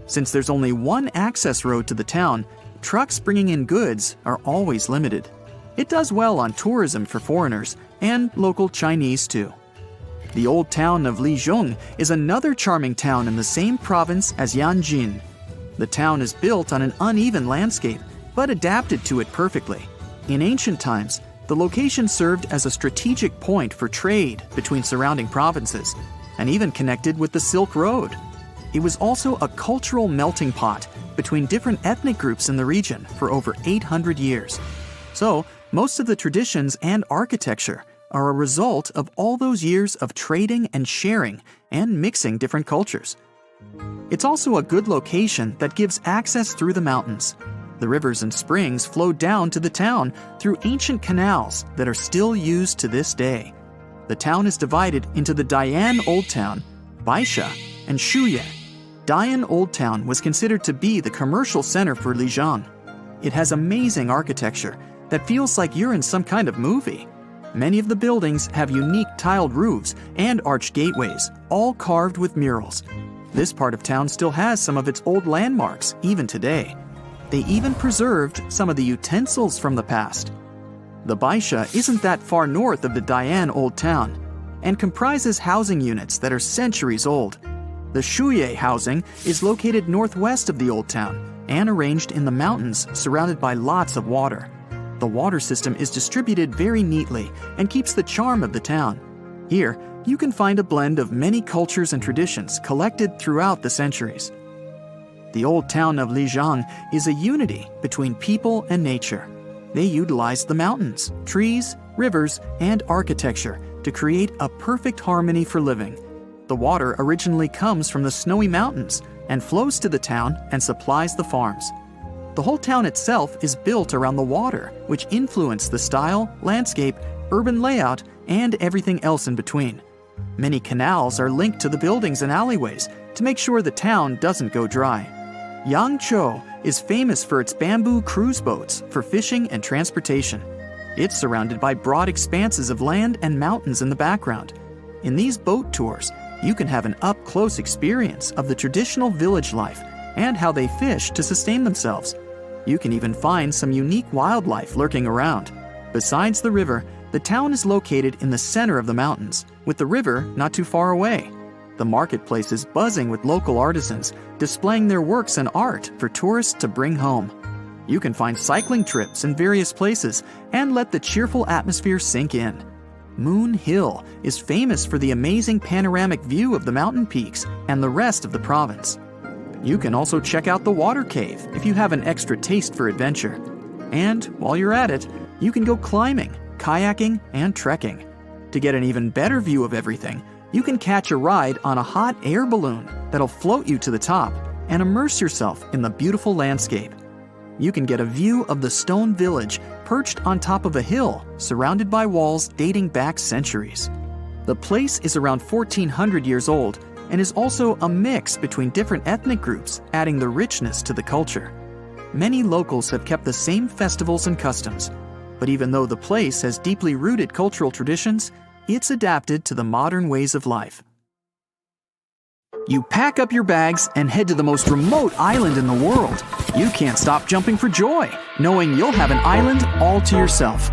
Since there's only one access road to the town, trucks bringing in goods are always limited. It does well on tourism for foreigners and local Chinese too. The old town of Lijiang is another charming town in the same province as Yanjin. The town is built on an uneven landscape, but adapted to it perfectly. In ancient times, the location served as a strategic point for trade between surrounding provinces, and even connected with the Silk Road. It was also a cultural melting pot between different ethnic groups in the region for over 800 years. So, most of the traditions and architecture are a result of all those years of trading and sharing and mixing different cultures. It's also a good location that gives access through the mountains. The rivers and springs flow down to the town through ancient canals that are still used to this day. The town is divided into the Dayan Old Town, Baisha, and Shuye. Dayan Old Town was considered to be the commercial center for Lijiang. It has amazing architecture that feels like you're in some kind of movie. Many of the buildings have unique tiled roofs and arched gateways, all carved with murals. This part of town still has some of its old landmarks, even today. They even preserved some of the utensils from the past. The Baisha isn't that far north of the Dayan Old Town, and comprises housing units that are centuries old. The Shuye housing is located northwest of the Old Town, and arranged in the mountains surrounded by lots of water. The water system is distributed very neatly and keeps the charm of the town. Here, you can find a blend of many cultures and traditions collected throughout the centuries. The old town of Lijiang is a unity between people and nature. They utilized the mountains, trees, rivers, and architecture to create a perfect harmony for living. The water originally comes from the snowy mountains and flows to the town and supplies the farms. The whole town itself is built around the water, which influenced the style, landscape, urban layout, and everything else in between. Many canals are linked to the buildings and alleyways to make sure the town doesn't go dry. Yangzhou is famous for its bamboo cruise boats for fishing and transportation. It's surrounded by broad expanses of land and mountains in the background. In these boat tours, you can have an up-close experience of the traditional village life and how they fish to sustain themselves. You can even find some unique wildlife lurking around. Besides the river, the town is located in the center of the mountains, with the river not too far away. The marketplace is buzzing with local artisans, displaying their works and art for tourists to bring home. You can find cycling trips in various places and let the cheerful atmosphere sink in. Moon Hill is famous for the amazing panoramic view of the mountain peaks and the rest of the province. You can also check out the water cave if you have an extra taste for adventure. And while you're at it, you can go climbing, kayaking, and trekking. To get an even better view of everything, you can catch a ride on a hot air balloon that'll float you to the top and immerse yourself in the beautiful landscape. You can get a view of the stone village perched on top of a hill surrounded by walls dating back centuries. The place is around 1400 years old and is also a mix between different ethnic groups, adding the richness to the culture. Many locals have kept the same festivals and customs, but even though the place has deeply rooted cultural traditions, it's adapted to the modern ways of life. You pack up your bags and head to the most remote island in the world. You can't stop jumping for joy, knowing you'll have an island all to yourself.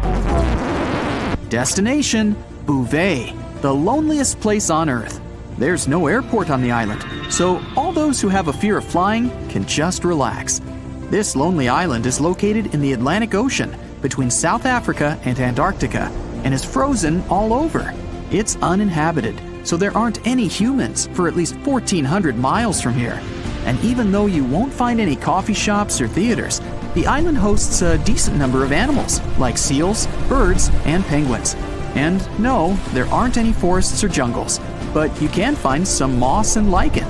Destination: Bouvet, the loneliest place on Earth. There's no airport on the island, so all those who have a fear of flying can just relax. This lonely island is located in the Atlantic Ocean between South Africa and Antarctica and is frozen all over. It's uninhabited, so there aren't any humans for at least 1,400 miles from here. And even though you won't find any coffee shops or theaters, the island hosts a decent number of animals, like seals, birds, and penguins. And no, there aren't any forests or jungles, but you can find some moss and lichen.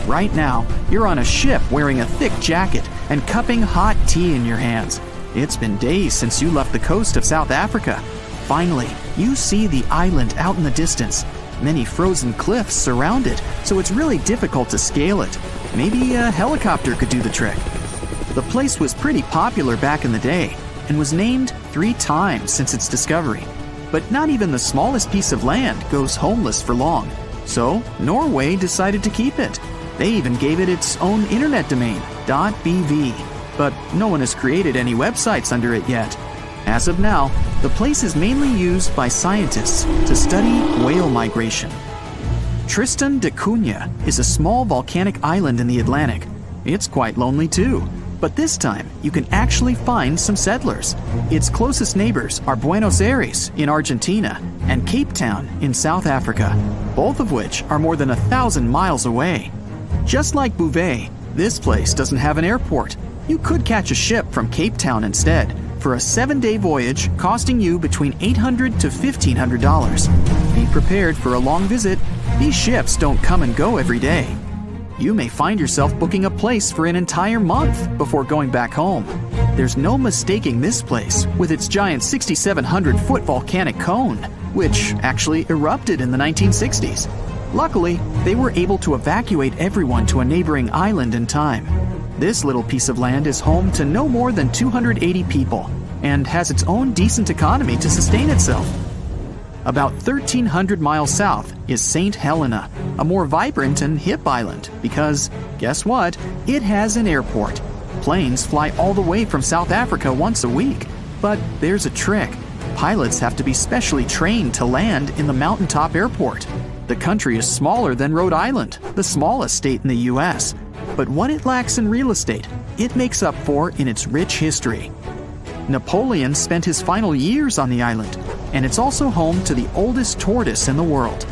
Right now, you're on a ship wearing a thick jacket and cupping hot tea in your hands. It's been days since you left the coast of South Africa. Finally, you see the island out in the distance. Many frozen cliffs surround it, so it's really difficult to scale it. Maybe a helicopter could do the trick. The place was pretty popular back in the day and was named 3 times since its discovery. But not even the smallest piece of land goes homeless for long. So Norway decided to keep it. They even gave it its own internet domain, .bv. But no one has created any websites under it yet. As of now, the place is mainly used by scientists to study whale migration. Tristan da Cunha is a small volcanic island in the Atlantic. It's quite lonely too, but this time you can actually find some settlers. Its closest neighbors are Buenos Aires in Argentina and Cape Town in South Africa, both of which are more than 1,000 miles away. Just like Bouvet, this place doesn't have an airport. You could catch a ship from Cape Town instead, for a 7-day voyage costing you between $800 to $1,500. Be prepared for a long visit. These ships don't come and go every day. You may find yourself booking a place for an entire month before going back home. There's no mistaking this place with its giant 6,700-foot volcanic cone, which actually erupted in the 1960s. Luckily, they were able to evacuate everyone to a neighboring island in time. This little piece of land is home to no more than 280 people and has its own decent economy to sustain itself. About 1,300 miles south is St. Helena, a more vibrant and hip island because, guess what? It has an airport. Planes fly all the way from South Africa once a week. But there's a trick. Pilots have to be specially trained to land in the mountaintop airport. The country is smaller than Rhode Island, the smallest state in the U.S., but what it lacks in real estate, it makes up for in its rich history. Napoleon spent his final years on the island, and it's also home to the oldest tortoise in the world.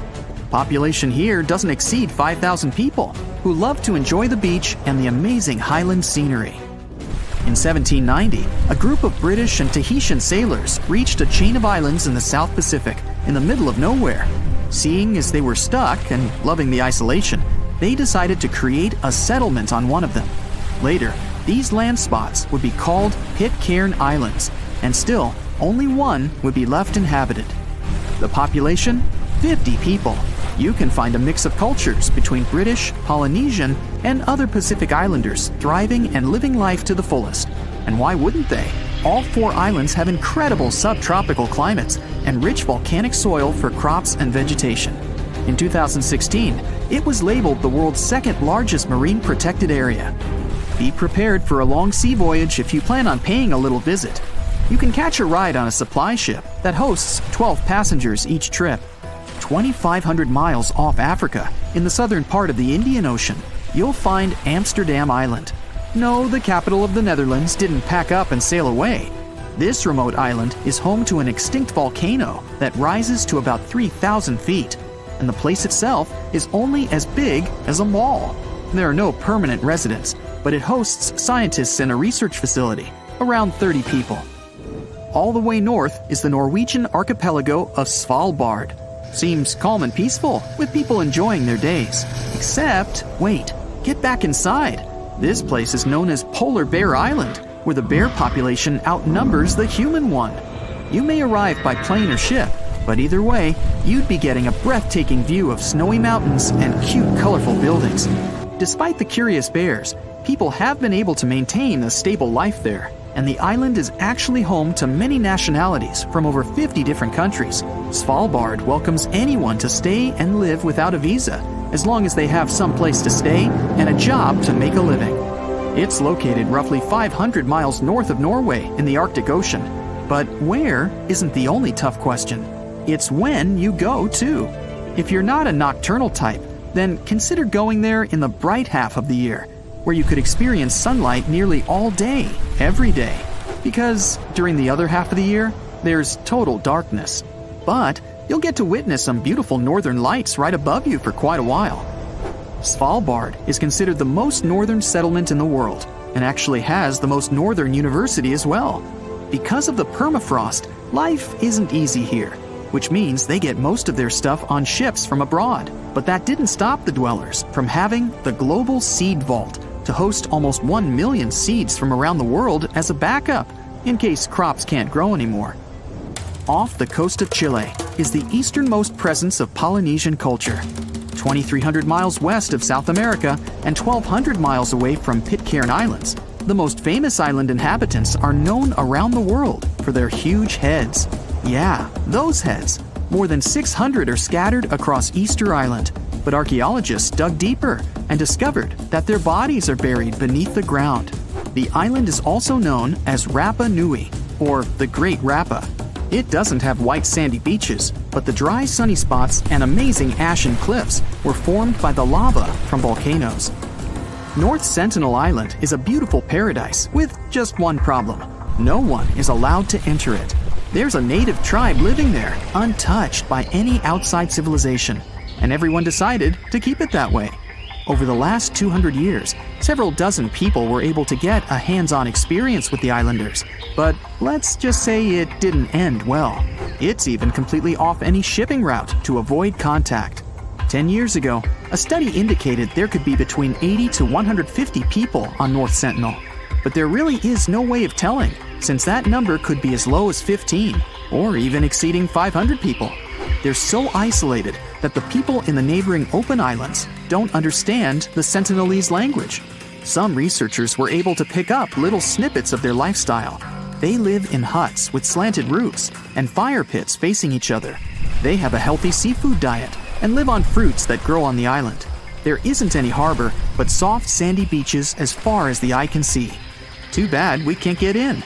Population here doesn't exceed 5,000 people, who love to enjoy the beach and the amazing highland scenery. In 1790, a group of British and Tahitian sailors reached a chain of islands in the South Pacific, in the middle of nowhere. Seeing as they were stuck and loving the isolation, they decided to create a settlement on one of them. Later, these land spots would be called Pitcairn Islands, and still, only one would be left inhabited. The population? 50 people. You can find a mix of cultures between British, Polynesian, and other Pacific Islanders thriving and living life to the fullest. And why wouldn't they? all 4 islands have incredible subtropical climates and rich volcanic soil for crops and vegetation. In 2016, it was labeled the world's 2nd largest marine protected area. Be prepared for a long sea voyage if you plan on paying a little visit. You can catch a ride on a supply ship that hosts 12 passengers each trip. 2,500 miles off Africa, in the southern part of the Indian Ocean, you'll find Amsterdam Island. No, the capital of the Netherlands didn't pack up and sail away. This remote island is home to an extinct volcano that rises to about 3,000 feet, and the place itself is only as big as a mall. There are no permanent residents, but it hosts scientists and a research facility, around 30 people. All the way north is the Norwegian archipelago of Svalbard. Seems calm and peaceful, with people enjoying their days. Except, wait, get back inside. This place is known as Polar Bear Island, where the bear population outnumbers the human one. You may arrive by plane or ship, but either way, you'd be getting a breathtaking view of snowy mountains and cute, colorful buildings. Despite the curious bears, people have been able to maintain a stable life there, and the island is actually home to many nationalities from over 50 different countries. Svalbard welcomes anyone to stay and live without a visa, as long as they have some place to stay and a job to make a living. It's located roughly 500 miles north of Norway in the Arctic Ocean. But where isn't the only tough question. It's when you go, too. If you're not a nocturnal type, then consider going there in the bright half of the year, where you could experience sunlight nearly all day, every day. Because during the other half of the year, there's total darkness. But you'll get to witness some beautiful northern lights right above you for quite a while. Svalbard is considered the most northern settlement in the world, and actually has the most northern university as well. Because of the permafrost, life isn't easy here, which means they get most of their stuff on ships from abroad. But that didn't stop the dwellers from having the global seed vault to host almost 1 million seeds from around the world as a backup, in case crops can't grow anymore. Off the coast of Chile is the easternmost presence of Polynesian culture. 2,300 miles west of South America and 1,200 miles away from Pitcairn Islands, the most famous island inhabitants are known around the world for their huge heads. Yeah, those heads. More than 600 are scattered across Easter Island, but archaeologists dug deeper and discovered that their bodies are buried beneath the ground. The island is also known as Rapa Nui, or the Great Rapa. It doesn't have white sandy beaches, but the dry sunny spots and amazing ashen cliffs were formed by the lava from volcanoes. North Sentinel Island is a beautiful paradise with just one problem. No one is allowed to enter it. There's a native tribe living there, untouched by any outside civilization, and everyone decided to keep it that way. Over the last 200 years, several dozen people were able to get a hands-on experience with the islanders, but let's just say it didn't end well. It's even completely off any shipping route to avoid contact. 10 years ago, a study indicated there could be between 80 to 150 people on North Sentinel, but there really is no way of telling, since that number could be as low as 15, or even exceeding 500 people. They're so isolated that the people in the neighboring open islands don't understand the Sentinelese language. Some researchers were able to pick up little snippets of their lifestyle. They live in huts with slanted roofs and fire pits facing each other. They have a healthy seafood diet and live on fruits that grow on the island. There isn't any harbor, but soft sandy beaches as far as the eye can see. Too bad we can't get in.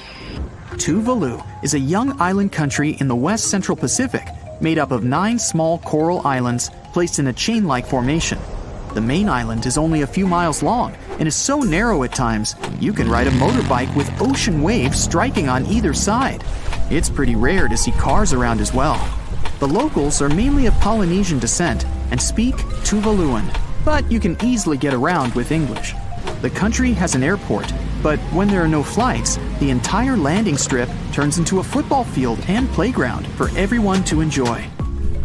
Tuvalu is a young island country in the west central Pacific, made up of 9 small coral islands placed in a chain-like formation. The main island is only a few miles long and is so narrow at times, you can ride a motorbike with ocean waves striking on either side. It's pretty rare to see cars around as well. The locals are mainly of Polynesian descent and speak Tuvaluan, but you can easily get around with English. The country has an airport, but when there are no flights, the entire landing strip turns into a football field and playground for everyone to enjoy.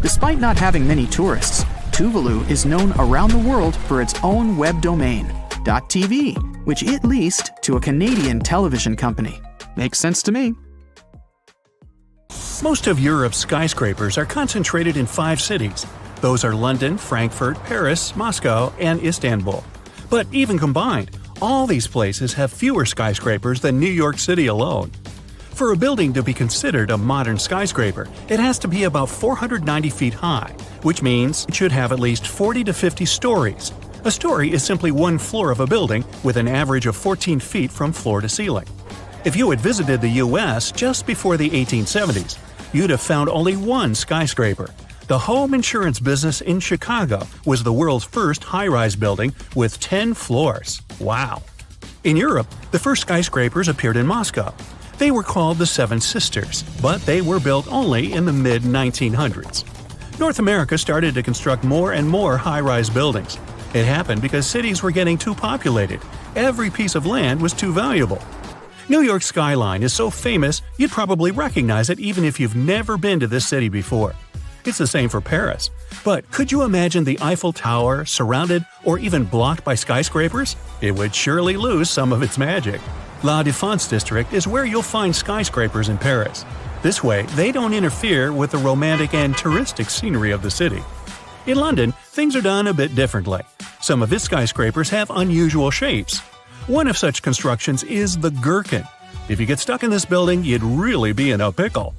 Despite not having many tourists, Tuvalu is known around the world for its own web domain, .tv, which it leased to a Canadian television company. Makes sense to me. Most of Europe's skyscrapers are concentrated in 5 cities. Those are London, Frankfurt, Paris, Moscow, and Istanbul. But even combined, all these places have fewer skyscrapers than New York City alone. For a building to be considered a modern skyscraper, it has to be about 490 feet high, which means it should have at least 40 to 50 stories. A story is simply one floor of a building with an average of 14 feet from floor to ceiling. If you had visited the U.S. just before the 1870s, you'd have found only one skyscraper. The home insurance business in Chicago was the world's first high-rise building with 10 floors. Wow! In Europe, the first skyscrapers appeared in Moscow. They were called the Seven Sisters, but they were built only in the mid-1900s. North America started to construct more and more high-rise buildings. It happened because cities were getting too populated. Every piece of land was too valuable. New York's skyline is so famous you'd probably recognize it even if you've never been to this city before. It's the same for Paris. But could you imagine the Eiffel Tower surrounded or even blocked by skyscrapers? It would surely lose some of its magic. La Défense district is where you'll find skyscrapers in Paris. This way, they don't interfere with the romantic and touristic scenery of the city. In London, things are done a bit differently. Some of its skyscrapers have unusual shapes. One of such constructions is the Gherkin. If you get stuck in this building, you'd really be in a pickle.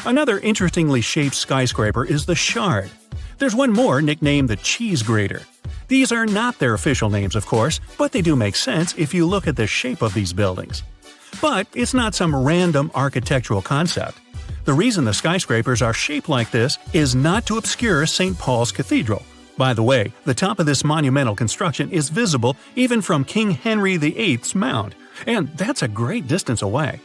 Another interestingly shaped skyscraper is the Shard. There's one more nicknamed the Cheese Grater. These are not their official names, of course, but they do make sense if you look at the shape of these buildings. But it's not some random architectural concept. The reason the skyscrapers are shaped like this is not to obscure St. Paul's Cathedral. By the way, the top of this monumental construction is visible even from King Henry VIII's mound, and that's a great distance away.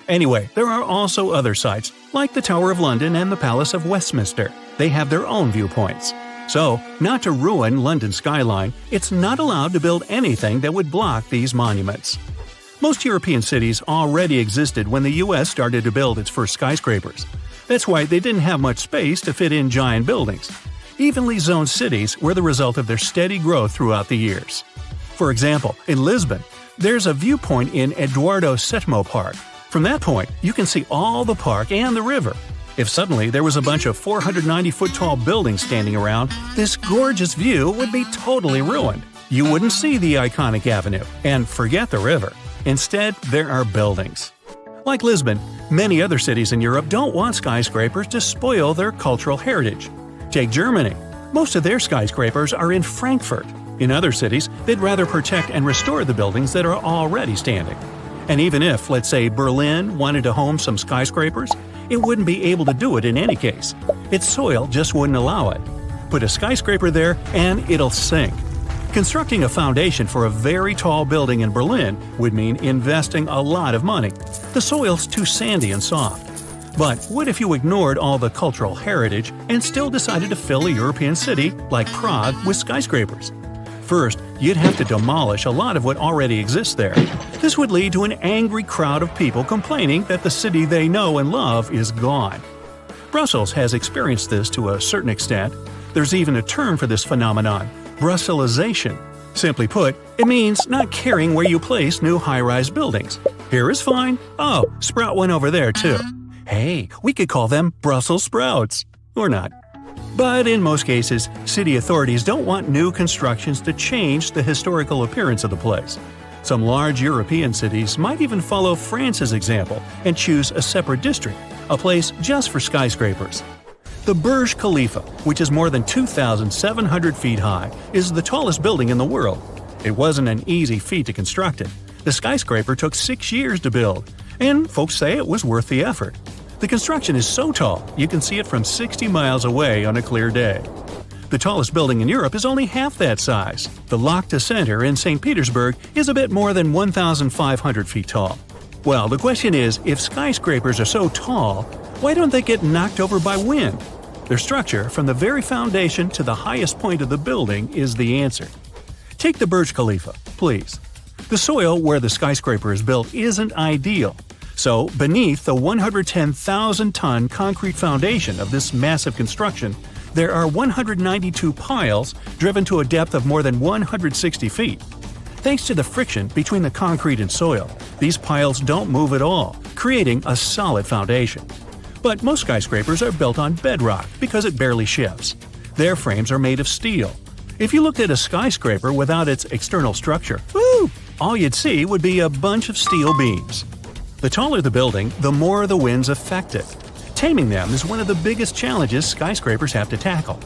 Anyway, there are also other sites, like the Tower of London and the Palace of Westminster. They have their own viewpoints. So, not to ruin London's skyline, it's not allowed to build anything that would block these monuments. Most European cities already existed when the US started to build its first skyscrapers. That's why they didn't have much space to fit in giant buildings. Evenly zoned cities were the result of their steady growth throughout the years. For example, in Lisbon, there's a viewpoint in Eduardo VII Park. From that point, you can see all the park and the river. If suddenly there was a bunch of 490-foot-tall buildings standing around, this gorgeous view would be totally ruined. You wouldn't see the iconic avenue, and forget the river. Instead, there are buildings. Like Lisbon, many other cities in Europe don't want skyscrapers to spoil their cultural heritage. Take Germany. Most of their skyscrapers are in Frankfurt. In other cities, they'd rather protect and restore the buildings that are already standing. And even if, let's say, Berlin wanted to home some skyscrapers, it wouldn't be able to do it in any case. Its soil just wouldn't allow it. Put a skyscraper there and it'll sink. Constructing a foundation for a very tall building in Berlin would mean investing a lot of money. The soil's too sandy and soft. But what if you ignored all the cultural heritage and still decided to fill a European city like Prague with skyscrapers? First, you'd have to demolish a lot of what already exists there. This would lead to an angry crowd of people complaining that the city they know and love is gone. Brussels has experienced this to a certain extent. There's even a term for this phenomenon: Brusselization. Simply put, it means not caring where you place new high-rise buildings. Here is fine. Oh, sprout one over there too. Hey, we could call them Brussels sprouts. Or not. But in most cases, city authorities don't want new constructions to change the historical appearance of the place. Some large European cities might even follow France's example and choose a separate district, a place just for skyscrapers. The Burj Khalifa, which is more than 2,700 feet high, is the tallest building in the world. It wasn't an easy feat to construct it. The skyscraper took 6 years to build, and folks say it was worth the effort. The construction is so tall, you can see it from 60 miles away on a clear day. The tallest building in Europe is only half that size. The Lotte Center in St. Petersburg is a bit more than 1,500 feet tall. Well, the question is, if skyscrapers are so tall, why don't they get knocked over by wind? Their structure, from the very foundation to the highest point of the building, is the answer. Take the Burj Khalifa, please. The soil where the skyscraper is built isn't ideal. So, beneath the 110,000-ton concrete foundation of this massive construction, there are 192 piles driven to a depth of more than 160 feet. Thanks to the friction between the concrete and soil, these piles don't move at all, creating a solid foundation. But most skyscrapers are built on bedrock because it barely shifts. Their frames are made of steel. If you looked at a skyscraper without its external structure, all you'd see would be a bunch of steel beams. The taller the building, the more the winds affect it. Taming them is one of the biggest challenges skyscrapers have to tackle.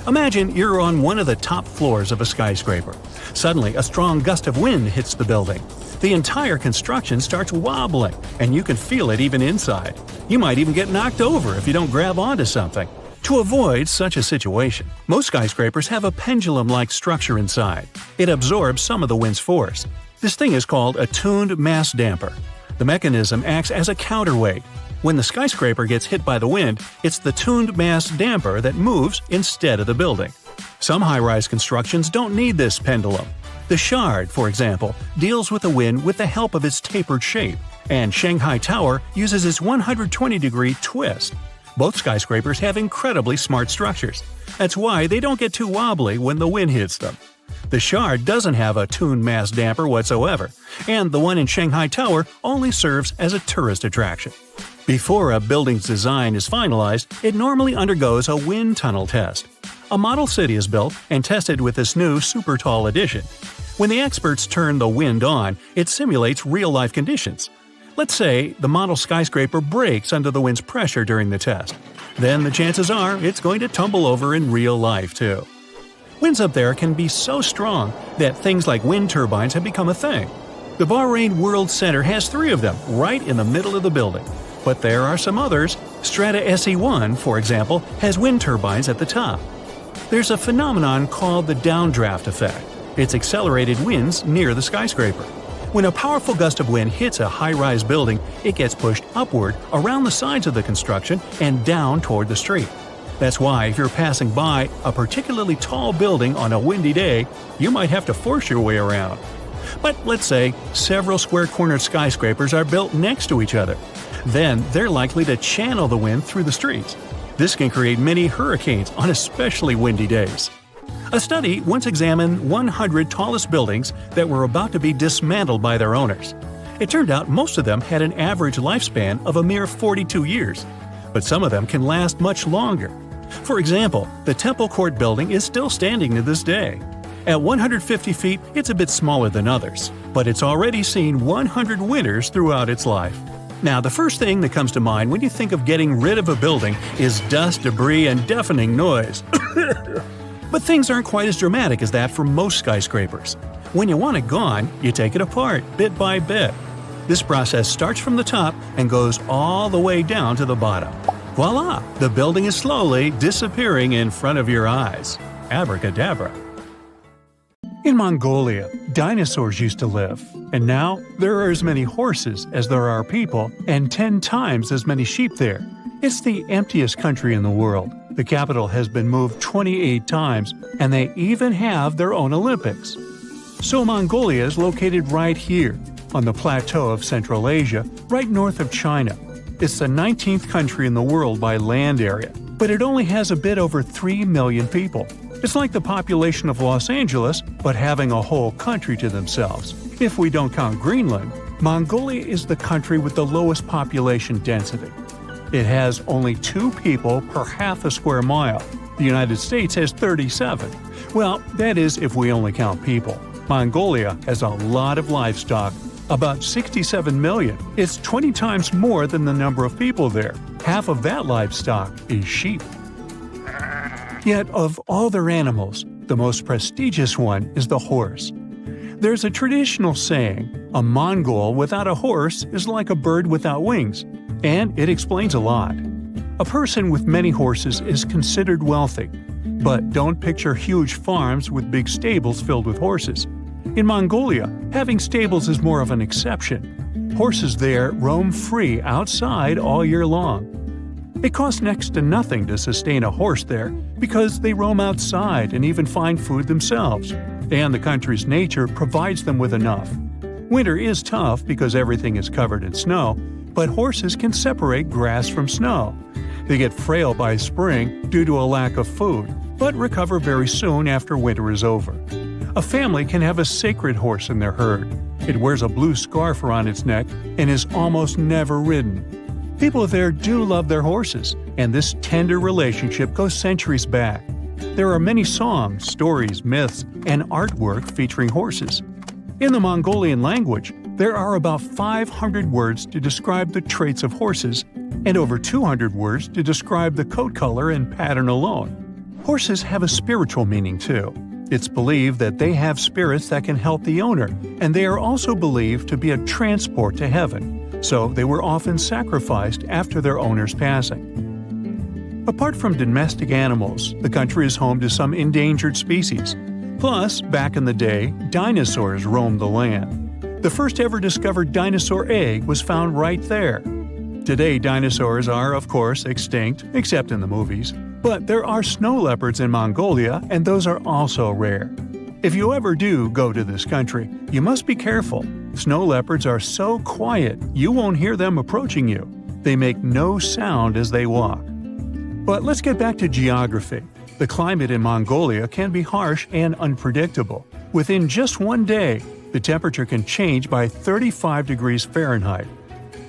Imagine you're on one of the top floors of a skyscraper. Suddenly, a strong gust of wind hits the building. The entire construction starts wobbling, and you can feel it even inside. You might even get knocked over if you don't grab onto something. To avoid such a situation, most skyscrapers have a pendulum-like structure inside. It absorbs some of the wind's force. This thing is called a tuned mass damper. The mechanism acts as a counterweight. When the skyscraper gets hit by the wind, it's the tuned mass damper that moves instead of the building. Some high-rise constructions don't need this pendulum. The Shard, for example, deals with the wind with the help of its tapered shape, and Shanghai Tower uses its 120-degree twist. Both skyscrapers have incredibly smart structures. That's why they don't get too wobbly when the wind hits them. The Shard doesn't have a tuned mass damper whatsoever, and the one in Shanghai Tower only serves as a tourist attraction. Before a building's design is finalized, it normally undergoes a wind tunnel test. A model city is built and tested with this new super tall addition. When the experts turn the wind on, it simulates real-life conditions. Let's say the model skyscraper breaks under the wind's pressure during the test. Then the chances are it's going to tumble over in real life, too. Winds up there can be so strong that things like wind turbines have become a thing. The Bahrain World Center has 3 of them right in the middle of the building. But there are some others. Strata SE1, for example, has wind turbines at the top. There's a phenomenon called the downdraft effect. It's accelerated winds near the skyscraper. When a powerful gust of wind hits a high-rise building, it gets pushed upward around the sides of the construction and down toward the street. That's why if you're passing by a particularly tall building on a windy day, you might have to force your way around. But let's say several square-cornered skyscrapers are built next to each other. Then they're likely to channel the wind through the streets. This can create many hurricanes on especially windy days. A study once examined 100 tallest buildings that were about to be dismantled by their owners. It turned out most of them had an average lifespan of a mere 42 years, but some of them can last much longer. For example, the Temple Court building is still standing to this day. At 150 feet, it's a bit smaller than others, but it's already seen 100 winters throughout its life. Now, the first thing that comes to mind when you think of getting rid of a building is dust, debris, and deafening noise. But things aren't quite as dramatic as that for most skyscrapers. When you want it gone, you take it apart, bit by bit. This process starts from the top and goes all the way down to the bottom. Voila! The building is slowly disappearing in front of your eyes. Abracadabra. In Mongolia, dinosaurs used to live, and now there are as many horses as there are people and 10 times as many sheep there. It's the emptiest country in the world. The capital has been moved 28 times, and they even have their own Olympics. So Mongolia is located right here, on the plateau of Central Asia, right north of China. It's the 19th country in the world by land area, but it only has a bit over 3 million people. It's like the population of Los Angeles, but having a whole country to themselves. If we don't count Greenland, Mongolia is the country with the lowest population density. It has only 2 people per half a square mile. The United States has 37. Well, that is if we only count people. Mongolia has a lot of livestock, about 67 million. It's 20 times more than the number of people there. Half of that livestock is sheep. Yet of all their animals, the most prestigious one is the horse. There's a traditional saying, a Mongol without a horse is like a bird without wings, and it explains a lot. A person with many horses is considered wealthy, but don't picture huge farms with big stables filled with horses. In Mongolia, having stables is more of an exception. Horses there roam free outside all year long. It costs next to nothing to sustain a horse there because they roam outside and even find food themselves, and the country's nature provides them with enough. Winter is tough because everything is covered in snow, but horses can separate grass from snow. They get frail by spring due to a lack of food, but recover very soon after winter is over. A family can have a sacred horse in their herd. It wears a blue scarf around its neck and is almost never ridden. People there do love their horses, and this tender relationship goes centuries back. There are many songs, stories, myths, and artwork featuring horses. In the Mongolian language, there are about 500 words to describe the traits of horses, and over 200 words to describe the coat color and pattern alone. Horses have a spiritual meaning too. It's believed that they have spirits that can help the owner, and they are also believed to be a transport to heaven, so they were often sacrificed after their owner's passing. Apart from domestic animals, the country is home to some endangered species. Plus, back in the day, dinosaurs roamed the land. The first ever discovered dinosaur egg was found right there. Today, dinosaurs are, of course, extinct, except in the movies. But there are snow leopards in Mongolia, and those are also rare. If you ever do go to this country, you must be careful. Snow leopards are so quiet, you won't hear them approaching you. They make no sound as they walk. But let's get back to geography. The climate in Mongolia can be harsh and unpredictable. Within just one day, the temperature can change by 35 degrees Fahrenheit.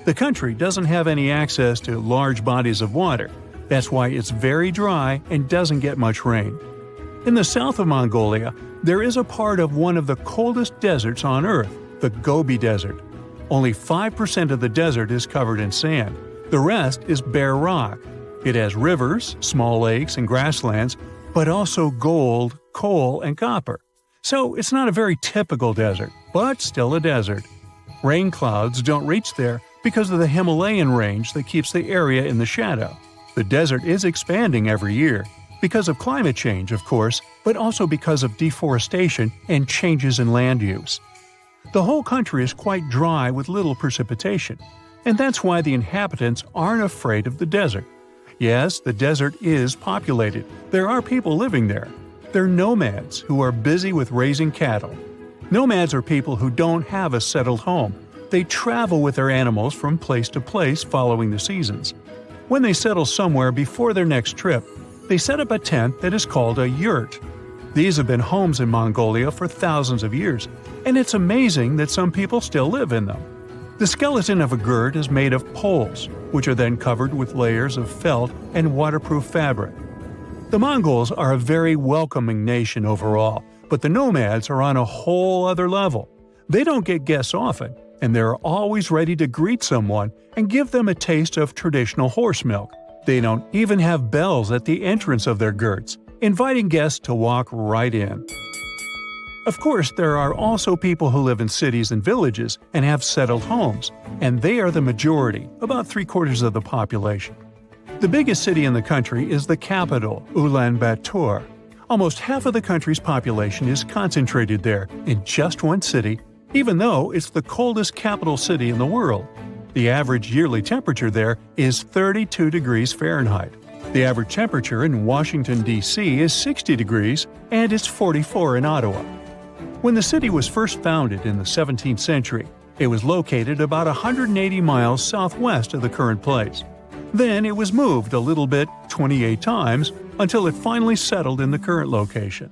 The country doesn't have any access to large bodies of water. That's why it's very dry and doesn't get much rain. In the south of Mongolia, there is a part of one of the coldest deserts on Earth, the Gobi Desert. Only 5% of the desert is covered in sand. The rest is bare rock. It has rivers, small lakes, and grasslands, but also gold, coal, and copper. So it's not a very typical desert, but still a desert. Rain clouds don't reach there because of the Himalayan range that keeps the area in the shadow. The desert is expanding every year, because of climate change, of course, but also because of deforestation and changes in land use. The whole country is quite dry with little precipitation, and that's why the inhabitants aren't afraid of the desert. Yes, the desert is populated. There are people living there. They're nomads who are busy with raising cattle. Nomads are people who don't have a settled home. They travel with their animals from place to place following the seasons. When they settle somewhere before their next trip, they set up a tent that is called a yurt. These have been homes in Mongolia for thousands of years, and it's amazing that some people still live in them. The skeleton of a yurt is made of poles, which are then covered with layers of felt and waterproof fabric. The Mongols are a very welcoming nation overall, but the nomads are on a whole other level. They don't get guests often, and they're always ready to greet someone and give them a taste of traditional horse milk. They don't even have bells at the entrance of their yurts, inviting guests to walk right in. Of course, there are also people who live in cities and villages and have settled homes, and they are the majority, about 3/4 of the population. The biggest city in the country is the capital, Ulaanbaatar. Almost half of the country's population is concentrated there in just one city, even though it's the coldest capital city in the world. The average yearly temperature there is 32 degrees Fahrenheit. The average temperature in Washington, D.C. is 60 degrees, and it's 44 in Ottawa. When the city was first founded in the 17th century, it was located about 180 miles southwest of the current place. Then it was moved a little bit 28 times until it finally settled in the current location.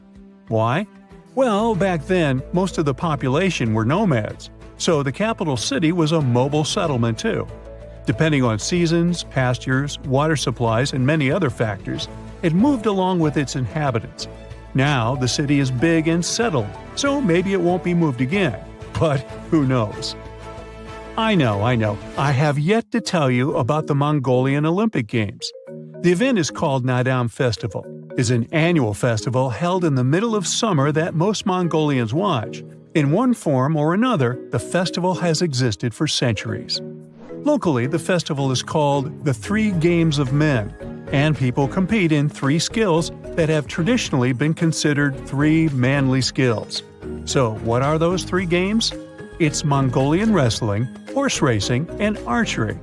Why? Well, back then, most of the population were nomads, so the capital city was a mobile settlement too. Depending on seasons, pastures, water supplies, and many other factors, it moved along with its inhabitants. Now the city is big and settled, so maybe it won't be moved again. But who knows? I know, I have yet to tell you about the Mongolian Olympic Games. The event is called Nadam Festival. It's an annual festival held in the middle of summer that most Mongolians watch. In one form or another, the festival has existed for centuries. Locally, the festival is called the 3 Games of Men, and people compete in 3 skills that have traditionally been considered 3 manly skills. So, what are those 3 games? It's Mongolian wrestling, horse racing, and archery.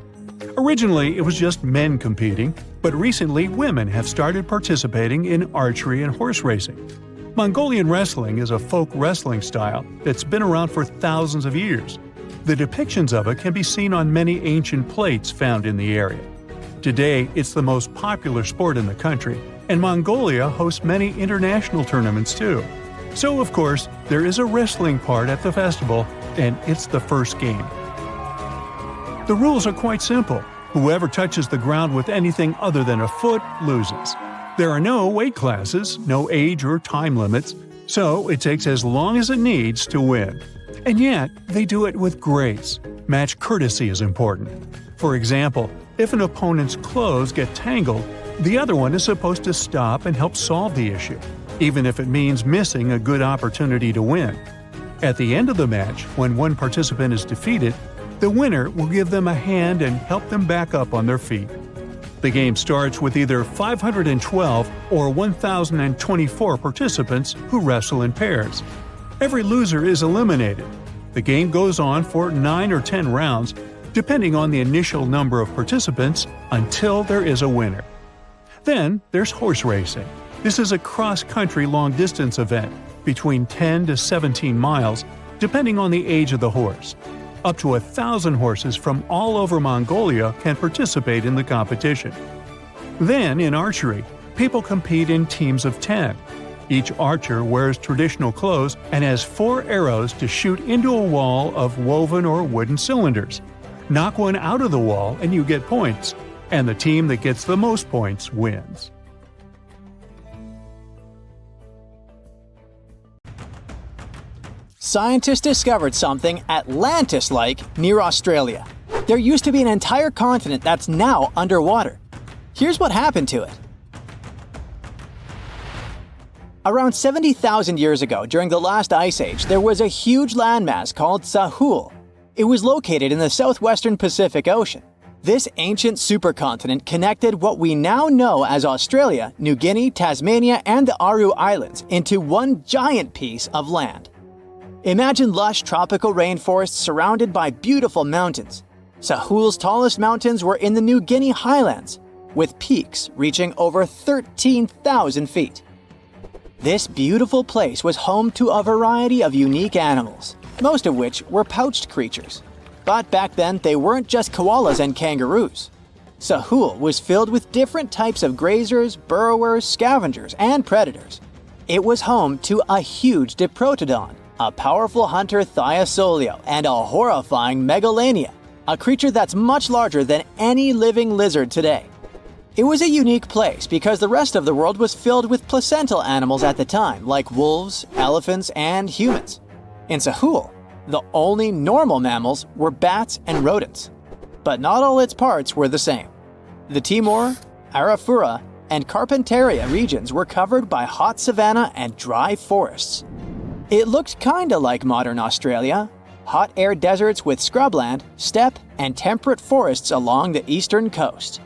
Originally, it was just men competing, but recently women have started participating in archery and horse racing. Mongolian wrestling is a folk wrestling style that's been around for thousands of years. The depictions of it can be seen on many ancient plates found in the area. Today, it's the most popular sport in the country, and Mongolia hosts many international tournaments too. So, of course, there is a wrestling part at the festival, and it's the first game. The rules are quite simple. Whoever touches the ground with anything other than a foot loses. There are no weight classes, no age or time limits, so it takes as long as it needs to win. And yet, they do it with grace. Match courtesy is important. For example, if an opponent's clothes get tangled, the other one is supposed to stop and help solve the issue, even if it means missing a good opportunity to win. At the end of the match, when one participant is defeated, the winner will give them a hand and help them back up on their feet. The game starts with either 512 or 1,024 participants who wrestle in pairs. Every loser is eliminated. The game goes on for 9 or 10 rounds, depending on the initial number of participants, until there is a winner. Then there's horse racing. This is a cross-country long-distance event, between 10 to 17 miles, depending on the age of the horse. Up to 1,000 horses from all over Mongolia can participate in the competition. Then, in archery, people compete in teams of 10. Each archer wears traditional clothes and has 4 arrows to shoot into a wall of woven or wooden cylinders. Knock one out of the wall and you get points, and the team that gets the most points wins. Scientists discovered something Atlantis-like near Australia. There used to be an entire continent that's now underwater. Here's what happened to it. Around 70,000 years ago, during the last ice age, there was a huge landmass called Sahul. It was located in the southwestern Pacific Ocean. This ancient supercontinent connected what we now know as Australia, New Guinea, Tasmania, and the Aru Islands into one giant piece of land. Imagine lush tropical rainforests surrounded by beautiful mountains. Sahul's tallest mountains were in the New Guinea highlands, with peaks reaching over 13,000 feet. This beautiful place was home to a variety of unique animals, most of which were pouched creatures. But back then, they weren't just koalas and kangaroos. Sahul was filled with different types of grazers, burrowers, scavengers, and predators. It was home to a huge diprotodon, a powerful hunter Thiosolio, and a horrifying Megalania, a creature that's much larger than any living lizard today. It was a unique place because the rest of the world was filled with placental animals at the time, like wolves, elephants, and humans. In Sahul, the only normal mammals were bats and rodents. But not all its parts were the same. The Timor, Arafura, and Carpentaria regions were covered by hot savanna and dry forests. It looked kinda like modern Australia, hot air deserts with scrubland, steppe, and temperate forests along the eastern coast.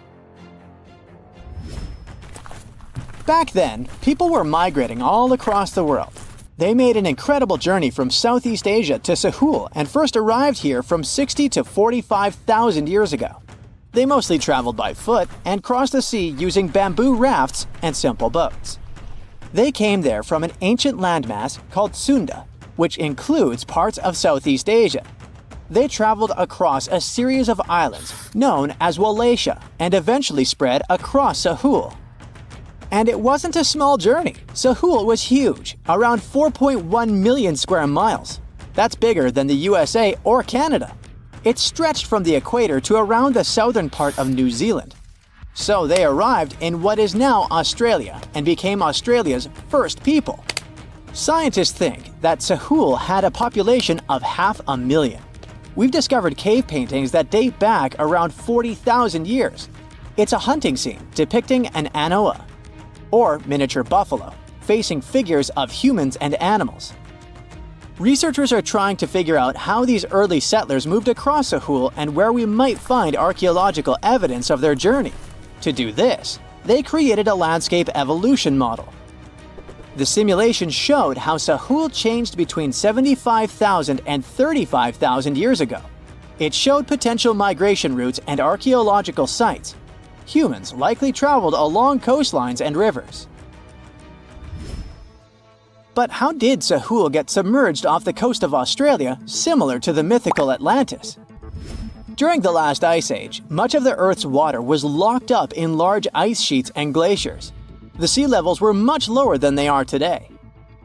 Back then, people were migrating all across the world. They made an incredible journey from Southeast Asia to Sahul and first arrived here from 60 to 45,000 years ago. They mostly traveled by foot and crossed the sea using bamboo rafts and simple boats. They came there from an ancient landmass called Sunda, which includes parts of Southeast Asia. They traveled across a series of islands known as Wallachia and eventually spread across Sahul. And it wasn't a small journey. Sahul was huge, around 4.1 million square miles. That's bigger than the USA or Canada. It stretched from the equator to around the southern part of New Zealand. So they arrived in what is now Australia and became Australia's first people. Scientists think that Sahul had a population of 500,000. We've discovered cave paintings that date back around 40,000 years. It's a hunting scene depicting an anoa, or miniature buffalo, facing figures of humans and animals. Researchers are trying to figure out how these early settlers moved across Sahul and where we might find archaeological evidence of their journey. To do this, they created a landscape evolution model. The simulation showed how Sahul changed between 75,000 and 35,000 years ago. It showed potential migration routes and archaeological sites. Humans likely traveled along coastlines and rivers. But how did Sahul get submerged off the coast of Australia, similar to the mythical Atlantis? During the last ice age, much of the Earth's water was locked up in large ice sheets and glaciers. The sea levels were much lower than they are today.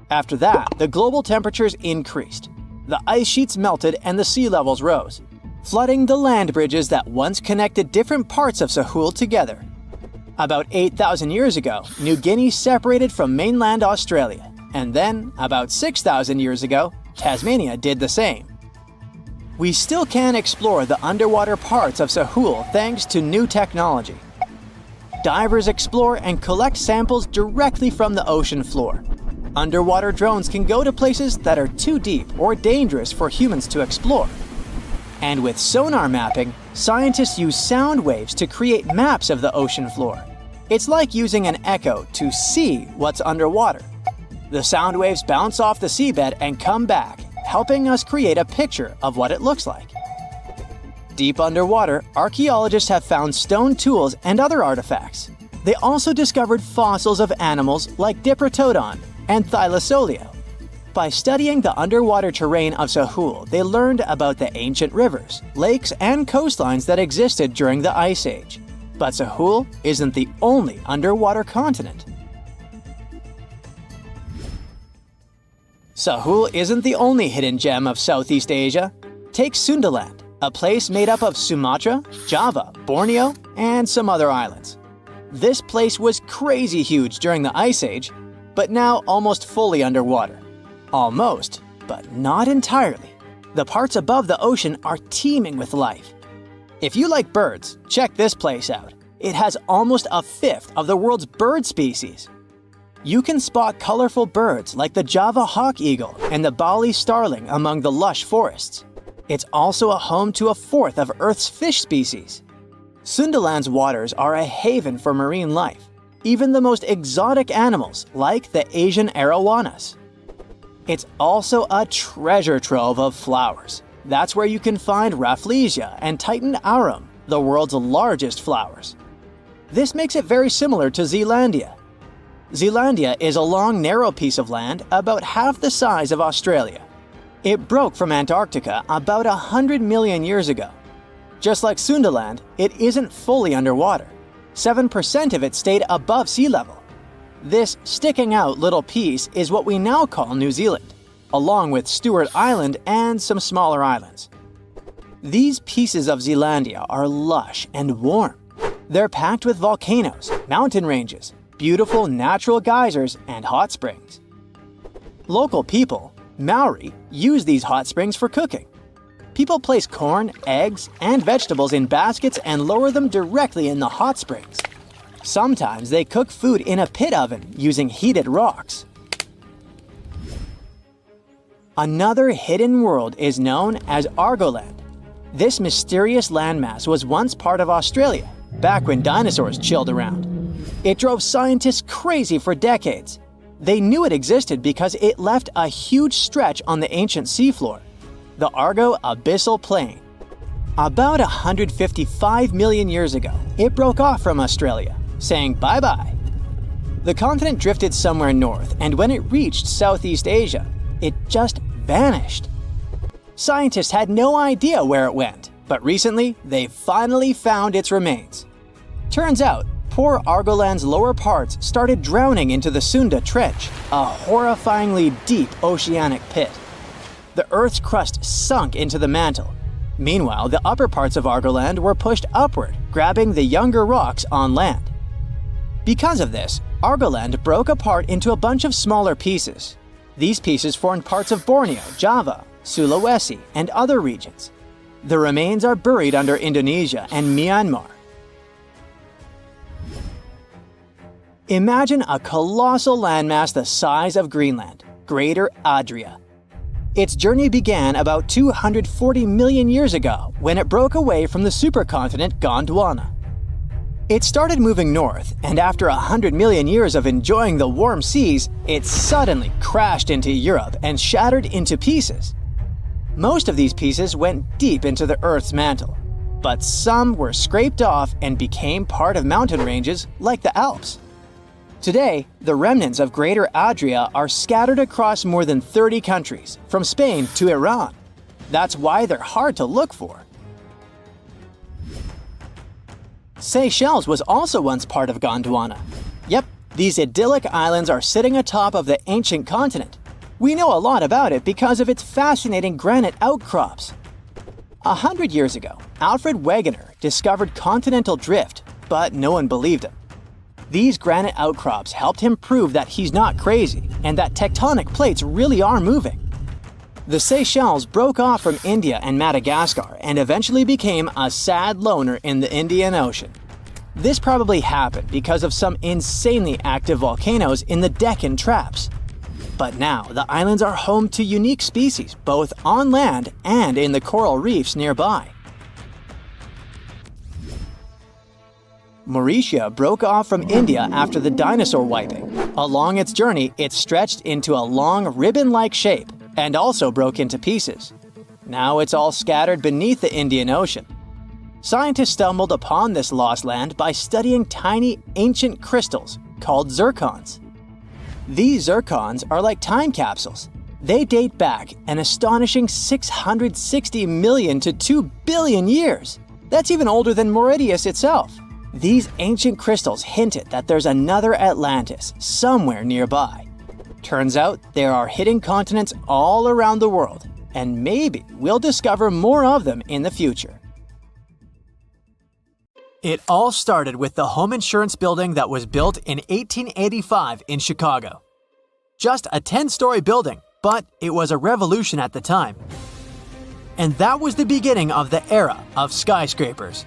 After that, the global temperatures increased. The ice sheets melted and the sea levels rose, flooding the land bridges that once connected different parts of Sahul together. About 8,000 years ago, New Guinea separated from mainland Australia, and then, about 6,000 years ago, Tasmania did the same. we still can explore the underwater parts of Sahul thanks to new technology. Divers explore and collect samples directly from the ocean floor. Underwater drones can go to places that are too deep or dangerous for humans to explore. And with sonar mapping, scientists use sound waves to create maps of the ocean floor. It's like using an echo to see what's underwater. The sound waves bounce off the seabed and come back, helping us create a picture of what it looks like. Deep underwater, archaeologists have found stone tools and other artifacts. They also discovered fossils of animals like Diprotodon and Thylacoleo. By studying the underwater terrain of Sahul, they learned about the ancient rivers, lakes, and coastlines that existed during the Ice Age. But Sahul isn't the only underwater continent. Sahul isn't the only hidden gem of Southeast Asia. Take Sundaland, a place made up of Sumatra, Java, Borneo, and some other islands. This place was crazy huge during the Ice Age, but now almost fully underwater. Almost, but not entirely. The parts above the ocean are teeming with life. If you like birds, check this place out. It has almost a fifth of the world's bird species. You can spot colorful birds like the Java hawk eagle and the Bali starling among the lush forests. It's also a home to a fourth of Earth's fish species. Sundaland's waters are a haven for marine life, even the most exotic animals like the Asian arowanas. It's also a treasure trove of flowers. That's where you can find Rafflesia and Titan arum, the world's largest flowers. This makes it very similar to Zealandia. Zealandia is a long, narrow piece of land about half the size of Australia. It broke from Antarctica about 100 million years ago. Just like Sundaland, it isn't fully underwater. 7% of it stayed above sea level. This sticking out little piece is what we now call New Zealand, along with Stewart Island and some smaller islands. These pieces of Zealandia are lush and warm. They're packed with volcanoes, mountain ranges, beautiful natural geysers, and hot springs. Local people, Maori, use these hot springs for cooking. People place corn, eggs, and vegetables in baskets and lower them directly in the hot springs. Sometimes they cook food in a pit oven using heated rocks. Another hidden world is known as Argoland. This mysterious landmass was once part of Australia, back when dinosaurs chilled around. It drove scientists crazy for decades. They knew it existed because it left a huge stretch on the ancient seafloor, the Argo Abyssal Plain. About 155 million years ago, it broke off from Australia, saying bye-bye. The continent drifted somewhere north, and when it reached Southeast Asia, it just vanished. Scientists had no idea where it went, but recently they finally found its remains. Turns out, poor Argoland's lower parts started drowning into the Sunda Trench, a horrifyingly deep oceanic pit. The Earth's crust sunk into the mantle. Meanwhile, the upper parts of Argoland were pushed upward, grabbing the younger rocks on land. Because of this, Argoland broke apart into a bunch of smaller pieces. These pieces formed parts of Borneo, Java, Sulawesi, and other regions. The remains are buried under Indonesia and Myanmar. Imagine a colossal landmass the size of Greenland, Greater Adria. Its journey began about 240 million years ago when it broke away from the supercontinent Gondwana. It started moving north, and after 100 million years of enjoying the warm seas, it suddenly crashed into Europe and shattered into pieces. Most of these pieces went deep into the Earth's mantle, but some were scraped off and became part of mountain ranges like the Alps. Today, the remnants of Greater Adria are scattered across more than 30 countries, from Spain to Iran. That's why they're hard to look for. Seychelles was also once part of Gondwana. Yep, these idyllic islands are sitting atop of the ancient continent. We know a lot about it because of its fascinating granite outcrops. 100 years ago, Alfred Wegener discovered continental drift, but no one believed him. These granite outcrops helped him prove that he's not crazy and that tectonic plates really are moving. The Seychelles broke off from India and Madagascar and eventually became a sad loner in the Indian Ocean. This probably happened because of some insanely active volcanoes in the Deccan Traps. But now, the islands are home to unique species both on land and in the coral reefs nearby. Mauritius broke off from India after the dinosaur wiping. Along its journey, it stretched into a long ribbon-like shape and also broke into pieces. Now it's all scattered beneath the Indian Ocean. Scientists stumbled upon this lost land by studying tiny ancient crystals called zircons. These zircons are like time capsules. They date back an astonishing 660 million to 2 billion years. That's even older than Mauritius itself. These ancient crystals hinted that there's another Atlantis somewhere nearby. Turns out there are hidden continents all around the world, and maybe we'll discover more of them in the future. It all started with the home insurance building that was built in 1885 in Chicago. Just a 10-story building, but it was a revolution at the time. And that was the beginning of the era of skyscrapers.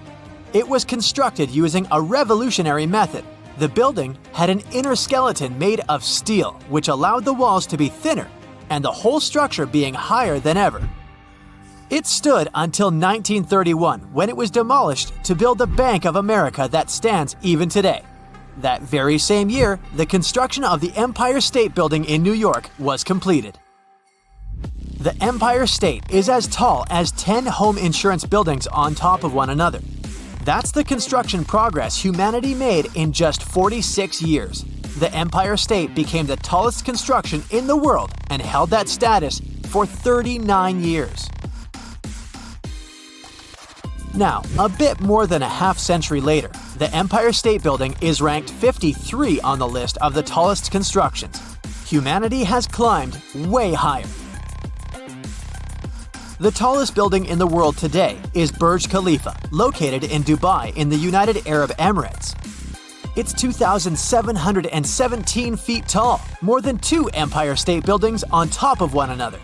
It was constructed using a revolutionary method. The building had an inner skeleton made of steel, which allowed the walls to be thinner, and the whole structure being higher than ever. It stood until 1931, when it was demolished to build the Bank of America that stands even today. That very same year, the construction of the Empire State Building in New York was completed. The Empire State is as tall as 10 home insurance buildings on top of one another. That's the construction progress humanity made in just 46 years. The Empire State became the tallest construction in the world and held that status for 39 years. Now, a bit more than a half-century later, the Empire State Building is ranked 53 on the list of the tallest constructions. Humanity has climbed way higher. The tallest building in the world today is Burj Khalifa, located in Dubai in the United Arab Emirates. It's 2,717 feet tall, more than 2 Empire State Buildings on top of one another.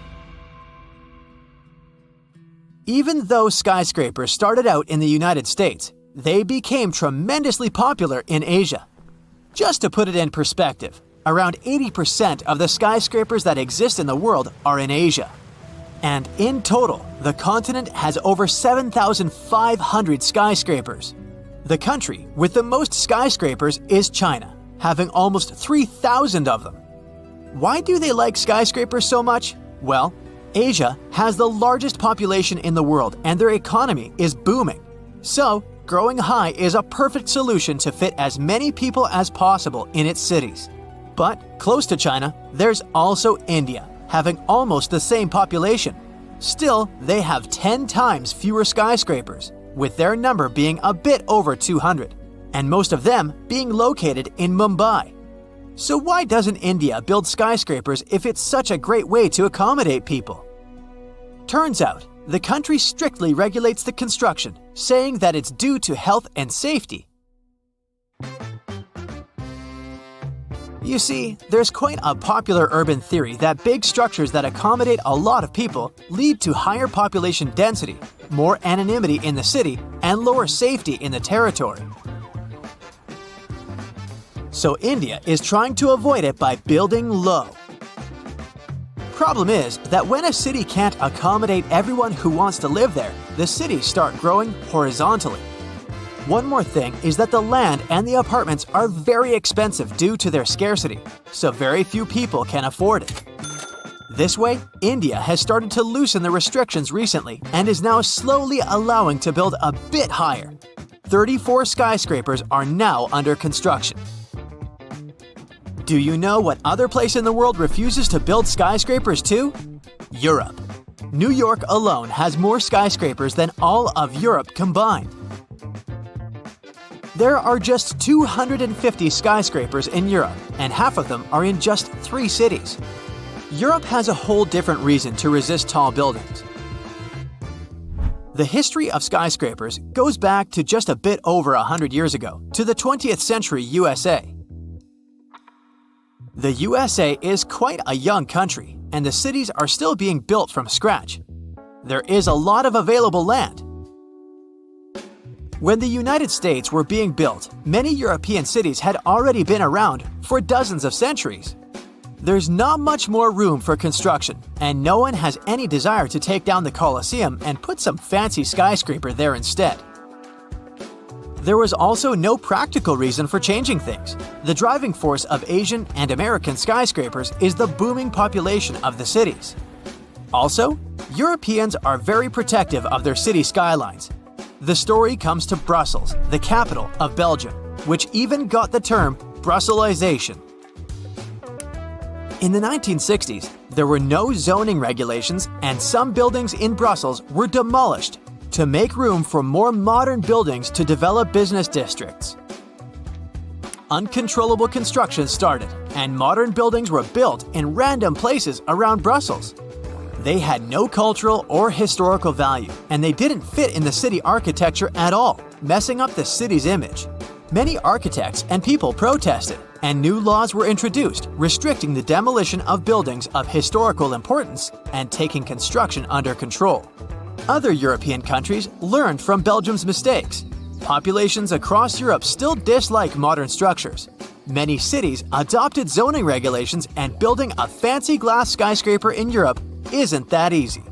Even though skyscrapers started out in the United States, they became tremendously popular in Asia. Just to put it in perspective, around 80% of the skyscrapers that exist in the world are in Asia. And in total, the continent has over 7,500 skyscrapers. The country with the most skyscrapers is China, having almost 3,000 of them. Why do they like skyscrapers so much? Well, Asia has the largest population in the world and their economy is booming. So, growing high is a perfect solution to fit as many people as possible in its cities. But close to China, there's also India, having almost the same population. Still, they have 10 times fewer skyscrapers, with their number being a bit over 200, and most of them being located in Mumbai. So why doesn't India build skyscrapers if it's such a great way to accommodate people? Turns out, the country strictly regulates the construction, saying that it's due to health and safety. You see, there's quite a popular urban theory that big structures that accommodate a lot of people lead to higher population density, more anonymity in the city, and lower safety in the territory. So India is trying to avoid it by building low. Problem is that when a city can't accommodate everyone who wants to live there, the cities start growing horizontally. One more thing is that the land and the apartments are very expensive due to their scarcity, so very few people can afford it. This way, India has started to loosen the restrictions recently and is now slowly allowing to build a bit higher. 34 skyscrapers are now under construction. Do you know what other place in the world refuses to build skyscrapers too? Europe. New York alone has more skyscrapers than all of Europe combined. There are just 250 skyscrapers in Europe, and half of them are in just 3 cities. Europe has a whole different reason to resist tall buildings. The history of skyscrapers goes back to just a bit over 100 years ago, to the 20th century USA. The USA is quite a young country, and the cities are still being built from scratch. There is a lot of available land. When the United States were being built, many European cities had already been around for dozens of centuries. There's not much more room for construction, and no one has any desire to take down the Colosseum and put some fancy skyscraper there instead. There was also no practical reason for changing things. The driving force of Asian and American skyscrapers is the booming population of the cities. Also, Europeans are very protective of their city skylines. The story comes to Brussels, the capital of Belgium, which even got the term Brusselization. In the 1960s, there were no zoning regulations, and some buildings in Brussels were demolished to make room for more modern buildings to develop business districts. Uncontrollable construction started, and modern buildings were built in random places around Brussels. They had no cultural or historical value, and they didn't fit in the city architecture at all, messing up the city's image. Many architects and people protested, and new laws were introduced restricting the demolition of buildings of historical importance and taking construction under control. Other European countries learned from Belgium's mistakes. Populations across Europe still dislike modern structures. Many cities adopted zoning regulations, and building a fancy glass skyscraper in Europe isn't that easy.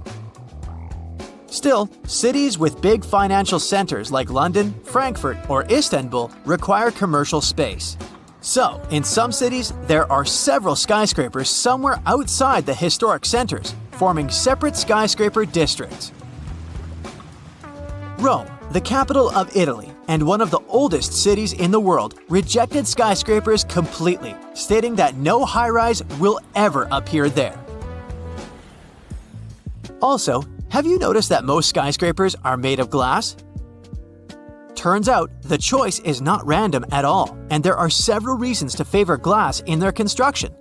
Still, cities with big financial centers like London, Frankfurt, or Istanbul require commercial space. So, in some cities, there are several skyscrapers somewhere outside the historic centers, forming separate skyscraper districts. Rome, the capital of Italy and one of the oldest cities in the world, rejected skyscrapers completely, stating that no high-rise will ever appear there. Also, have you noticed that most skyscrapers are made of glass? Turns out, the choice is not random at all, and there are several reasons to favor glass in their construction.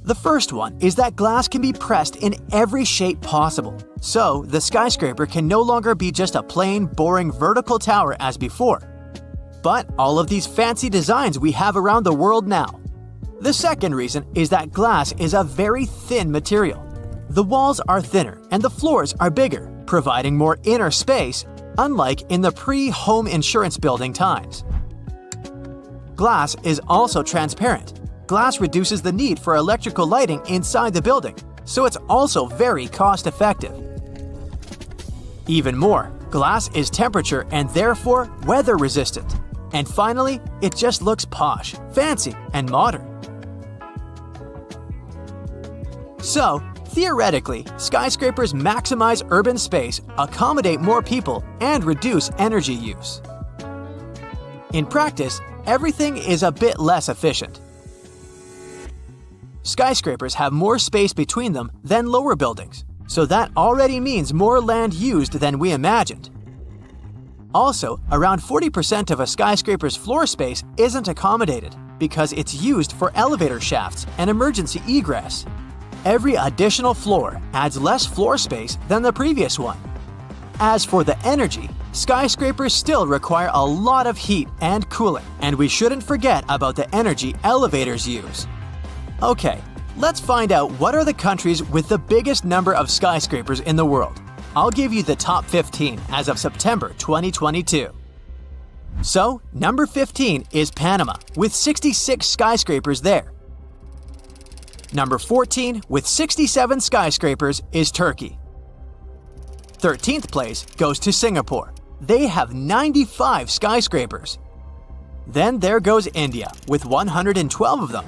The first one is that glass can be pressed in every shape possible, so the skyscraper can no longer be just a plain, boring vertical tower as before, but all of these fancy designs we have around the world now. The second reason is that glass is a very thin material. The walls are thinner and the floors are bigger, providing more inner space, unlike in the pre-home insurance building times. Glass is also transparent. Glass reduces the need for electrical lighting inside the building, so it's also very cost-effective. Even more, glass is temperature and therefore weather-resistant. And finally, it just looks posh, fancy, and modern. So, theoretically, skyscrapers maximize urban space, accommodate more people, and reduce energy use. In practice, everything is a bit less efficient. Skyscrapers have more space between them than lower buildings, so that already means more land used than we imagined. Also, around 40% of a skyscraper's floor space isn't accommodated because it's used for elevator shafts and emergency egress. Every additional floor adds less floor space than the previous one. As for the energy, skyscrapers still require a lot of heat and cooling, and we shouldn't forget about the energy elevators use. Okay, let's find out what are the countries with the biggest number of skyscrapers in the world. I'll give you the top 15 as of September 2022. So, number 15 is Panama, with 66 skyscrapers there. Number 14, with 67 skyscrapers, is Turkey. 13th place goes to Singapore. They have 95 skyscrapers. Then there goes India, with 112 of them.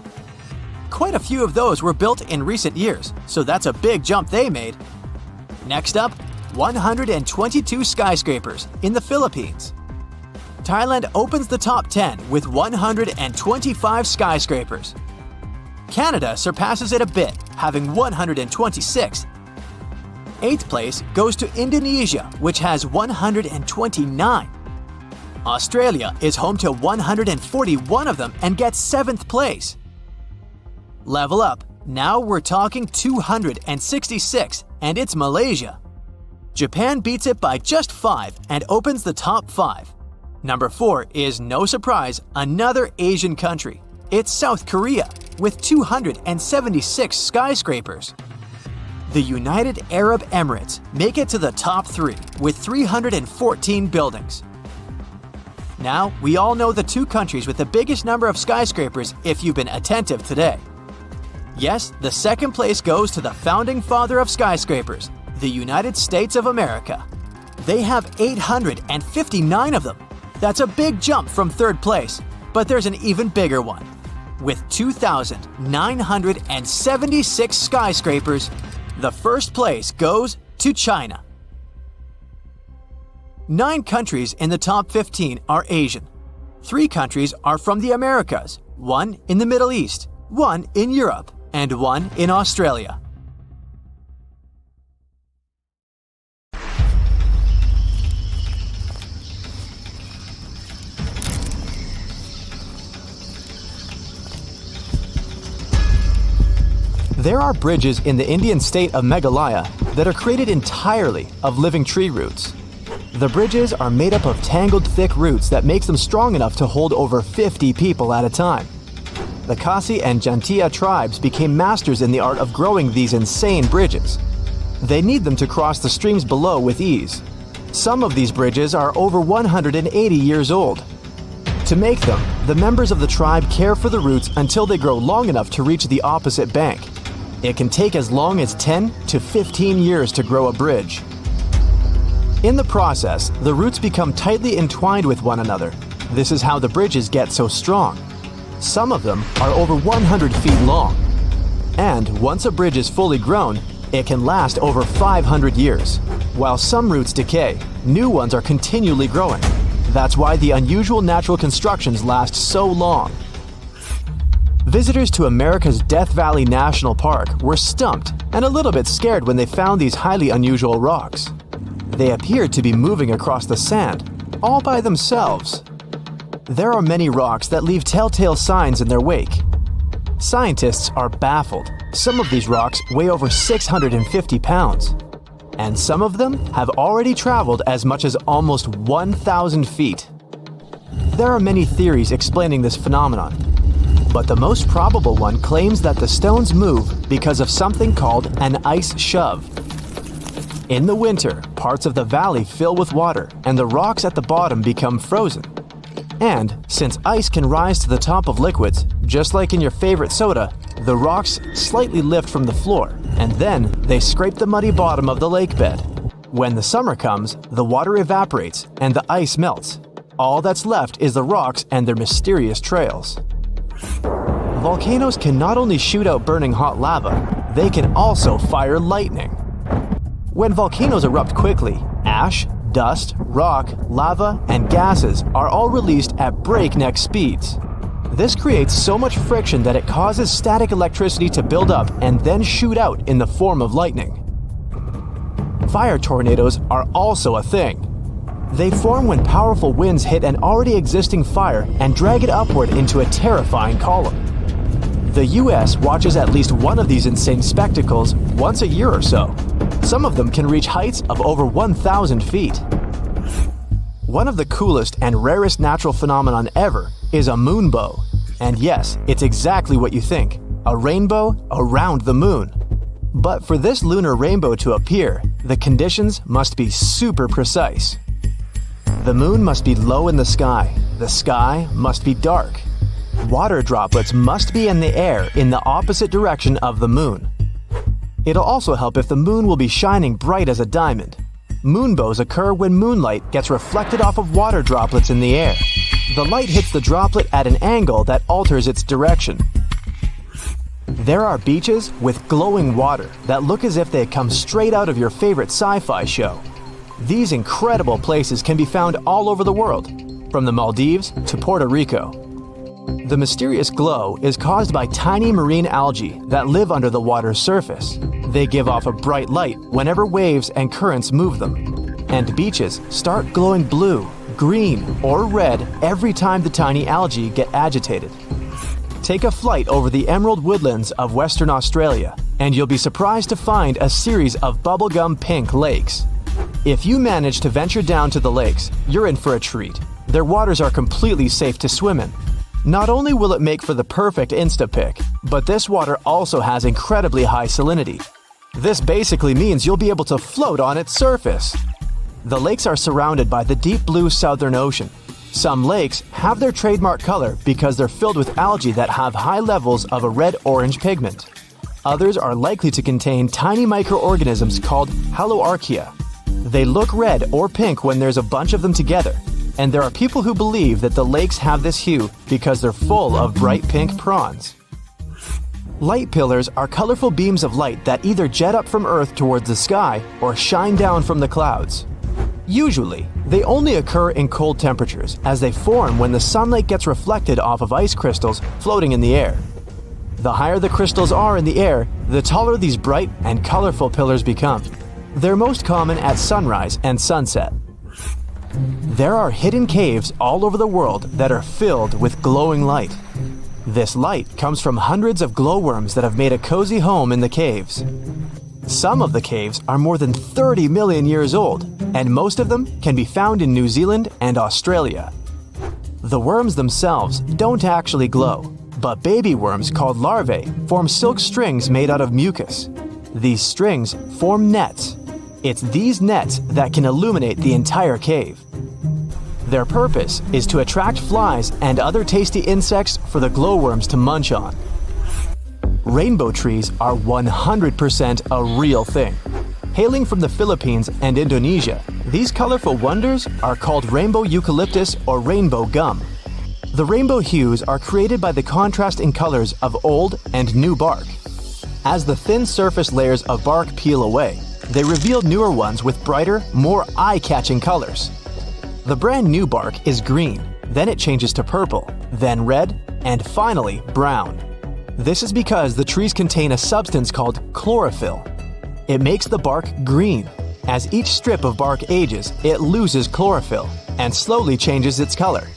Quite a few of those were built in recent years, so that's a big jump they made. Next up, 122 skyscrapers in the Philippines. Thailand opens the top 10 with 125 skyscrapers. Canada surpasses it a bit, having 126. 8th place goes to Indonesia, which has 129. Australia is home to 141 of them and gets 7th place. Level up, now we're talking 266, and it's Malaysia. Japan beats it by just 5 and opens the top 5. Number 4 is, no surprise, another Asian country. It's South Korea, with 276 skyscrapers. The United Arab Emirates make it to the top 3 with 314 buildings. Now, we all know the 2 countries with the biggest number of skyscrapers if you've been attentive today. Yes, the second place goes to the founding father of skyscrapers, the United States of America. They have 859 of them. That's a big jump from third place, but there's an even bigger one. With 2,976 skyscrapers, the first place goes to China. 9 countries in the top 15 are Asian. 3 countries are from the Americas, 1 in the Middle East, 1 in Europe, and 1 in Australia. There are bridges in the Indian state of Meghalaya that are created entirely of living tree roots. The bridges are made up of tangled thick roots that makes them strong enough to hold over 50 people at a time. The Khasi and Jantia tribes became masters in the art of growing these insane bridges. They need them to cross the streams below with ease. Some of these bridges are over 180 years old. To make them, the members of the tribe care for the roots until they grow long enough to reach the opposite bank. It can take as long as 10 to 15 years to grow a bridge. In the process, the roots become tightly entwined with one another. This is how the bridges get so strong. Some of them are over 100 feet long. And once a bridge is fully grown, it can last over 500 years. While some roots decay, new ones are continually growing. That's why the unusual natural constructions last so long. Visitors to America's Death Valley National Park were stumped and a little bit scared when they found these highly unusual rocks. They appeared to be moving across the sand, all by themselves. There are many rocks that leave telltale signs in their wake. Scientists are baffled. Some of these rocks weigh over 650 pounds. And some of them have already traveled as much as almost 1,000 feet. There are many theories explaining this phenomenon, but the most probable one claims that the stones move because of something called an ice shove. In the winter, parts of the valley fill with water and the rocks at the bottom become frozen. And since ice can rise to the top of liquids, just like in your favorite soda, the rocks slightly lift from the floor, and then they scrape the muddy bottom of the lake bed. When the summer comes, the water evaporates and the ice melts. All that's left is the rocks and their mysterious trails. Volcanoes can not only shoot out burning hot lava, they can also fire lightning. When volcanoes erupt quickly, ash, dust, rock, lava, and gases are all released at breakneck speeds. This creates so much friction that it causes static electricity to build up and then shoot out in the form of lightning. Fire tornadoes are also a thing. They form when powerful winds hit an already existing fire and drag it upward into a terrifying column. The US watches at least one of these insane spectacles once a year or so. Some of them can reach heights of over 1,000 feet. One of the coolest and rarest natural phenomenon ever is a moonbow. And yes, it's exactly what you think, a rainbow around the moon. But for this lunar rainbow to appear, the conditions must be super precise. The moon must be low in the sky must be dark. Water droplets must be in the air in the opposite direction of the moon. It'll also help if the moon will be shining bright as a diamond. Moonbows occur when moonlight gets reflected off of water droplets in the air. The light hits the droplet at an angle that alters its direction. There are beaches with glowing water that look as if they come straight out of your favorite sci-fi show. These incredible places can be found all over the world, from the Maldives to Puerto Rico. The mysterious glow is caused by tiny marine algae that live under the water's surface. They give off a bright light whenever waves and currents move them. And beaches start glowing blue, green, or red every time the tiny algae get agitated. Take a flight over the emerald woodlands of Western Australia, and you'll be surprised to find a series of bubblegum pink lakes. If you manage to venture down to the lakes, you're in for a treat. Their waters are completely safe to swim in. Not only will it make for the perfect Insta pic, but this water also has incredibly high salinity. This basically means you'll be able to float on its surface. The lakes are surrounded by the deep blue Southern Ocean. Some lakes have their trademark color because they're filled with algae that have high levels of a red-orange pigment. Others are likely to contain tiny microorganisms called haloarchaea. They look red or pink when there's a bunch of them together, and there are people who believe that the lakes have this hue because they're full of bright pink prawns. Light pillars are colorful beams of light that either jet up from Earth towards the sky or shine down from the clouds. Usually, they only occur in cold temperatures as they form when the sunlight gets reflected off of ice crystals floating in the air. The higher the crystals are in the air, the taller these bright and colorful pillars become. They're most common at sunrise and sunset. There are hidden caves all over the world that are filled with glowing light. This light comes from hundreds of glowworms that have made a cozy home in the caves. Some of the caves are more than 30 million years old, and most of them can be found in New Zealand and Australia. The worms themselves don't actually glow, but baby worms called larvae form silk strings made out of mucus. These strings form nets. It's these nets that can illuminate the entire cave. Their purpose is to attract flies and other tasty insects for the glowworms to munch on. Rainbow trees are 100% a real thing. Hailing from the Philippines and Indonesia, these colorful wonders are called rainbow eucalyptus or rainbow gum. The rainbow hues are created by the contrast in colors of old and new bark. As the thin surface layers of bark peel away, they reveal newer ones with brighter, more eye-catching colors. The brand new bark is green, then it changes to purple, then red, and finally brown. This is because the trees contain a substance called chlorophyll. It makes the bark green. As each strip of bark ages, it loses chlorophyll and slowly changes its color.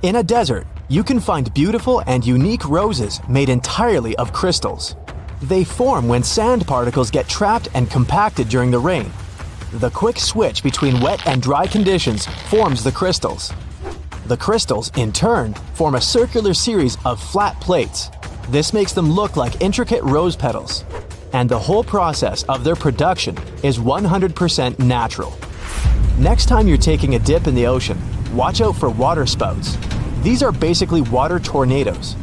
In a desert, you can find beautiful and unique roses made entirely of crystals. They form when sand particles get trapped and compacted during the rain. The quick switch between wet and dry conditions forms the crystals. The crystals, in turn, form a circular series of flat plates. This makes them look like intricate rose petals. And the whole process of their production is 100% natural. Next time you're taking a dip in the ocean, watch out for water spouts. These are basically water tornadoes.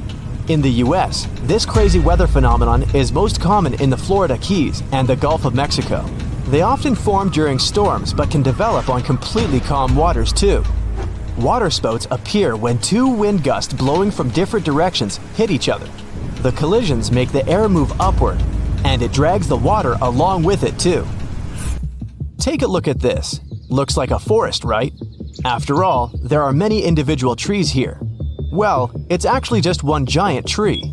In the US, this crazy weather phenomenon is most common in the Florida Keys and the Gulf of Mexico. They often form during storms but can develop on completely calm waters too. Water spouts appear when two wind gusts blowing from different directions hit each other. The collisions make the air move upward, and it drags the water along with it too. Take a look at this. Looks like a forest, right? After all, there are many individual trees here. Well, it's actually just one giant tree.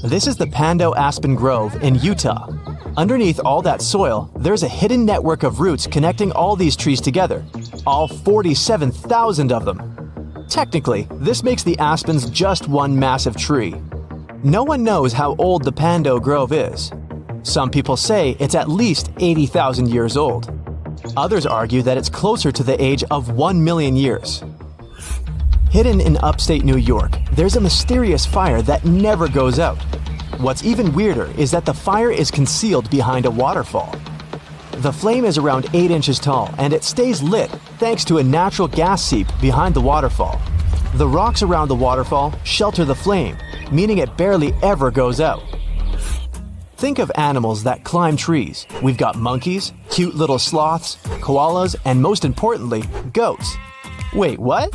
This is the Pando Aspen Grove in Utah. Underneath all that soil, there's a hidden network of roots connecting all these trees together, all 47,000 of them. Technically, this makes the aspens just one massive tree. No one knows how old the Pando Grove is. Some people say it's at least 80,000 years old. Others argue that it's closer to the age of 1 million years. Hidden in upstate New York, there's a mysterious fire that never goes out. What's even weirder is that the fire is concealed behind a waterfall. The flame is around 8 inches tall and it stays lit thanks to a natural gas seep behind the waterfall. The rocks around the waterfall shelter the flame, meaning it barely ever goes out. Think of animals that climb trees. We've got monkeys, cute little sloths, koalas, and most importantly, goats. Wait, what?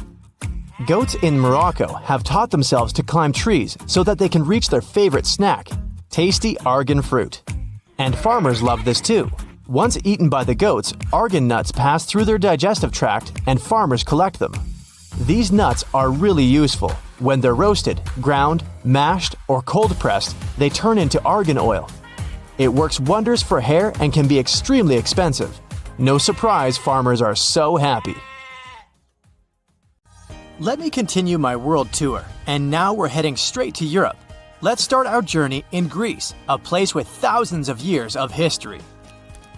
Goats in Morocco have taught themselves to climb trees so that they can reach their favorite snack, tasty argan fruit. And farmers love this too. Once eaten by the goats, argan nuts pass through their digestive tract and farmers collect them. These nuts are really useful. When they're roasted, ground, mashed, or cold pressed, they turn into argan oil. It works wonders for hair and can be extremely expensive. No surprise farmers are so happy. Let me continue my world tour, and now we're heading straight to Europe. Let's start our journey in Greece, a place with thousands of years of history.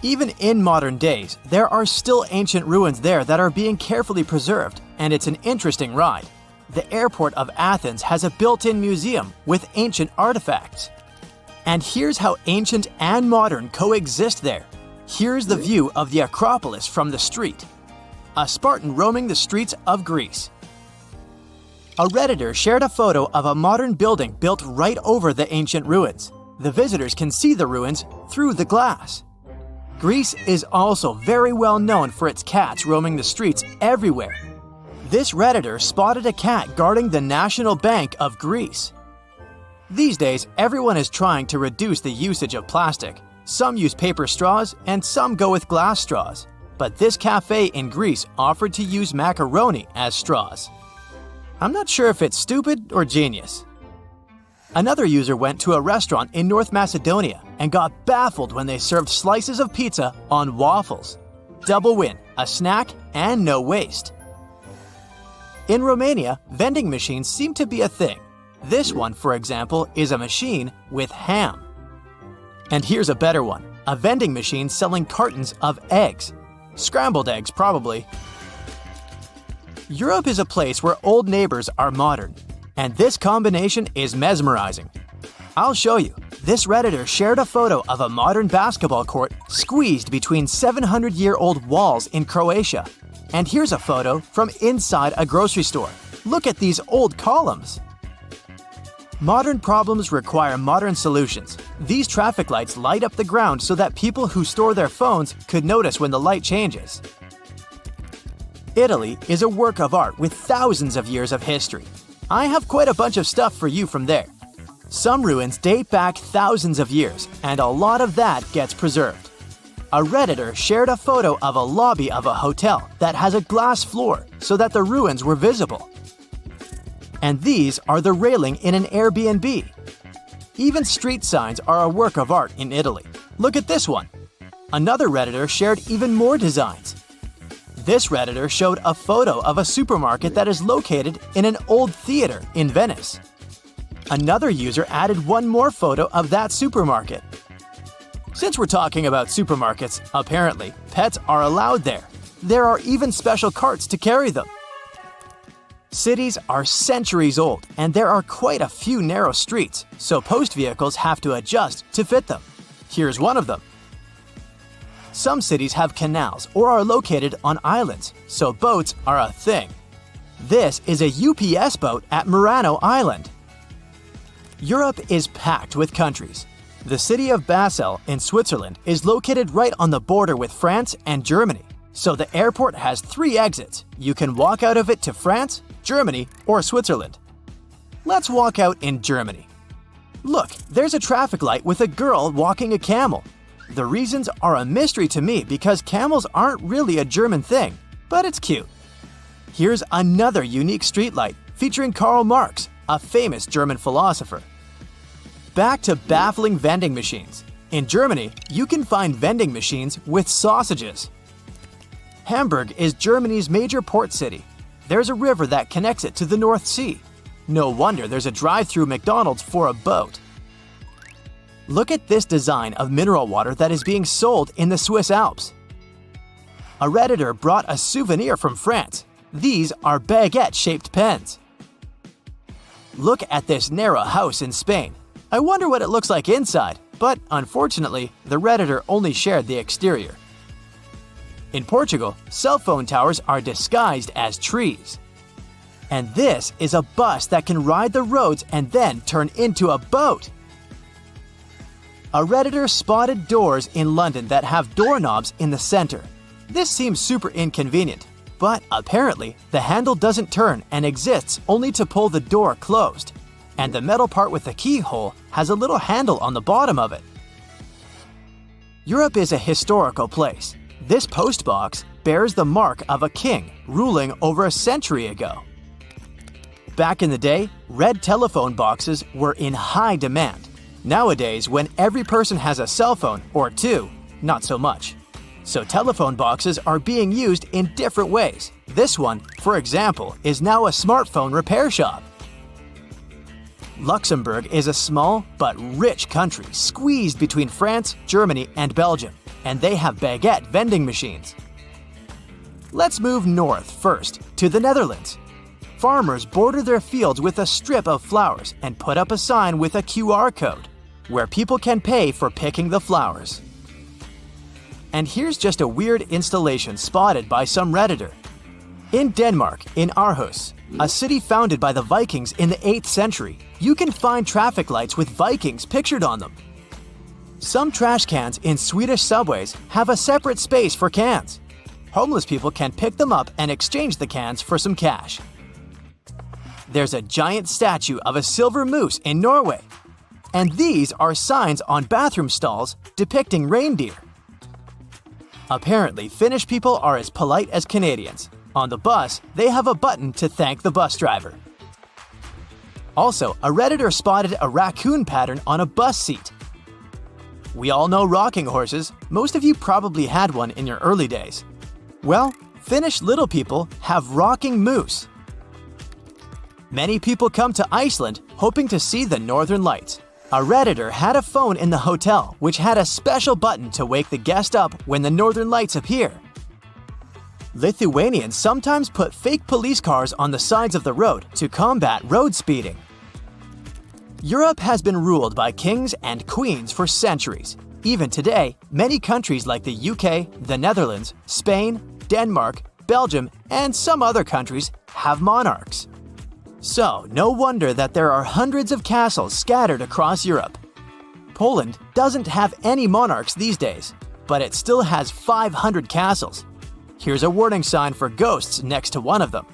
Even in modern days, there are still ancient ruins there that are being carefully preserved, and it's an interesting ride. The airport of Athens has a built-in museum with ancient artifacts. And here's how ancient and modern coexist there. Here's the view of the Acropolis from the street. A Spartan roaming the streets of Greece. A Redditor shared a photo of a modern building built right over the ancient ruins. The visitors can see the ruins through the glass. Greece is also very well known for its cats roaming the streets everywhere. This Redditor spotted a cat guarding the National Bank of Greece. These days, everyone is trying to reduce the usage of plastic. Some use paper straws and some go with glass straws. But this cafe in Greece offered to use macaroni as straws. I'm not sure if it's stupid or genius. Another user went to a restaurant in North Macedonia and got baffled when they served slices of pizza on waffles. Double win, a snack and no waste. In Romania, vending machines seem to be a thing. This one, for example, is a machine with ham. And here's a better one, a vending machine selling cartons of eggs. Scrambled eggs, probably. Europe is a place where old neighbors are modern, and this combination is mesmerizing. I'll show you. This Redditor shared a photo of a modern basketball court squeezed between 700-year-old walls in Croatia. And here's a photo from inside a grocery store. Look at these old columns. Modern problems require modern solutions. These traffic lights light up the ground so that people who store their phones could notice when the light changes. Italy is a work of art with thousands of years of history. I have quite a bunch of stuff for you from there. Some ruins date back thousands of years, and a lot of that gets preserved. A Redditor shared a photo of a lobby of a hotel that has a glass floor so that the ruins were visible. And these are the railing in an Airbnb. Even street signs are a work of art in Italy. Look at this one. Another Redditor shared even more designs. This Redditor showed a photo of a supermarket that is located in an old theater in Venice. Another user added one more photo of that supermarket. Since we're talking about supermarkets, apparently, pets are allowed there. There are even special carts to carry them. Cities are centuries old, and there are quite a few narrow streets, so post vehicles have to adjust to fit them. Here's one of them. Some cities have canals or are located on islands, so boats are a thing. This is a UPS boat at Murano Island. Europe is packed with countries. The city of Basel in Switzerland is located right on the border with France and Germany, so the airport has 3 exits. You can walk out of it to France, Germany, or Switzerland. Let's walk out in Germany. Look, there's a traffic light with a girl walking a camel. The reasons are a mystery to me because camels aren't really a German thing, but it's cute. Here's another unique streetlight featuring Karl Marx, a famous German philosopher. Back to baffling vending machines. In Germany, you can find vending machines with sausages. Hamburg is Germany's major port city. There's a river that connects it to the North Sea. No wonder there's a drive-through McDonald's for a boat. Look at this design of mineral water that is being sold in the Swiss Alps. A Redditor brought a souvenir from France. These are baguette-shaped pens. Look at this narrow house in Spain. I wonder what it looks like inside, but unfortunately, the Redditor only shared the exterior. In Portugal, cell phone towers are disguised as trees. And this is a bus that can ride the roads and then turn into a boat. A Redditor spotted doors in London that have doorknobs in the center. This seems super inconvenient, but apparently the handle doesn't turn and exists only to pull the door closed. And the metal part with the keyhole has a little handle on the bottom of it. Europe is a historical place. This postbox bears the mark of a king ruling over a century ago. Back in the day, red telephone boxes were in high demand. Nowadays, when every person has a cell phone or 2, not so much. So telephone boxes are being used in different ways. This one, for example, is now a smartphone repair shop. Luxembourg is a small but rich country squeezed between France, Germany, and Belgium, and they have baguette vending machines. Let's move north first, to the Netherlands. Farmers border their fields with a strip of flowers and put up a sign with a QR code. where people can pay for picking the flowers. And here's just a weird installation spotted by some Redditor. In Denmark, in Aarhus, a city founded by the Vikings in the 8th century, you can find traffic lights with Vikings pictured on them. Some trash cans in Swedish subways have a separate space for cans. Homeless people can pick them up and exchange the cans for some cash. There's a giant statue of a silver moose in Norway. And these are signs on bathroom stalls depicting reindeer. Apparently, Finnish people are as polite as Canadians. On the bus, they have a button to thank the bus driver. Also, a Redditor spotted a raccoon pattern on a bus seat. We all know rocking horses. Most of you probably had one in your early days. Well, Finnish little people have rocking moose. Many people come to Iceland hoping to see the northern lights. A Redditor had a phone in the hotel which had a special button to wake the guest up when the northern lights appear. Lithuanians sometimes put fake police cars on the sides of the road to combat road speeding. Europe has been ruled by kings and queens for centuries. Even today, many countries like the UK, the Netherlands, Spain, Denmark, Belgium, and some other countries have monarchs. So, no wonder that there are hundreds of castles scattered across Europe. Poland doesn't have any monarchs these days, but it still has 500 castles. Here's a warning sign for ghosts next to one of them.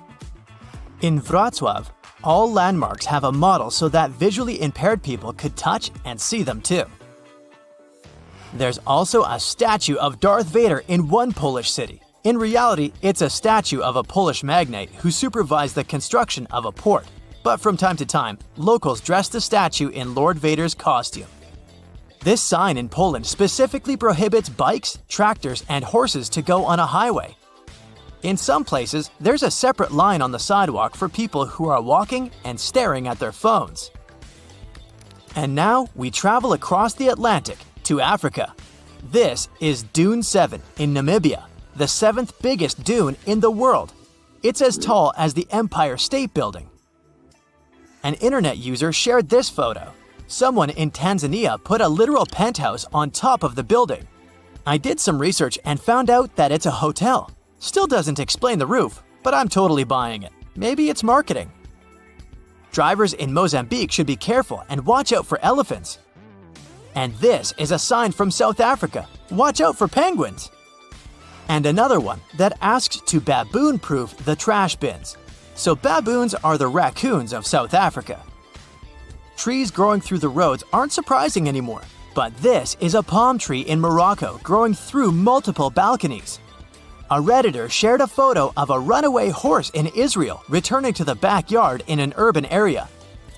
In Wrocław, all landmarks have a model so that visually impaired people could touch and see them too. There's also a statue of Darth Vader in one Polish city. In reality, it's a statue of a Polish magnate who supervised the construction of a port. But from time to time, locals dress the statue in Lord Vader's costume. This sign in Poland specifically prohibits bikes, tractors, and horses to go on a highway. In some places, there's a separate line on the sidewalk for people who are walking and staring at their phones. And now we travel across the Atlantic to Africa. This is Dune 7 in Namibia, the 7th biggest dune in the world. It's as tall as the Empire State Building. An internet user shared this photo. Someone in Tanzania put a literal penthouse on top of the building. I did some research and found out that it's a hotel. Still doesn't explain the roof, but I'm totally buying it. Maybe it's marketing. Drivers in Mozambique should be careful and watch out for elephants. And this is a sign from South Africa. Watch out for penguins. And another one that asks to baboon-proof the trash bins. So baboons are the raccoons of South Africa. Trees growing through the roads aren't surprising anymore, but this is a palm tree in Morocco growing through multiple balconies. A Redditor shared a photo of a runaway horse in Israel returning to the backyard in an urban area.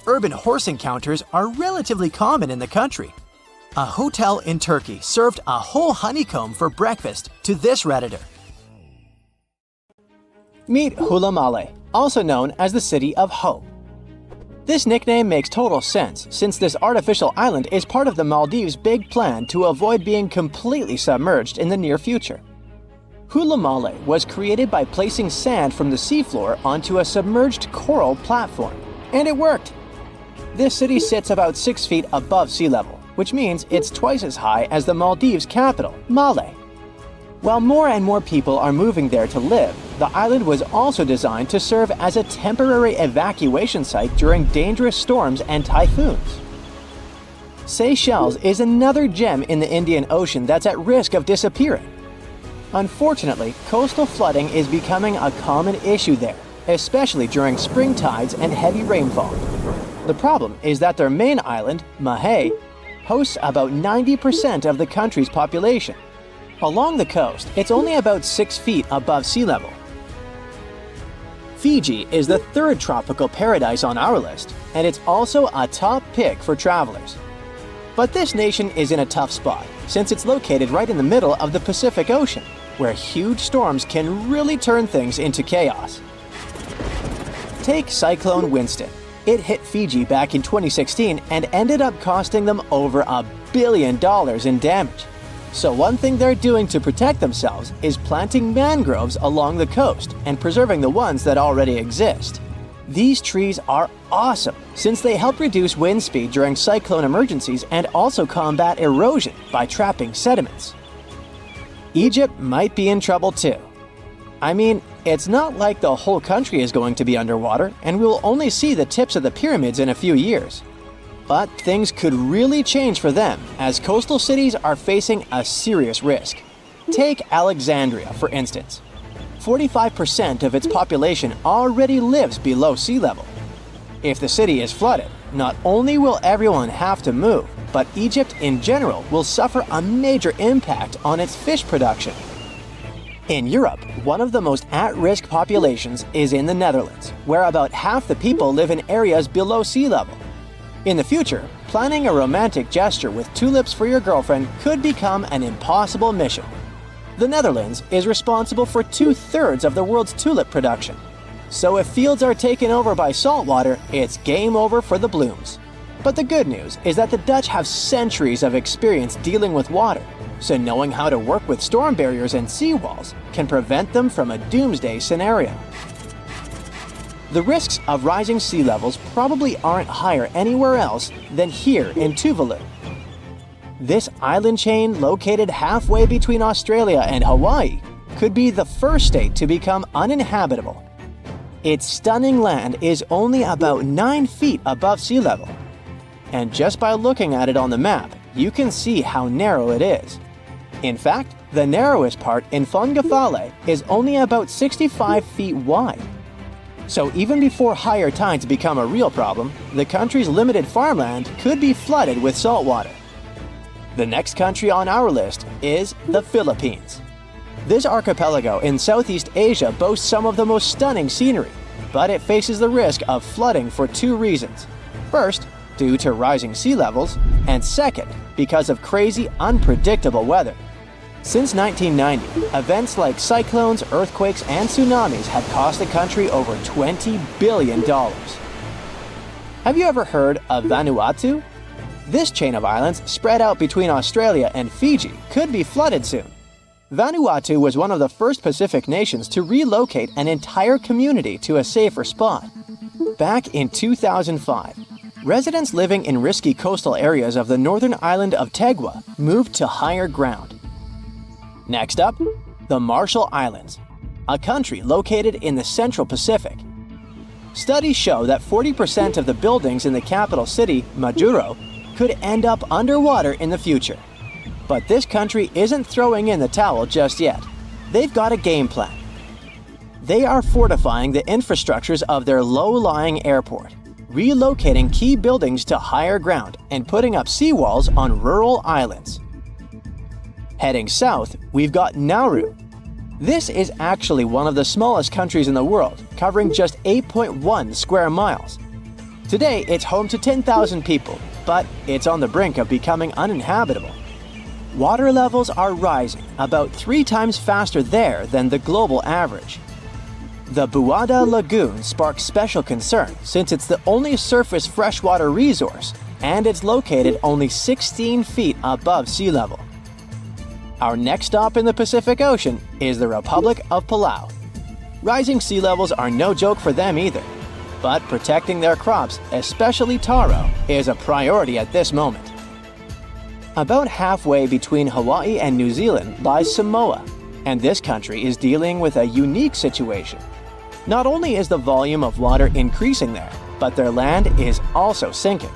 Urban horse encounters are relatively common in the country. A hotel in Turkey served a whole honeycomb for breakfast to this Redditor. Meet Hulamale, also known as the City of Hope. This nickname makes total sense since this artificial island is part of the Maldives' big plan to avoid being completely submerged in the near future. Hulamale was created by placing sand from the seafloor onto a submerged coral platform, and it worked. This city sits about 6 feet above sea level, which means it's twice as high as the Maldives' capital, Male. While more and more people are moving there to live, the island was also designed to serve as a temporary evacuation site during dangerous storms and typhoons. Seychelles is another gem in the Indian Ocean that's at risk of disappearing. Unfortunately, coastal flooding is becoming a common issue there, especially during spring tides and heavy rainfall. The problem is that their main island, Mahé, hosts about 90% of the country's population. Along the coast, it's only about 6 feet above sea level. Fiji is the third tropical paradise on our list, and it's also a top pick for travelers. But this nation is in a tough spot, since it's located right in the middle of the Pacific Ocean, where huge storms can really turn things into chaos. Take Cyclone Winston. It hit Fiji back in 2016 and ended up costing them over $1 billion in damage. So one thing they're doing to protect themselves is planting mangroves along the coast and preserving the ones that already exist. These trees are awesome since they help reduce wind speed during cyclone emergencies and also combat erosion by trapping sediments. Egypt might be in trouble too. I mean, it's not like the whole country is going to be underwater and we'll only see the tips of the pyramids in a few years. But things could really change for them as coastal cities are facing a serious risk. Take Alexandria, for instance. 45% of its population already lives below sea level. If the city is flooded, not only will everyone have to move, but Egypt in general will suffer a major impact on its fish production. In Europe, one of the most at-risk populations is in the Netherlands, where about half the people live in areas below sea level. In the future, planning a romantic gesture with tulips for your girlfriend could become an impossible mission. The Netherlands is responsible for 2/3 of the world's tulip production. So if fields are taken over by saltwater, it's game over for the blooms. But the good news is that the Dutch have centuries of experience dealing with water, so knowing how to work with storm barriers and seawalls can prevent them from a doomsday scenario. The risks of rising sea levels probably aren't higher anywhere else than here in Tuvalu. This island chain, located halfway between Australia and Hawaii, could be the first state to become uninhabitable. Its stunning land is only about 9 feet above sea level. And just by looking at it on the map, you can see how narrow it is. In fact, the narrowest part in Fongafale is only about 65 feet wide. So even before higher tides become a real problem, the country's limited farmland could be flooded with saltwater. The next country on our list is the Philippines. This archipelago in Southeast Asia boasts some of the most stunning scenery, but it faces the risk of flooding for 2 reasons. First, due to rising sea levels, and second, because of crazy, unpredictable weather. Since 1990, events like cyclones, earthquakes, and tsunamis have cost the country over $20 billion. Have you ever heard of Vanuatu? This chain of islands, spread out between Australia and Fiji, could be flooded soon. Vanuatu was one of the first Pacific nations to relocate an entire community to a safer spot. Back in 2005, residents living in risky coastal areas of the northern island of Tegua moved to higher ground. Next up, the Marshall Islands, a country located in the Central Pacific. Studies show that 40% of the buildings in the capital city, Majuro, could end up underwater in the future. But this country isn't throwing in the towel just yet. They've got a game plan. They are fortifying the infrastructures of their low-lying airport, relocating key buildings to higher ground, and putting up seawalls on rural islands. Heading south, we've got Nauru. This is actually one of the smallest countries in the world, covering just 8.1 square miles. Today, it's home to 10,000 people, but it's on the brink of becoming uninhabitable. Water levels are rising about 3 times faster there than the global average. The Buada Lagoon sparks special concern since it's the only surface freshwater resource, and it's located only 16 feet above sea level. Our next stop in the Pacific Ocean is the Republic of Palau. Rising sea levels are no joke for them either, but protecting their crops, especially taro, is a priority at this moment. About halfway between Hawaii and New Zealand lies Samoa, and this country is dealing with a unique situation. Not only is the volume of water increasing there, but their land is also sinking.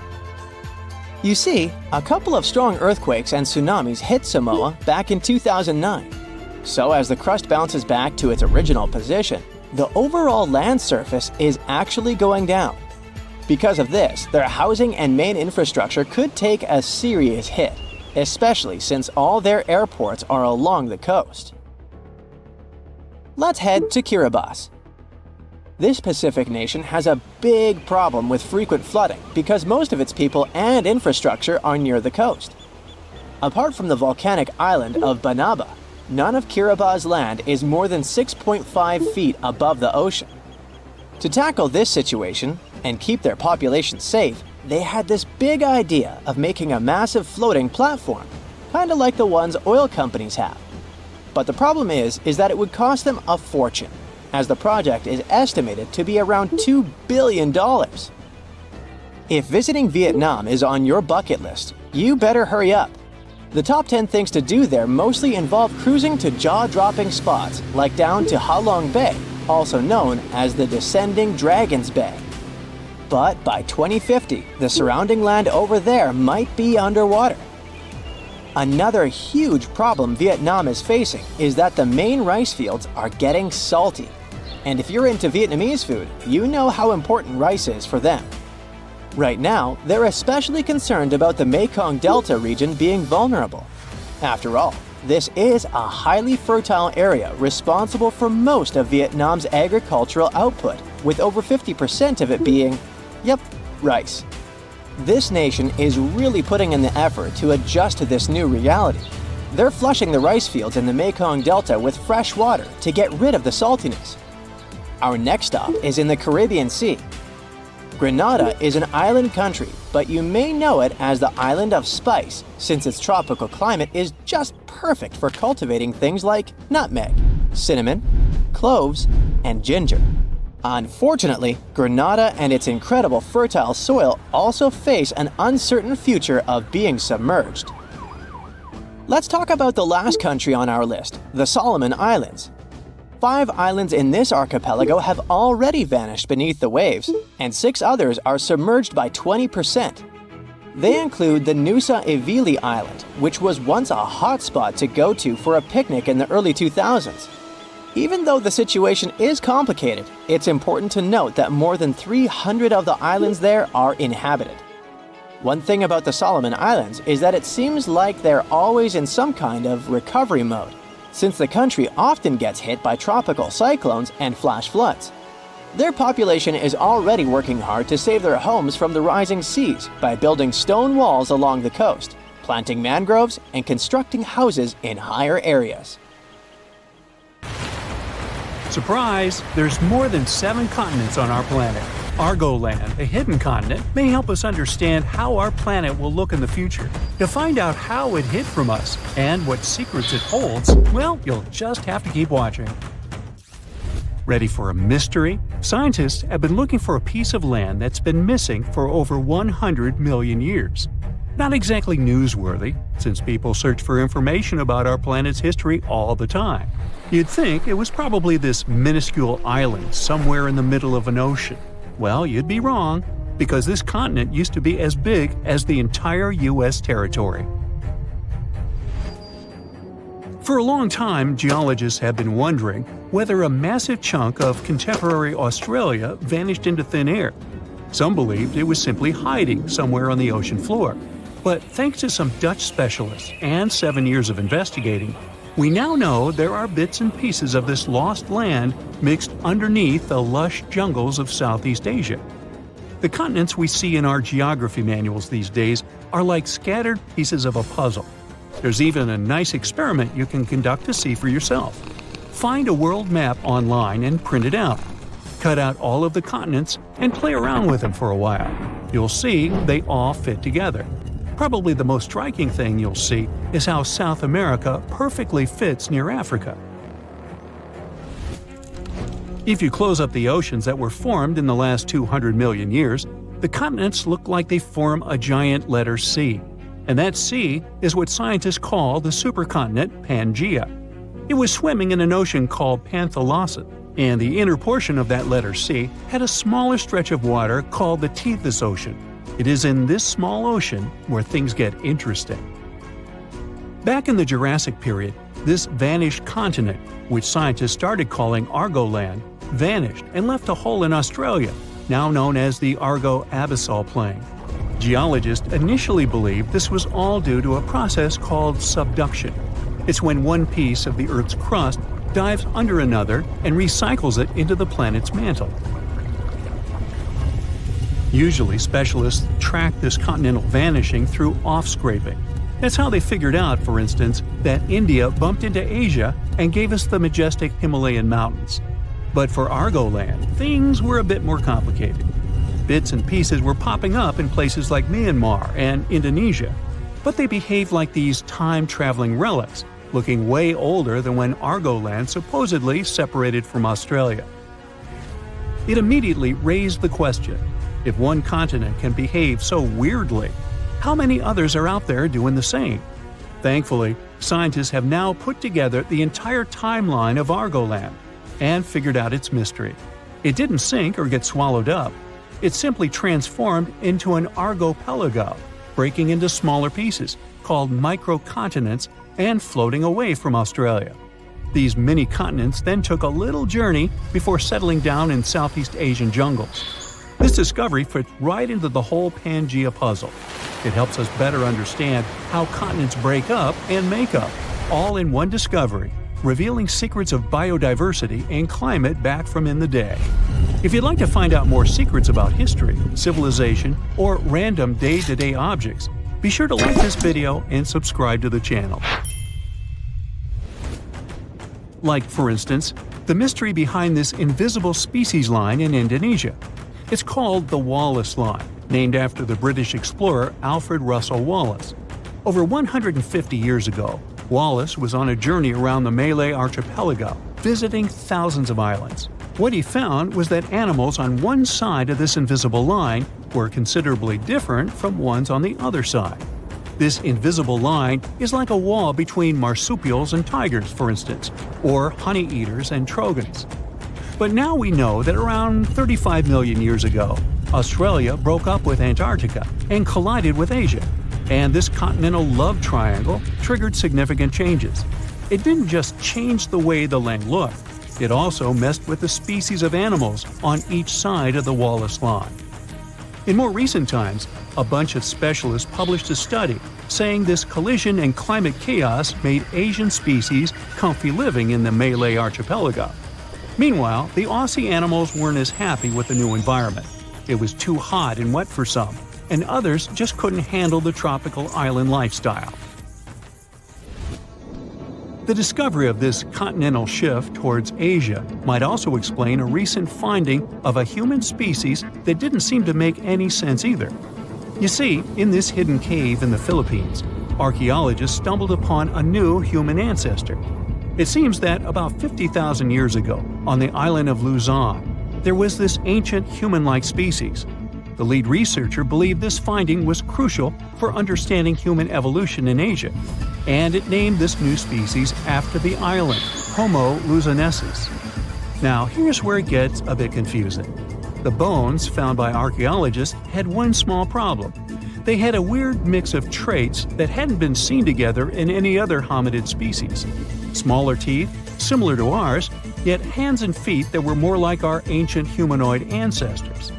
You see, a couple of strong earthquakes and tsunamis hit Samoa back in 2009. So as the crust bounces back to its original position, the overall land surface is actually going down. Because of this, their housing and main infrastructure could take a serious hit, especially since all their airports are along the coast. Let's head to Kiribati. This Pacific nation has a big problem with frequent flooding because most of its people and infrastructure are near the coast. Apart from the volcanic island of Banaba, none of Kiribati's land is more than 6.5 feet above the ocean. To tackle this situation and keep their population safe, they had this big idea of making a massive floating platform, kind of like the ones oil companies have. But the problem is that it would cost them a fortune. as the project is estimated to be around $2 billion. If visiting Vietnam is on your bucket list, you better hurry up. The top 10 things to do there mostly involve cruising to jaw-dropping spots like down to Ha Long Bay, also known as the Descending Dragons Bay. But by 2050, the surrounding land over there might be underwater. Another huge problem Vietnam is facing is that the main rice fields are getting salty. And if you're into Vietnamese food, you know how important rice is for them. Right now, they're especially concerned about the Mekong Delta region being vulnerable. After all, this is a highly fertile area responsible for most of Vietnam's agricultural output, with over 50% of it being, rice. This nation is really putting in the effort to adjust to this new reality. They're flushing the rice fields in the Mekong Delta with fresh water to get rid of the saltiness. Our next stop is in the Caribbean Sea. Grenada is an island country, but you may know it as the Island of Spice, since its tropical climate is just perfect for cultivating things like nutmeg, cinnamon, cloves, and ginger. Unfortunately, Grenada and its incredible fertile soil also face an uncertain future of being submerged. Let's talk about the last country on our list, the Solomon Islands. 5 islands in this archipelago have already vanished beneath the waves, and 6 others are submerged by 20%. They include the Nusa Evili Island, which was once a hotspot to go to for a picnic in the early 2000s. Even though the situation is complicated, it's important to note that more than 300 of the islands there are inhabited. One thing about the Solomon Islands is that it seems like they're always in some kind of recovery mode, since the country often gets hit by tropical cyclones and flash floods. Their population is already working hard to save their homes from the rising seas by building stone walls along the coast, planting mangroves, and constructing houses in higher areas. Surprise! There's more than 7 continents on our planet. Argoland, a hidden continent, may help us understand how our planet will look in the future. To find out how it hid from us and what secrets it holds, well, you'll just have to keep watching. Ready for a mystery? Scientists have been looking for a piece of land that's been missing for over 100 million years. Not exactly newsworthy, since people search for information about our planet's history all the time. You'd think it was probably this minuscule island somewhere in the middle of an ocean. Well, you'd be wrong, because this continent used to be as big as the entire U.S. territory. For a long time, geologists have been wondering whether a massive chunk of contemporary Australia vanished into thin air. Some believed it was simply hiding somewhere on the ocean floor. But thanks to some Dutch specialists and 7 years of investigating, we now know there are bits and pieces of this lost land mixed underneath the lush jungles of Southeast Asia. The continents we see in our geography manuals these days are like scattered pieces of a puzzle. There's even a nice experiment you can conduct to see for yourself. Find a world map online and print it out. Cut out all of the continents and play around with them for a while. You'll see they all fit together. Probably the most striking thing you'll see is how South America perfectly fits near Africa. If you close up the oceans that were formed in the last 200 million years, the continents look like they form a giant letter C. And that C is what scientists call the supercontinent Pangaea. It was swimming in an ocean called Panthalassa, and the inner portion of that letter C had a smaller stretch of water called the Tethys Ocean. It is in this small ocean where things get interesting. Back in the Jurassic period, this vanished continent, which scientists started calling Argoland, vanished and left a hole in Australia, now known as the Argo-Abyssal Plain. Geologists initially believed this was all due to a process called subduction. It's when one piece of the Earth's crust dives under another and recycles it into the planet's mantle. Usually, specialists track this continental vanishing through off-scraping. That's how they figured out, for instance, that India bumped into Asia and gave us the majestic Himalayan mountains. But for Argoland, things were a bit more complicated. Bits and pieces were popping up in places like Myanmar and Indonesia, but they behaved like these time-traveling relics, looking way older than when Argoland supposedly separated from Australia. It immediately raised the question, if one continent can behave so weirdly, how many others are out there doing the same? Thankfully, scientists have now put together the entire timeline of Argoland and figured out its mystery. It didn't sink or get swallowed up. It simply transformed into an archipelago, breaking into smaller pieces, called microcontinents, and floating away from Australia. These mini-continents then took a little journey before settling down in Southeast Asian jungles. This discovery fits right into the whole Pangea puzzle. It helps us better understand how continents break up and make up, all in one discovery, revealing secrets of biodiversity and climate back from in the day. If you'd like to find out more secrets about history, civilization, or random day-to-day objects, be sure to like this video and subscribe to the channel. Like, for instance, the mystery behind this invisible species line in Indonesia. It's called the Wallace Line, named after the British explorer Alfred Russel Wallace. Over 150 years ago, Wallace was on a journey around the Malay archipelago, visiting thousands of islands. What he found was that animals on one side of this invisible line were considerably different from ones on the other side. This invisible line is like a wall between marsupials and tigers, for instance, or honey-eaters and trogons. But now we know that around 35 million years ago, Australia broke up with Antarctica and collided with Asia, and this continental love triangle triggered significant changes. It didn't just change the way the land looked, it also messed with the species of animals on each side of the Wallace Line. In more recent times, a bunch of specialists published a study saying this collision and climate chaos made Asian species comfy living in the Malay archipelago. Meanwhile, the Aussie animals weren't as happy with the new environment. It was too hot and wet for some, and others just couldn't handle the tropical island lifestyle. The discovery of this continental shift towards Asia might also explain a recent finding of a human species that didn't seem to make any sense either. You see, in this hidden cave in the Philippines, archaeologists stumbled upon a new human ancestor. It seems that about 50,000 years ago, on the island of Luzon, there was this ancient human-like species. The lead researcher believed this finding was crucial for understanding human evolution in Asia, and it named this new species after the island, Homo luzonensis. Now, here's where it gets a bit confusing. The bones found by archaeologists had one small problem. They had a weird mix of traits that hadn't been seen together in any other hominid species. Smaller teeth, similar to ours, yet hands and feet that were more like our ancient humanoid ancestors.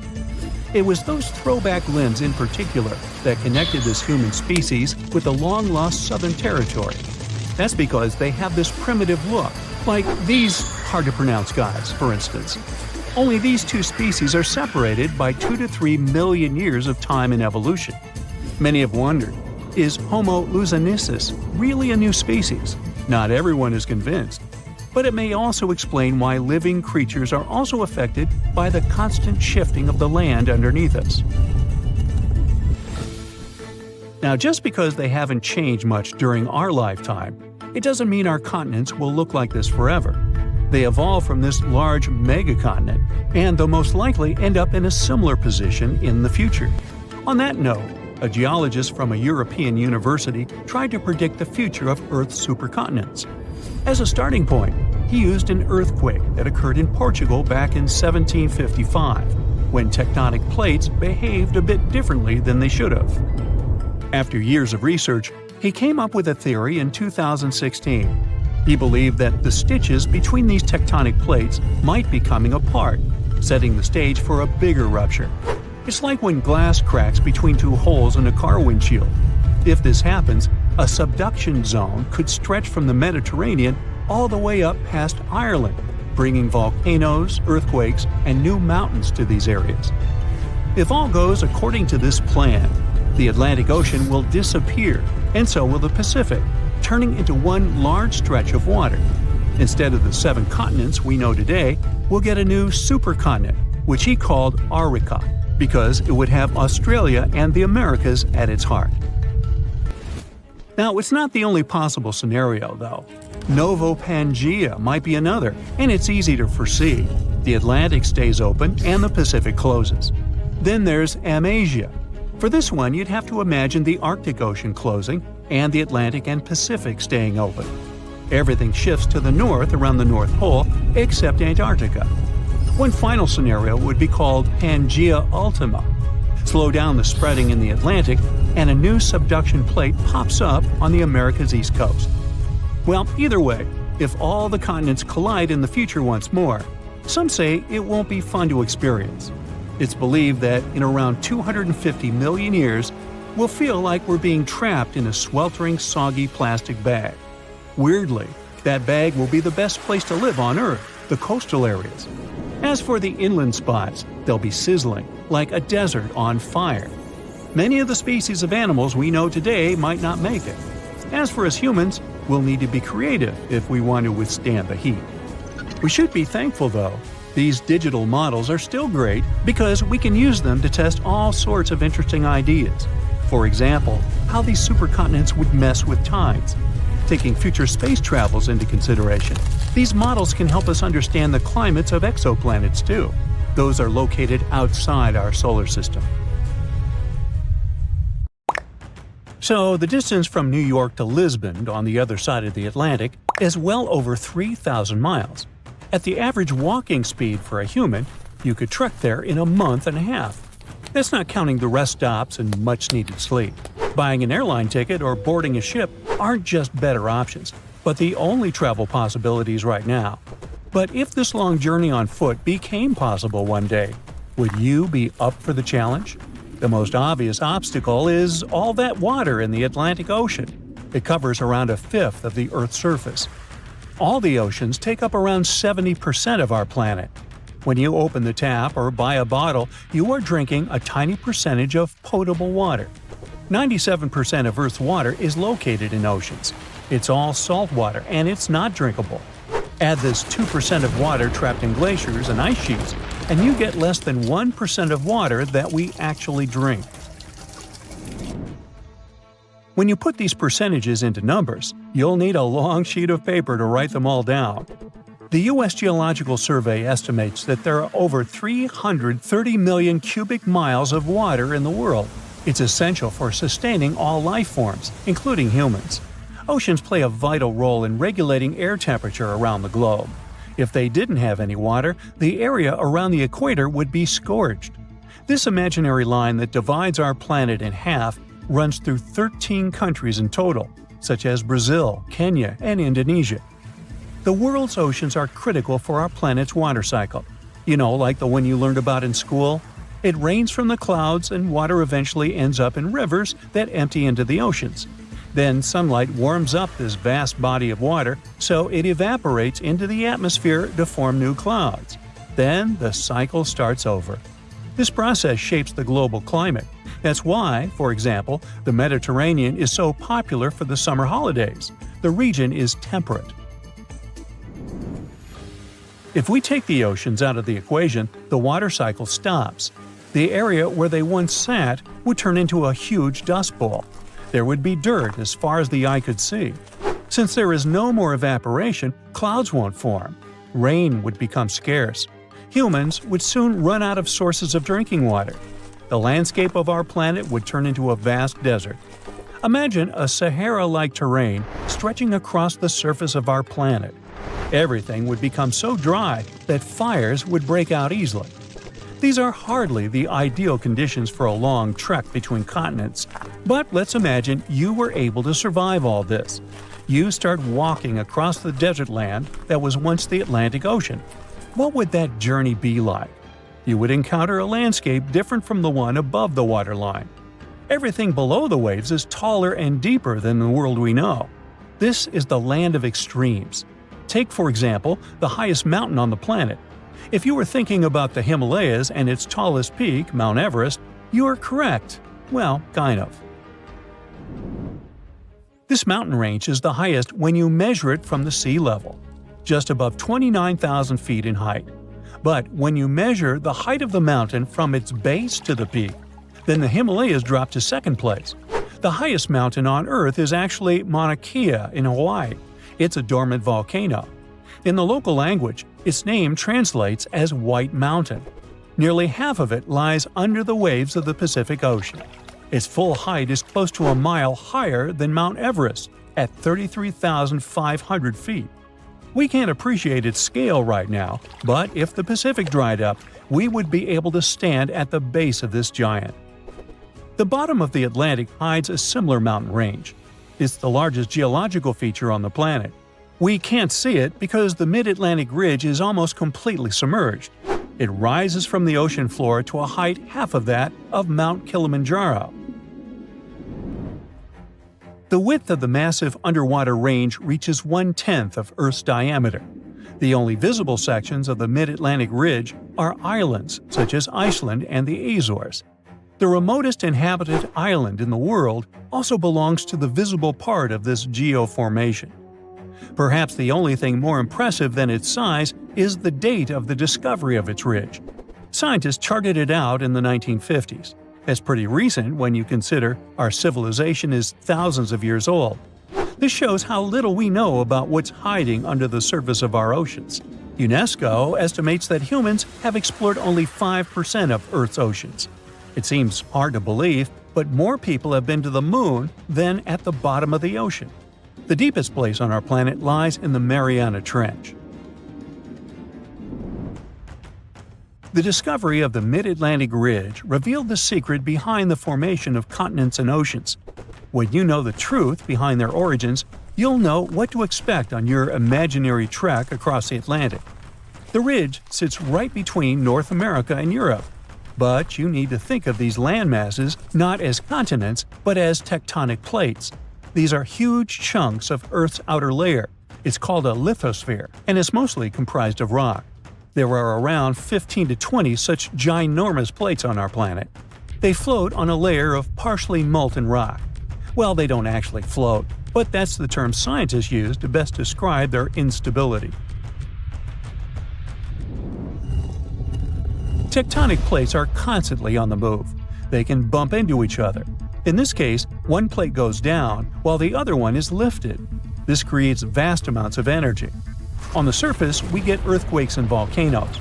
It was those throwback limbs in particular that connected this human species with the long-lost Southern Territory. That's because they have this primitive look, like these hard-to-pronounce guys, for instance. Only these two species are separated by 2 to 3 million years of time in evolution. Many have wondered, is Homo luzonensis really a new species? Not everyone is convinced. But it may also explain why living creatures are also affected by the constant shifting of the land underneath us. Now, just because they haven't changed much during our lifetime, it doesn't mean our continents will look like this forever. They evolved from this large megacontinent, and they'll most likely end up in a similar position in the future. On that note, a geologist from a European university tried to predict the future of Earth's supercontinents. As a starting point, he used an earthquake that occurred in Portugal back in 1755, when tectonic plates behaved a bit differently than they should have. After years of research, he came up with a theory in 2016. He believed that the stitches between these tectonic plates might be coming apart, setting the stage for a bigger rupture. It's like when glass cracks between two holes in a car windshield. If this happens, a subduction zone could stretch from the Mediterranean all the way up past Ireland, bringing volcanoes, earthquakes, and new mountains to these areas. If all goes according to this plan, the Atlantic Ocean will disappear, and so will the Pacific, turning into one large stretch of water. Instead of the 7 continents we know today, we'll get a new supercontinent, which he called Arica, because it would have Australia and the Americas at its heart. Now, it's not the only possible scenario, though. Novo Pangea might be another, and it's easy to foresee. The Atlantic stays open and the Pacific closes. Then there's Amasia. For this one, you'd have to imagine the Arctic Ocean closing and the Atlantic and Pacific staying open. Everything shifts to the north around the North Pole, except Antarctica. One final scenario would be called Pangea Ultima. Slow down the spreading in the Atlantic, and a new subduction plate pops up on the America's east coast. Well, either way, if all the continents collide in the future once more, some say it won't be fun to experience. It's believed that in around 250 million years, we'll feel like we're being trapped in a sweltering, soggy plastic bag. Weirdly, that bag will be the best place to live on Earth, the coastal areas. As for the inland spots, they'll be sizzling, like a desert on fire. Many of the species of animals we know today might not make it. As for us humans, we'll need to be creative if we want to withstand the heat. We should be thankful, though. These digital models are still great because we can use them to test all sorts of interesting ideas. For example, how these supercontinents would mess with tides. Taking future space travels into consideration, these models can help us understand the climates of exoplanets too. Those are located outside our solar system. So, the distance from New York to Lisbon, on the other side of the Atlantic, is well over 3,000 miles. At the average walking speed for a human, you could trek there in a month and a half. That's not counting the rest stops and much-needed sleep. Buying an airline ticket or boarding a ship aren't just better options, but the only travel possibilities right now. But if this long journey on foot became possible one day, would you be up for the challenge? The most obvious obstacle is all that water in the Atlantic Ocean. It covers around a fifth of the Earth's surface. All the oceans take up around 70% of our planet. When you open the tap or buy a bottle, you are drinking a tiny percentage of potable water. 97% of Earth's water is located in oceans. It's all salt water, and it's not drinkable. Add this 2% of water trapped in glaciers and ice sheets, and you get less than 1% of water that we actually drink. When you put these percentages into numbers, you'll need a long sheet of paper to write them all down. The U.S. Geological Survey estimates that there are over 330 million cubic miles of water in the world. It's essential for sustaining all life forms, including humans. Oceans play a vital role in regulating air temperature around the globe. If they didn't have any water, the area around the equator would be scorched. This imaginary line that divides our planet in half runs through 13 countries in total, such as Brazil, Kenya, and Indonesia. The world's oceans are critical for our planet's water cycle. You know, like the one you learned about in school? It rains from the clouds and water eventually ends up in rivers that empty into the oceans. Then sunlight warms up this vast body of water, so it evaporates into the atmosphere to form new clouds. Then the cycle starts over. This process shapes the global climate. That's why, for example, the Mediterranean is so popular for the summer holidays. The region is temperate. If we take the oceans out of the equation, the water cycle stops. The area where they once sat would turn into a huge dust bowl. There would be dirt as far as the eye could see. Since there is no more evaporation, clouds won't form. Rain would become scarce. Humans would soon run out of sources of drinking water. The landscape of our planet would turn into a vast desert. Imagine a Sahara-like terrain stretching across the surface of our planet. Everything would become so dry that fires would break out easily. These are hardly the ideal conditions for a long trek between continents. But let's imagine you were able to survive all this. You start walking across the desert land that was once the Atlantic Ocean. What would that journey be like? You would encounter a landscape different from the one above the waterline. Everything below the waves is taller and deeper than the world we know. This is the land of extremes. Take, for example, the highest mountain on the planet. If you were thinking about the Himalayas and its tallest peak, Mount Everest, you are correct. Well, kind of. This mountain range is the highest when you measure it from the sea level, just above 29,000 feet in height. But when you measure the height of the mountain from its base to the peak, then the Himalayas drop to second place. The highest mountain on Earth is actually Mauna Kea in Hawaii. It's a dormant volcano. In the local language, its name translates as White Mountain. Nearly half of it lies under the waves of the Pacific Ocean. Its full height is close to a mile higher than Mount Everest, at 33,500 feet. We can't appreciate its scale right now, but if the Pacific dried up, we would be able to stand at the base of this giant. The bottom of the Atlantic hides a similar mountain range. It's the largest geological feature on the planet. We can't see it because the mid-Atlantic ridge is almost completely submerged. It rises from the ocean floor to a height half of that of Mount Kilimanjaro. The width of the massive underwater range reaches 1/10 of Earth's diameter. The only visible sections of the mid-Atlantic ridge are islands such as Iceland and the Azores. The remotest inhabited island in the world also belongs to the visible part of this geoformation. Perhaps the only thing more impressive than its size is the date of the discovery of its ridge. Scientists charted it out in the 1950s. That's pretty recent when you consider our civilization is thousands of years old. This shows how little we know about what's hiding under the surface of our oceans. UNESCO estimates that humans have explored only 5% of Earth's oceans. It seems hard to believe, but more people have been to the moon than at the bottom of the ocean. The deepest place on our planet lies in the Mariana Trench. The discovery of the Mid-Atlantic Ridge revealed the secret behind the formation of continents and oceans. When you know the truth behind their origins, you'll know what to expect on your imaginary trek across the Atlantic. The ridge sits right between North America and Europe. But you need to think of these landmasses not as continents, but as tectonic plates. These are huge chunks of Earth's outer layer. It's called a lithosphere, and is mostly comprised of rock. There are around 15 to 20 such ginormous plates on our planet. They float on a layer of partially molten rock. Well, they don't actually float, but that's the term scientists use to best describe their instability. Tectonic plates are constantly on the move. They can bump into each other. In this case, one plate goes down while the other one is lifted. This creates vast amounts of energy. On the surface, we get earthquakes and volcanoes.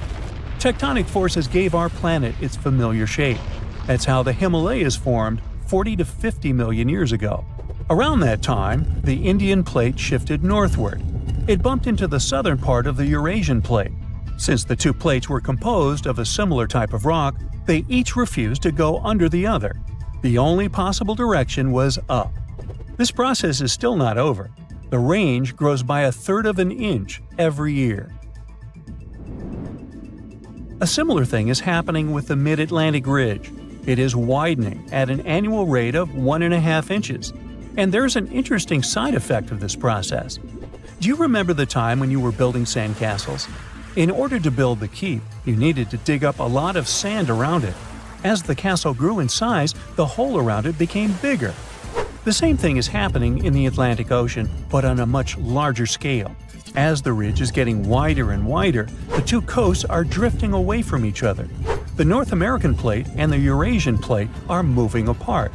Tectonic forces gave our planet its familiar shape. That's how the Himalayas formed 40 to 50 million years ago. Around that time, the Indian plate shifted northward. It bumped into the southern part of the Eurasian plate. Since the two plates were composed of a similar type of rock, they each refused to go under the other. The only possible direction was up. This process is still not over. The range grows by 1/3 of an inch every year. A similar thing is happening with the Mid-Atlantic Ridge. It is widening at an annual rate of 1.5 inches. And there's an interesting side effect of this process. Do you remember the time when you were building sandcastles? In order to build the keep, you needed to dig up a lot of sand around it. As the castle grew in size, the hole around it became bigger. The same thing is happening in the Atlantic Ocean, but on a much larger scale. As the ridge is getting wider and wider, the two coasts are drifting away from each other. The North American plate and the Eurasian plate are moving apart.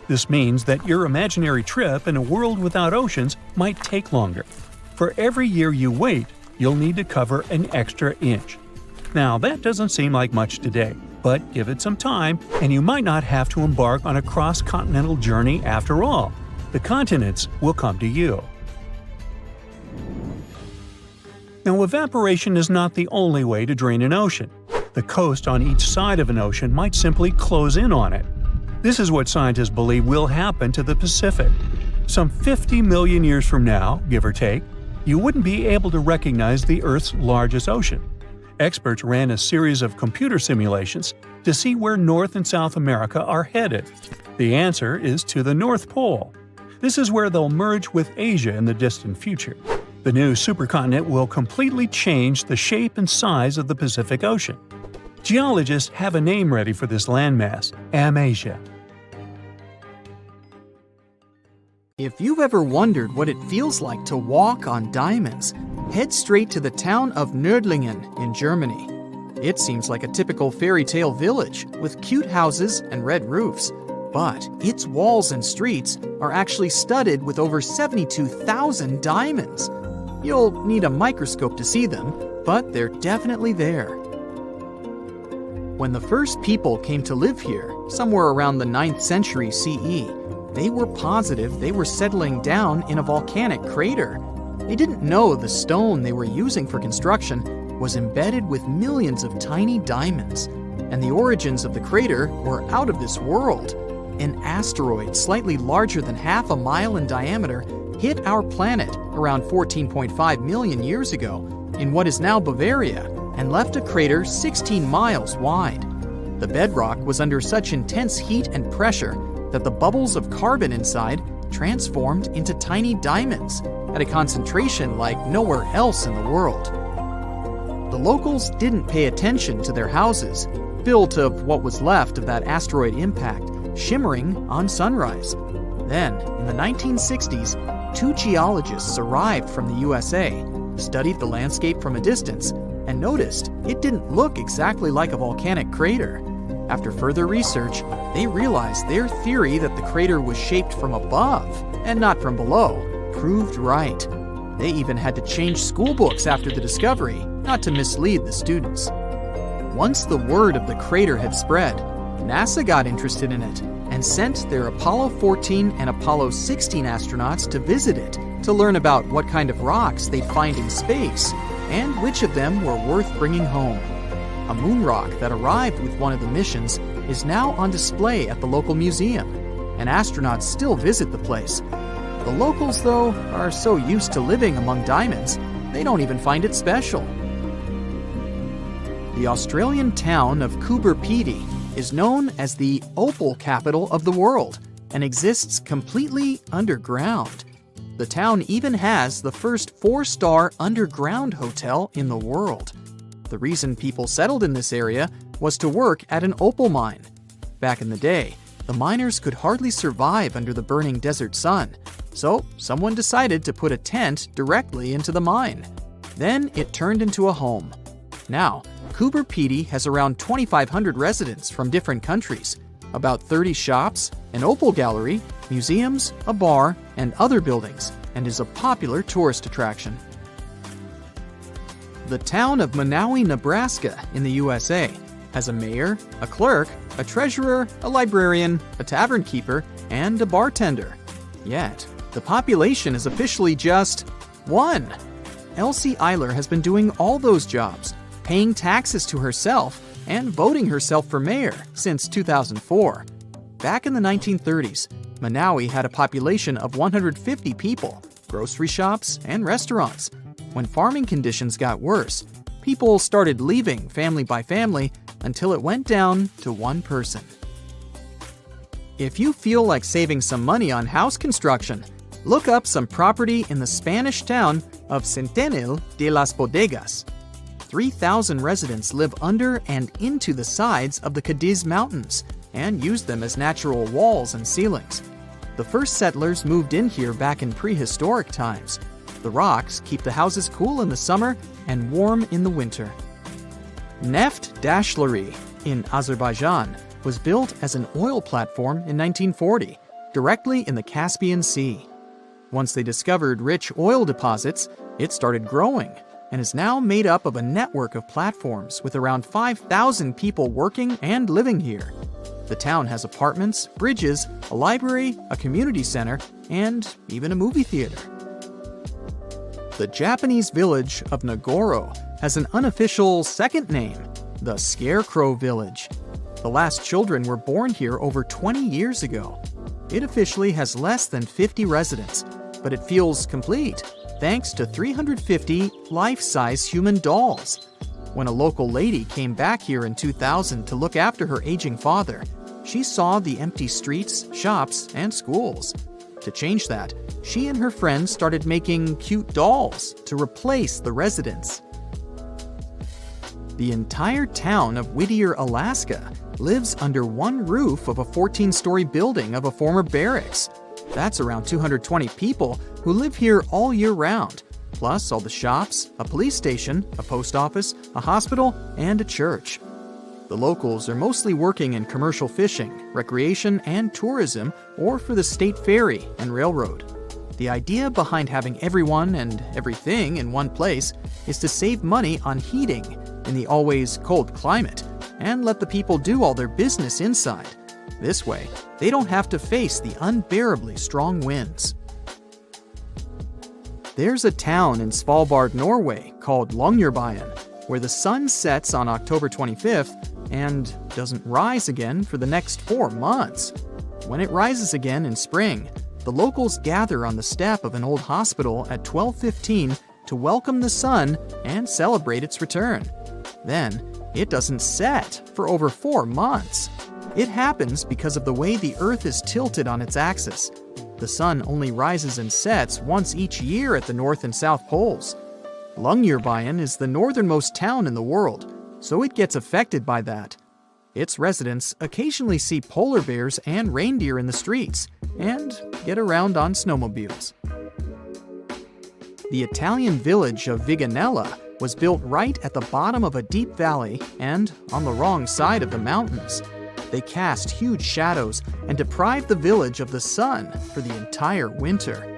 This means that your imaginary trip in a world without oceans might take longer. For every year you wait, you'll need to cover an extra inch. Now, that doesn't seem like much today, but give it some time, and you might not have to embark on a cross-continental journey after all. The continents will come to you. Now, evaporation is not the only way to drain an ocean. The coast on each side of an ocean might simply close in on it. This is what scientists believe will happen to the Pacific. Some 50 million years from now, give or take, you wouldn't be able to recognize the Earth's largest ocean. Experts ran a series of computer simulations to see where North and South America are headed. The answer is to the North Pole. This is where they'll merge with Asia in the distant future. The new supercontinent will completely change the shape and size of the Pacific Ocean. Geologists have a name ready for this landmass: Amasia. If you've ever wondered what it feels like to walk on diamonds, head straight to the town of Nördlingen in Germany. It seems like a typical fairy tale village with cute houses and red roofs. But its walls and streets are actually studded with over 72,000 diamonds. You'll need a microscope to see them, but they're definitely there. When the first people came to live here, somewhere around the 9th century CE, they were positive they were settling down in a volcanic crater. They didn't know the stone they were using for construction was embedded with millions of tiny diamonds, and the origins of the crater were out of this world. An asteroid slightly larger than half a mile in diameter hit our planet around 14.5 million years ago in what is now Bavaria and left a crater 16 miles wide. The bedrock was under such intense heat and pressure that the bubbles of carbon inside transformed into tiny diamonds at a concentration like nowhere else in the world. The locals didn't pay attention to their houses, built of what was left of that asteroid impact, shimmering on sunrise. Then, in the 1960s, 2 geologists arrived from the USA, studied the landscape from a distance, and noticed it didn't look exactly like a volcanic crater. After further research, they realized their theory that the crater was shaped from above and not from below proved right. They even had to change school books after the discovery, not to mislead the students. Once the word of the crater had spread, NASA got interested in it and sent their Apollo 14 and Apollo 16 astronauts to visit it to learn about what kind of rocks they'd find in space and which of them were worth bringing home. A moon rock that arrived with one of the missions is now on display at the local museum, and astronauts still visit the place. The locals, though, are so used to living among diamonds, they don't even find it special. The Australian town of Coober Pedy is known as the opal capital of the world and exists completely underground. The town even has the first 4-star underground hotel in the world. The reason people settled in this area was to work at an opal mine. Back in the day, the miners could hardly survive under the burning desert sun, so someone decided to put a tent directly into the mine. Then it turned into a home. Now, Coober Pedy has around 2,500 residents from different countries, about 30 shops, an opal gallery, museums, a bar, and other buildings, and is a popular tourist attraction. The town of Monowi, Nebraska, in the USA, has a mayor, a clerk, a treasurer, a librarian, a tavern keeper, and a bartender. Yet, the population is officially just 1. Elsie Eiler has been doing all those jobs, paying taxes to herself, and voting herself for mayor since 2004. Back in the 1930s, Monowi had a population of 150 people, grocery shops, and restaurants. When farming conditions got worse, people started leaving family by family until it went down to 1 person. If you feel like saving some money on house construction, look up some property in the Spanish town of Centenil de las Bodegas. 3,000 residents live under and into the sides of the Cadiz Mountains and use them as natural walls and ceilings. The first settlers moved in here back in prehistoric times. The rocks keep the houses cool in the summer and warm in the winter. Neft Dashleri in Azerbaijan was built as an oil platform in 1940, directly in the Caspian Sea. Once they discovered rich oil deposits, it started growing and is now made up of a network of platforms with around 5,000 people working and living here. The town has apartments, bridges, a library, a community center, and even a movie theater. The Japanese village of Nagoro has an unofficial second name, the Scarecrow Village. The last children were born here over 20 years ago. It officially has less than 50 residents, but it feels complete thanks to 350 life-size human dolls. When a local lady came back here in 2000 to look after her aging father, she saw the empty streets, shops, and schools. To change that, she and her friends started making cute dolls to replace the residents. The entire town of Whittier, Alaska, lives under one roof of a 14-story building of a former barracks. That's around 220 people who live here all year round, plus all the shops, a police station, a post office, a hospital, and a church. The locals are mostly working in commercial fishing, recreation, and tourism, or for the state ferry and railroad. The idea behind having everyone and everything in one place is to save money on heating in the always cold climate and let the people do all their business inside. This way, they don't have to face the unbearably strong winds. There's a town in Svalbard, Norway called Longyearbyen, where the sun sets on October 25th and doesn't rise again for the next 4 months. When it rises again in spring, the locals gather on the step of an old hospital at 12:15 to welcome the sun and celebrate its return. Then, it doesn't set for over 4 months. It happens because of the way the Earth is tilted on its axis. The sun only rises and sets once each year at the North and South Poles. Longyearbyen is the northernmost town in the world, so it gets affected by that. Its residents occasionally see polar bears and reindeer in the streets and get around on snowmobiles. The Italian village of Viganella was built right at the bottom of a deep valley and on the wrong side of the mountains. They cast huge shadows and deprived the village of the sun for the entire winter.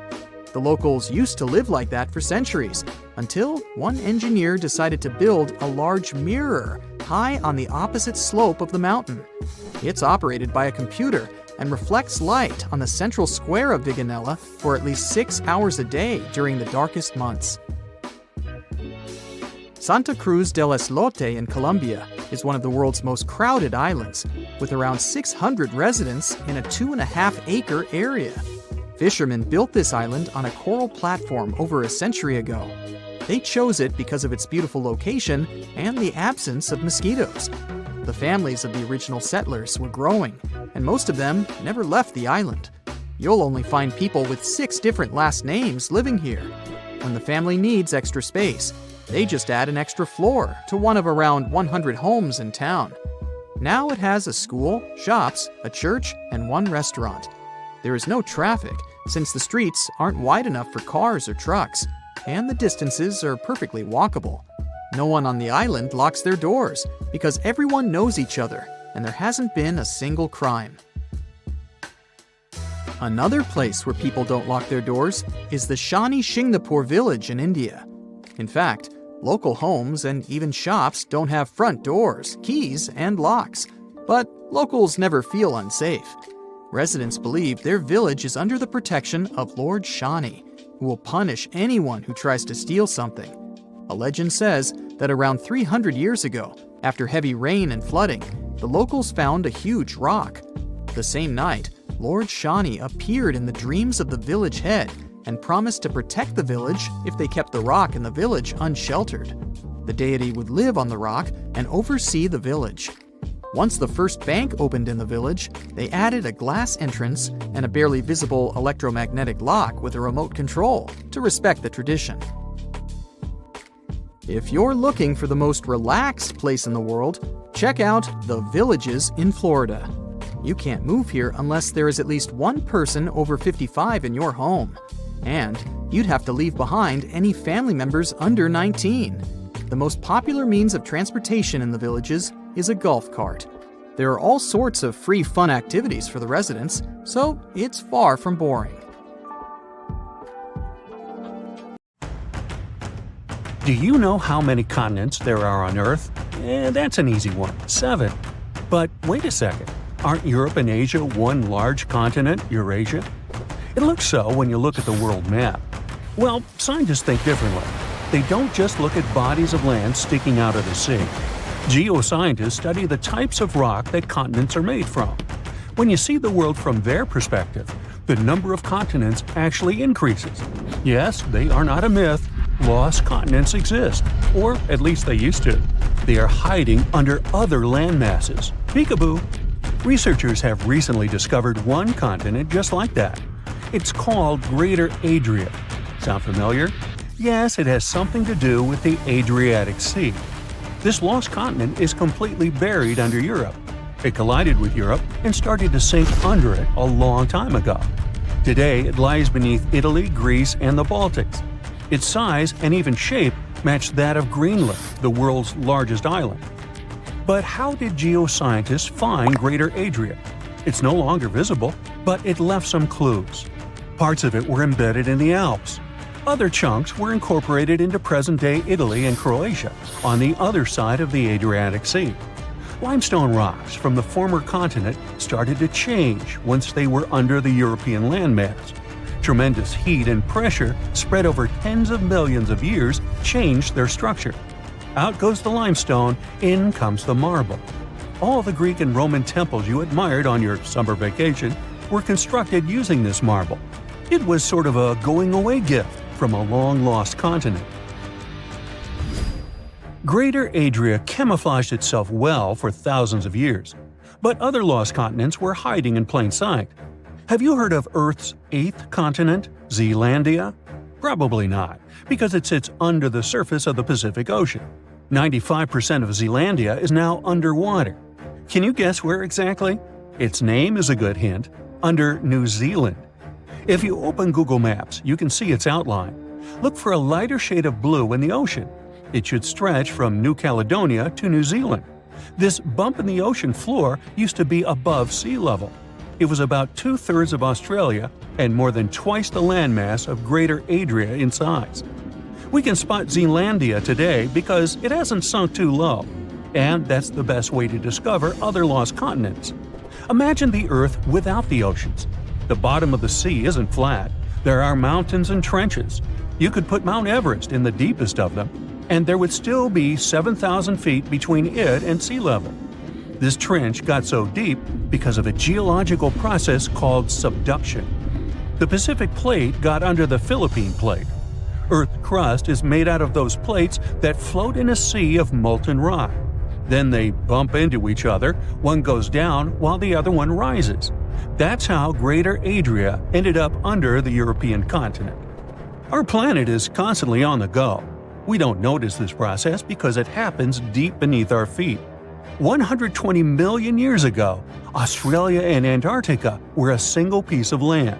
The locals used to live like that for centuries, until one engineer decided to build a large mirror high on the opposite slope of the mountain. It's operated by a computer and reflects light on the central square of Viganella for at least 6 hours a day during the darkest months. Santa Cruz del Islote in Colombia is one of the world's most crowded islands, with around 600 residents in a 2.5-acre area. Fishermen built this island on a coral platform over a century ago. They chose it because of its beautiful location and the absence of mosquitoes. The families of the original settlers were growing, and most of them never left the island. You'll only find people with 6 different last names living here. When the family needs extra space, they just add an extra floor to one of around 100 homes in town. Now it has a school, shops, a church, and 1 restaurant. There is no traffic, since the streets aren't wide enough for cars or trucks, and the distances are perfectly walkable. No one on the island locks their doors, because everyone knows each other, and there hasn't been a single crime. Another place where people don't lock their doors is the Shani Shingnapur village in India. In fact, local homes and even shops don't have front doors, keys, and locks, but locals never feel unsafe. Residents believe their village is under the protection of Lord Shani, who will punish anyone who tries to steal something. A legend says that around 300 years ago, after heavy rain and flooding, the locals found a huge rock. The same night, Lord Shani appeared in the dreams of the village head and promised to protect the village if they kept the rock in the village unsheltered. The deity would live on the rock and oversee the village. Once the first bank opened in the village, they added a glass entrance and a barely visible electromagnetic lock with a remote control to respect the tradition. If you're looking for the most relaxed place in the world, check out the Villages in Florida. You can't move here unless there is at least one person over 55 in your home. And you'd have to leave behind any family members under 19. The most popular means of transportation in the villages is a golf cart. There are all sorts of free fun activities for the residents, so it's far from boring. Do you know how many continents there are on Earth? That's an easy one, 7. But wait a second, aren't Europe and Asia one large continent, Eurasia? It looks so when you look at the world map. Well, scientists think differently. They don't just look at bodies of land sticking out of the sea. Geoscientists study the types of rock that continents are made from. When you see the world from their perspective, the number of continents actually increases. Yes, they are not a myth. Lost continents exist, or at least they used to. They are hiding under other landmasses. Peekaboo! Researchers have recently discovered one continent just like that. It's called Greater Adria. Sound familiar? Yes, it has something to do with the Adriatic Sea. This lost continent is completely buried under Europe. It collided with Europe and started to sink under it a long time ago. Today, it lies beneath Italy, Greece, and the Baltics. Its size and even shape match that of Greenland, the world's largest island. But how did geoscientists find Greater Adria? It's no longer visible, but it left some clues. Parts of it were embedded in the Alps. Other chunks were incorporated into present-day Italy and Croatia, on the other side of the Adriatic Sea. Limestone rocks from the former continent started to change once they were under the European landmass. Tremendous heat and pressure spread over tens of millions of years changed their structure. Out goes the limestone, in comes the marble. All the Greek and Roman temples you admired on your summer vacation were constructed using this marble. It was sort of a going-away gift from a long-lost continent. Greater Adria camouflaged itself well for thousands of years, but other lost continents were hiding in plain sight. Have you heard of Earth's eighth continent, Zealandia? Probably not, because it sits under the surface of the Pacific Ocean. 95% of Zealandia is now underwater. Can you guess where exactly? Its name is a good hint – under New Zealand. If you open Google Maps, you can see its outline. Look for a lighter shade of blue in the ocean. It should stretch from New Caledonia to New Zealand. This bump in the ocean floor used to be above sea level. It was about 2/3 of Australia and more than twice the landmass of Greater Adria in size. We can spot Zealandia today because it hasn't sunk too low, and that's the best way to discover other lost continents. Imagine the Earth without the oceans. The bottom of the sea isn't flat. There are mountains and trenches. You could put Mount Everest in the deepest of them, and there would still be 7,000 feet between it and sea level. This trench got so deep because of a geological process called subduction. The Pacific Plate got under the Philippine Plate. Earth crust is made out of those plates that float in a sea of molten rock. Then they bump into each other, one goes down while the other one rises. That's how Greater Adria ended up under the European continent. Our planet is constantly on the go. We don't notice this process because it happens deep beneath our feet. 120 million years ago, Australia and Antarctica were a single piece of land.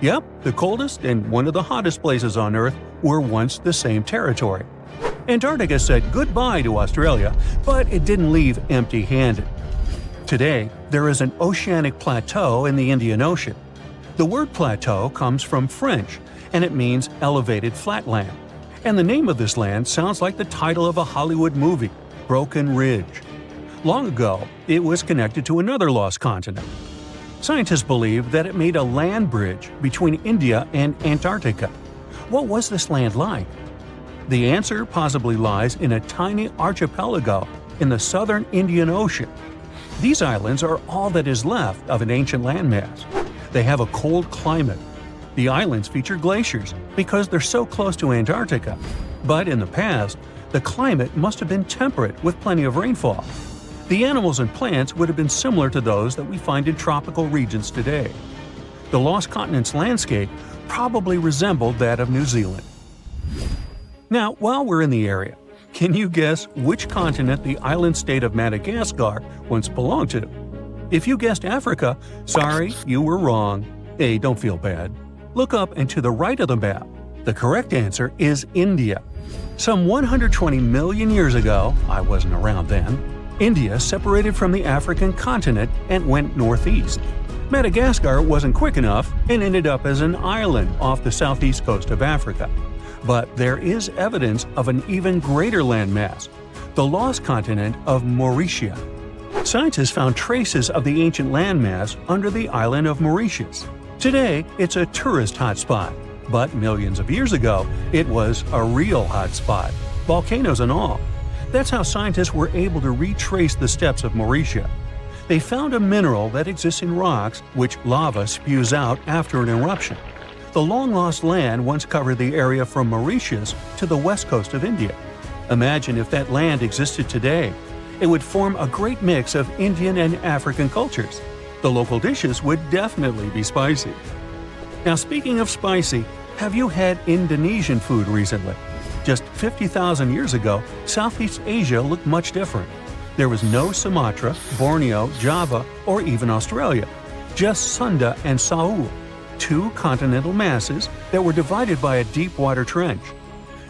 Yep, the coldest and one of the hottest places on Earth were once the same territory. Antarctica said goodbye to Australia, but it didn't leave empty-handed. Today, there is an oceanic plateau in the Indian Ocean. The word plateau comes from French, and it means elevated flatland. And the name of this land sounds like the title of a Hollywood movie, Broken Ridge. Long ago, it was connected to another lost continent. Scientists believe that it made a land bridge between India and Antarctica. What was this land like? The answer possibly lies in a tiny archipelago in the southern Indian Ocean. These islands are all that is left of an ancient landmass. They have a cold climate. The islands feature glaciers because they're so close to Antarctica. But in the past, the climate must have been temperate with plenty of rainfall. The animals and plants would have been similar to those that we find in tropical regions today. The lost continent's landscape probably resembled that of New Zealand. Now, while we're in the area, can you guess which continent the island state of Madagascar once belonged to? If you guessed Africa, sorry, you were wrong. Hey, don't feel bad. Look up and to the right of the map. The correct answer is India. Some 120 million years ago, I wasn't around then, India separated from the African continent and went northeast. Madagascar wasn't quick enough and ended up as an island off the southeast coast of Africa. But there is evidence of an even greater landmass, the lost continent of Mauritius. Scientists found traces of the ancient landmass under the island of Mauritius. Today, it's a tourist hotspot, but millions of years ago, it was a real hotspot, volcanoes and all. That's how scientists were able to retrace the steps of Mauritius. They found a mineral that exists in rocks which lava spews out after an eruption. The long-lost land once covered the area from Mauritius to the west coast of India. Imagine if that land existed today. It would form a great mix of Indian and African cultures. The local dishes would definitely be spicy. Now, speaking of spicy, have you had Indonesian food recently? Just 50,000 years ago, Southeast Asia looked much different. There was no Sumatra, Borneo, Java, or even Australia. Just Sunda and Saul, two continental masses that were divided by a deep water trench.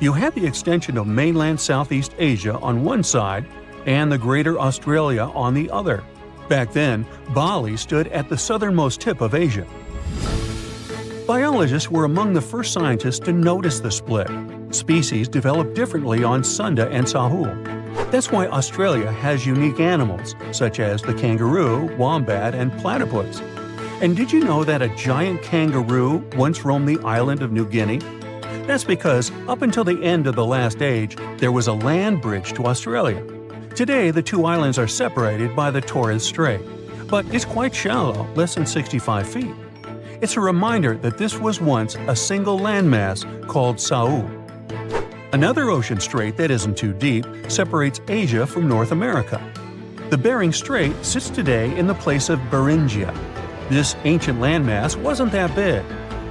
You had the extension of mainland Southeast Asia on one side and the Greater Australia on the other. Back then, Bali stood at the southernmost tip of Asia. Biologists were among the first scientists to notice the split. Species develop differently on Sunda and Sahul. That's why Australia has unique animals, such as the kangaroo, wombat, and platypus. And did you know that a giant kangaroo once roamed the island of New Guinea? That's because, up until the end of the last age, there was a land bridge to Australia. Today, the two islands are separated by the Torres Strait, but it's quite shallow, less than 65 feet. It's a reminder that this was once a single landmass called Sahul. Another ocean strait that isn't too deep separates Asia from North America. The Bering Strait sits today in the place of Beringia. This ancient landmass wasn't that big.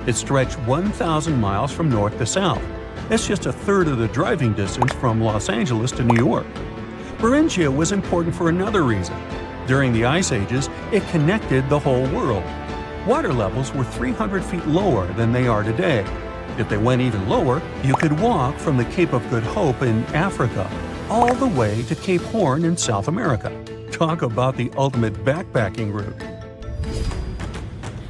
It stretched 1,000 miles from north to south. That's just a third of the driving distance from Los Angeles to New York. Beringia was important for another reason. During the Ice Ages, it connected the whole world. Water levels were 300 feet lower than they are today. If they went even lower, you could walk from the Cape of Good Hope in Africa all the way to Cape Horn in South America. Talk about the ultimate backpacking route.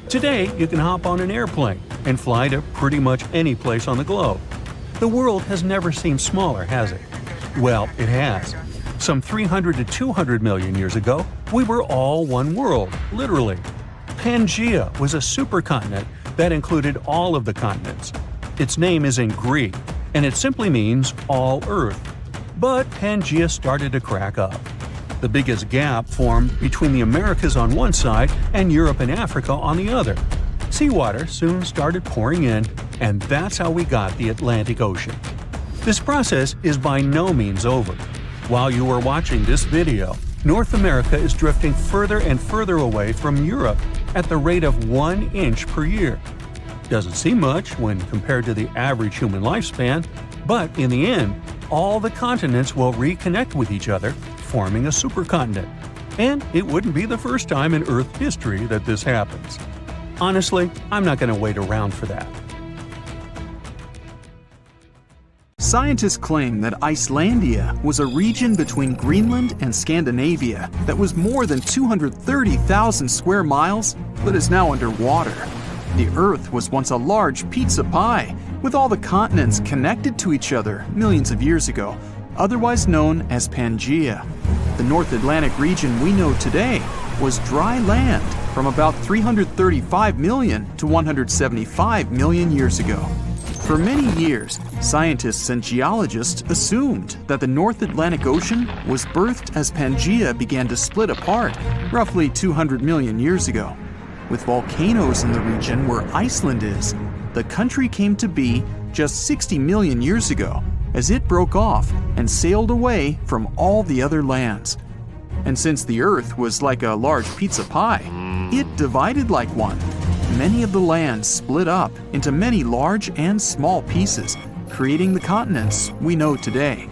Today, you can hop on an airplane and fly to pretty much any place on the globe. The world has never seemed smaller, has it? Well, it has. Some 300 to 200 million years ago, we were all one world, literally. Pangaea was a supercontinent that included all of the continents. Its name is in Greek, and it simply means all Earth. But Pangaea started to crack up. The biggest gap formed between the Americas on one side and Europe and Africa on the other. Seawater soon started pouring in, and that's how we got the Atlantic Ocean. This process is by no means over. While you are watching this video, North America is drifting further and further away from Europe at the rate of 1 inch per year. Doesn't seem much when compared to the average human lifespan, but in the end, all the continents will reconnect with each other, forming a supercontinent. And it wouldn't be the first time in Earth history that this happens. Honestly, I'm not going to wait around for that. Scientists claim that Icelandia was a region between Greenland and Scandinavia that was more than 230,000 square miles, but is now underwater. The Earth was once a large pizza pie, with all the continents connected to each other millions of years ago, otherwise known as Pangaea. The North Atlantic region we know today was dry land from about 335 million to 175 million years ago. For many years, scientists and geologists assumed that the North Atlantic Ocean was birthed as Pangaea began to split apart roughly 200 million years ago. With volcanoes in the region where Iceland is, the country came to be just 60 million years ago as it broke off and sailed away from all the other lands. And since the Earth was like a large pizza pie, it divided like one. Many of the lands split up into many large and small pieces, creating the continents we know today.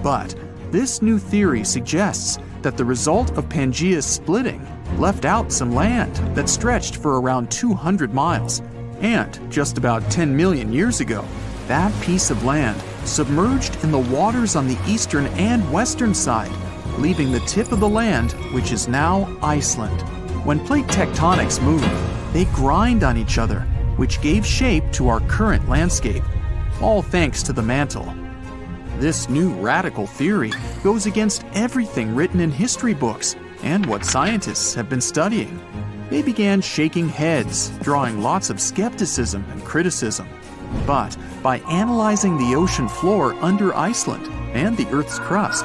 But this new theory suggests that the result of Pangaea's splitting left out some land that stretched for around 200 miles. And just about 10 million years ago, that piece of land submerged in the waters on the eastern and western side, leaving the tip of the land, which is now Iceland. When plate tectonics move, they grind on each other, which gave shape to our current landscape, all thanks to the mantle. This new radical theory goes against everything written in history books and what scientists have been studying. They began shaking heads, drawing lots of skepticism and criticism. But by analyzing the ocean floor under Iceland and the Earth's crust,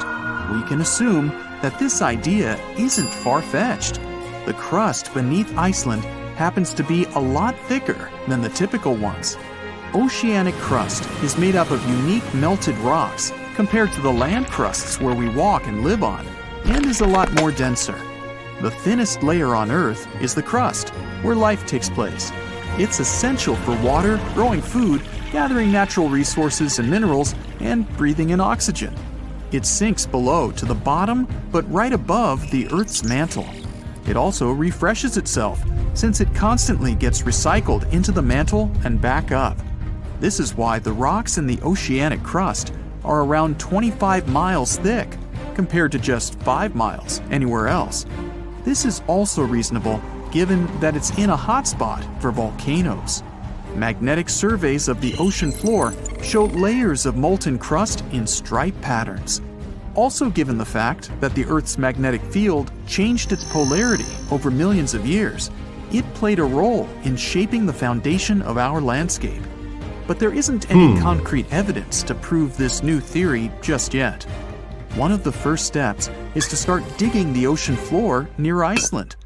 we can assume that this idea isn't far-fetched. The crust beneath Iceland happens to be a lot thicker than the typical ones. Oceanic crust is made up of unique melted rocks compared to the land crusts where we walk and live on, and is a lot more denser. The thinnest layer on Earth is the crust, where life takes place. It's essential for water, growing food, gathering natural resources and minerals, and breathing in oxygen. It sinks below to the bottom, but right above the Earth's mantle. It also refreshes itself, since it constantly gets recycled into the mantle and back up. This is why the rocks in the oceanic crust are around 25 miles thick. compared to just 5 miles anywhere else. This is also reasonable given that it's in a hotspot for volcanoes. Magnetic surveys of the ocean floor show layers of molten crust in stripe patterns. Also, given the fact that the Earth's magnetic field changed its polarity over millions of years, it played a role in shaping the foundation of our landscape. But there isn't any concrete evidence to prove this new theory just yet. One of the first steps is to start digging the ocean floor near Iceland.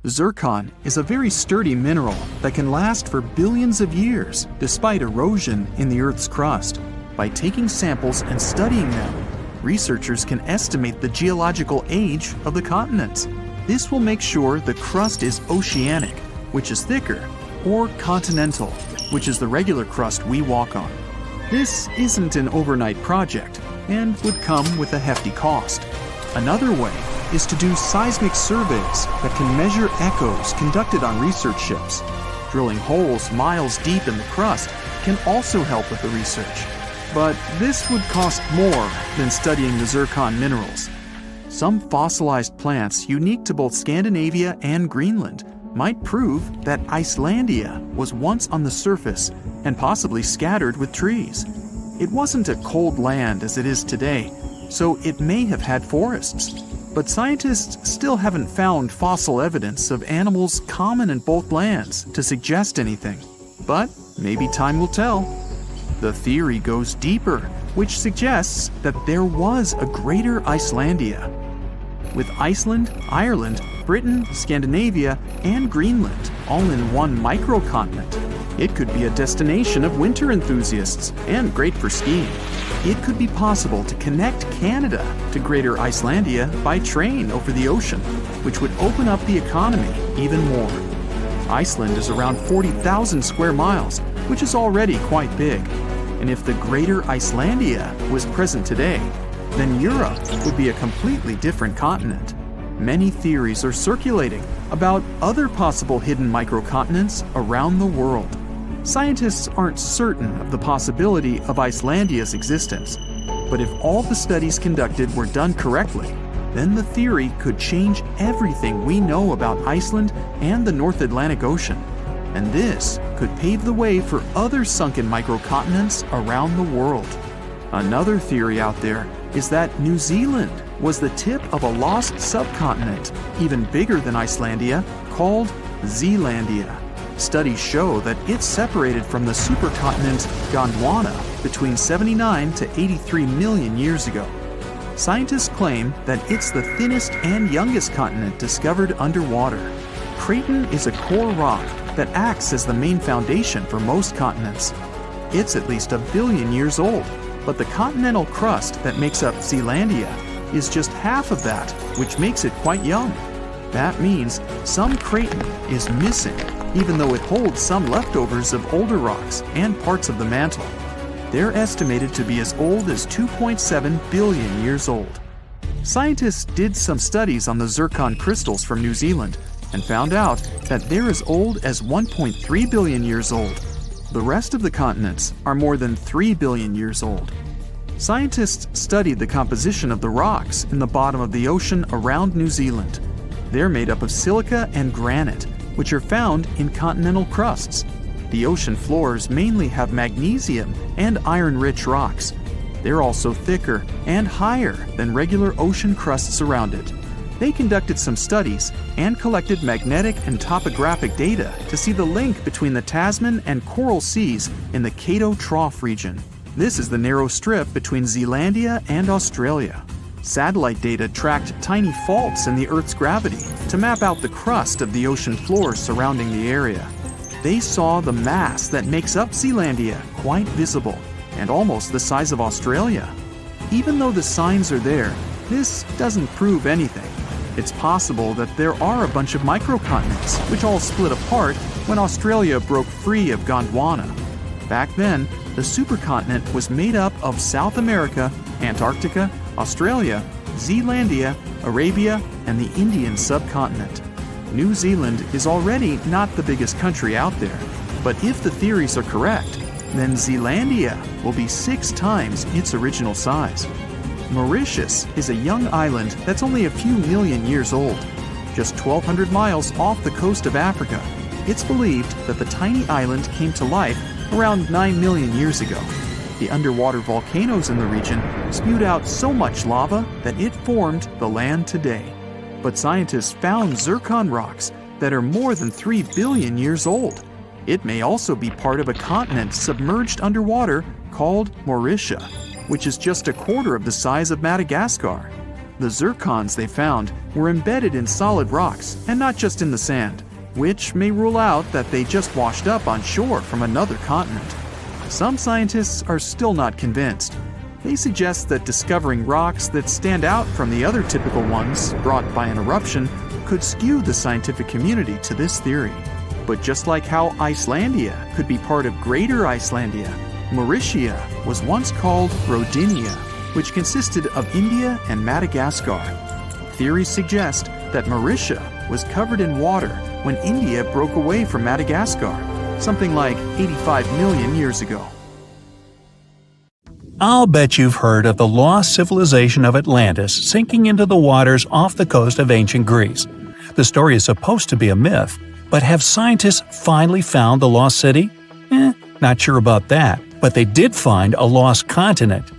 Zircon is a very sturdy mineral that can last for billions of years despite erosion in the Earth's crust. By taking samples and studying them, researchers can estimate the geological age of the continents. This will make sure the crust is oceanic, which is thicker, or continental, which is the regular crust we walk on. This isn't an overnight project and would come with a hefty cost. Another way is to do seismic surveys that can measure echoes conducted on research ships. Drilling holes miles deep in the crust can also help with the research. But this would cost more than studying the zircon minerals. Some fossilized plants unique to both Scandinavia and Greenland might prove that Icelandia was once on the surface and possibly scattered with trees. It wasn't a cold land as it is today, so it may have had forests. But scientists still haven't found fossil evidence of animals common in both lands to suggest anything. But maybe time will tell. The theory goes deeper, which suggests that there was a greater Icelandia. With Iceland, Ireland, Britain, Scandinavia, and Greenland all in one microcontinent, it could be a destination of winter enthusiasts and great for skiing. It could be possible to connect Canada to Greater Icelandia by train over the ocean, which would open up the economy even more. Iceland is around 40,000 square miles, which is already quite big. And if the Greater Icelandia was present today, then Europe would be a completely different continent. Many theories are circulating about other possible hidden microcontinents around the world. Scientists aren't certain of the possibility of Icelandia's existence, but if all the studies conducted were done correctly, then the theory could change everything we know about Iceland and the North Atlantic Ocean. And this could pave the way for other sunken microcontinents around the world. Another theory out there is that New Zealand was the tip of a lost subcontinent, even bigger than Icelandia, called Zealandia. Studies show that it's separated from the supercontinent Gondwana between 79 to 83 million years ago. Scientists claim that it's the thinnest and youngest continent discovered underwater. Creighton is a core rock that acts as the main foundation for most continents. It's at least 1 billion years old, but the continental crust that makes up Zealandia is just half of that, which makes it quite young. That means some Creighton is missing, even though it holds some leftovers of older rocks and parts of the mantle. They're estimated to be as old as 2.7 billion years old. Scientists did some studies on the zircon crystals from New Zealand and found out that they're as old as 1.3 billion years old. The rest of the continents are more than 3 billion years old. Scientists studied the composition of the rocks in the bottom of the ocean around New Zealand. They're made up of silica and granite, which are found in continental crusts. The ocean floors mainly have magnesium and iron-rich rocks. They're also thicker and higher than regular ocean crusts around it. They conducted some studies and collected magnetic and topographic data to see the link between the Tasman and Coral Seas in the Cato Trough region. This is the narrow strip between Zealandia and Australia. Satellite data tracked tiny faults in the Earth's gravity to map out the crust of the ocean floor surrounding the area. They saw the mass that makes up Zealandia quite visible and almost the size of Australia. Even though the signs are there, this doesn't prove anything. It's possible that there are a bunch of microcontinents which all split apart when Australia broke free of Gondwana. Back then, the supercontinent was made up of South America, Antarctica, Australia, Zealandia, Arabia, and the Indian subcontinent. New Zealand is already not the biggest country out there, but if the theories are correct, then Zealandia will be 6 times its original size. Mauritius is a young island that's only a few million years old. Just 1,200 miles off the coast of Africa, it's believed that the tiny island came to life around 9 million years ago. The underwater volcanoes in the region spewed out so much lava that it formed the land today. But scientists found zircon rocks that are more than 3 billion years old. It may also be part of a continent submerged underwater called Mauritia, which is just a quarter of the size of Madagascar. The zircons they found were embedded in solid rocks and not just in the sand, which may rule out that they just washed up on shore from another continent. Some scientists are still not convinced. They suggest that discovering rocks that stand out from the other typical ones brought by an eruption could skew the scientific community to this theory. But just like how Icelandia could be part of Greater Icelandia, Mauritia was once called Rodinia, which consisted of India and Madagascar. Theories suggest that Mauritia was covered in water when India broke away from Madagascar, something like 85 million years ago. I'll bet you've heard of the lost civilization of Atlantis sinking into the waters off the coast of ancient Greece. The story is supposed to be a myth, but have scientists finally found the lost city? Not sure about that, but they did find a lost continent.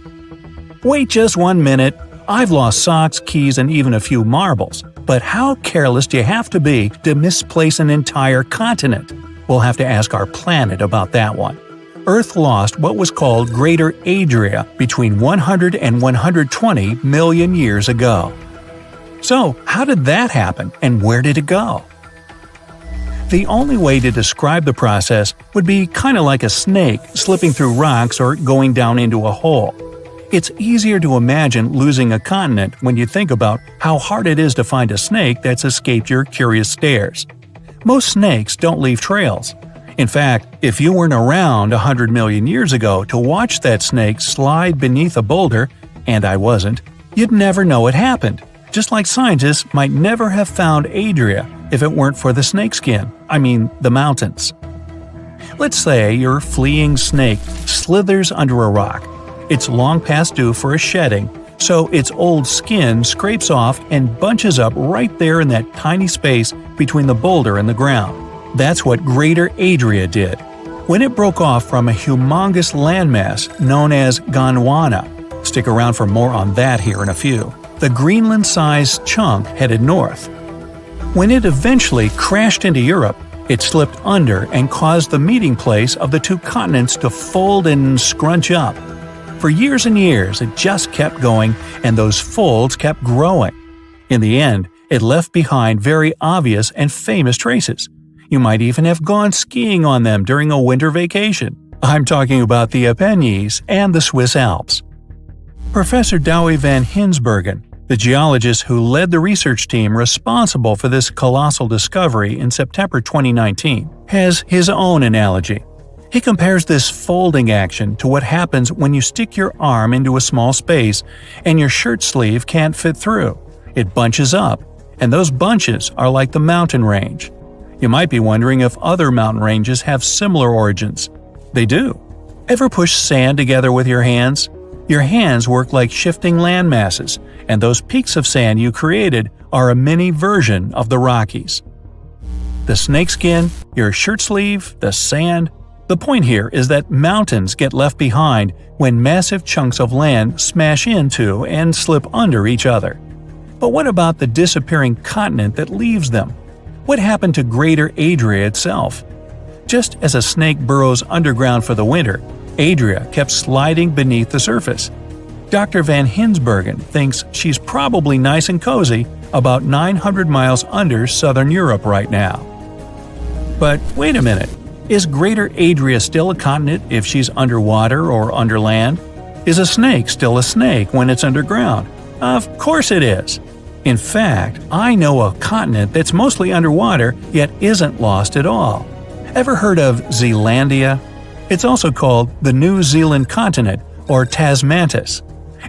Wait just 1 minute, I've lost socks, keys, and even a few marbles. But how careless do you have to be to misplace an entire continent? We'll have to ask our planet about that one. Earth lost what was called Greater Adria between 100 and 120 million years ago. So, how did that happen, and where did it go? The only way to describe the process would be kind of like a snake slipping through rocks or going down into a hole. It's easier to imagine losing a continent when you think about how hard it is to find a snake that's escaped your curious stares. Most snakes don't leave trails. In fact, if you weren't around 100 million years ago to watch that snake slide beneath a boulder, and I wasn't, you'd never know it happened. Just like scientists might never have found Adria if it weren't for the snakeskin, the mountains. Let's say your fleeing snake slithers under a rock. It's long past due for a shedding, so its old skin scrapes off and bunches up right there in that tiny space between the boulder and the ground. That's what Greater Adria did. When it broke off from a humongous landmass known as Gondwana, stick around for more on that here in a few, the Greenland-sized chunk headed north. When it eventually crashed into Europe, it slipped under and caused the meeting place of the two continents to fold and scrunch up. For years and years, it just kept going, and those folds kept growing. In the end, it left behind very obvious and famous traces. You might even have gone skiing on them during a winter vacation. I'm talking about the Apennines and the Swiss Alps. Professor Douwe van Hinsbergen, the geologist who led the research team responsible for this colossal discovery in September 2019, has his own analogy. He compares this folding action to what happens when you stick your arm into a small space and your shirt sleeve can't fit through. It bunches up, and those bunches are like the mountain range. You might be wondering if other mountain ranges have similar origins. They do. Ever push sand together with your hands? Your hands work like shifting landmasses, and those peaks of sand you created are a mini version of the Rockies. The snakeskin, your shirt sleeve, the sand. The point here is that mountains get left behind when massive chunks of land smash into and slip under each other. But what about the disappearing continent that leaves them? What happened to Greater Adria itself? Just as a snake burrows underground for the winter, Adria kept sliding beneath the surface. Dr. van Hinsbergen thinks she's probably nice and cozy about 900 miles under southern Europe right now. But wait a minute, is Greater Adria still a continent if she's underwater or under land? Is a snake still a snake when it's underground? Of course it is. In fact, I know a continent that's mostly underwater yet isn't lost at all. Ever heard of Zealandia? It's also called the New Zealand continent or Tasmantis.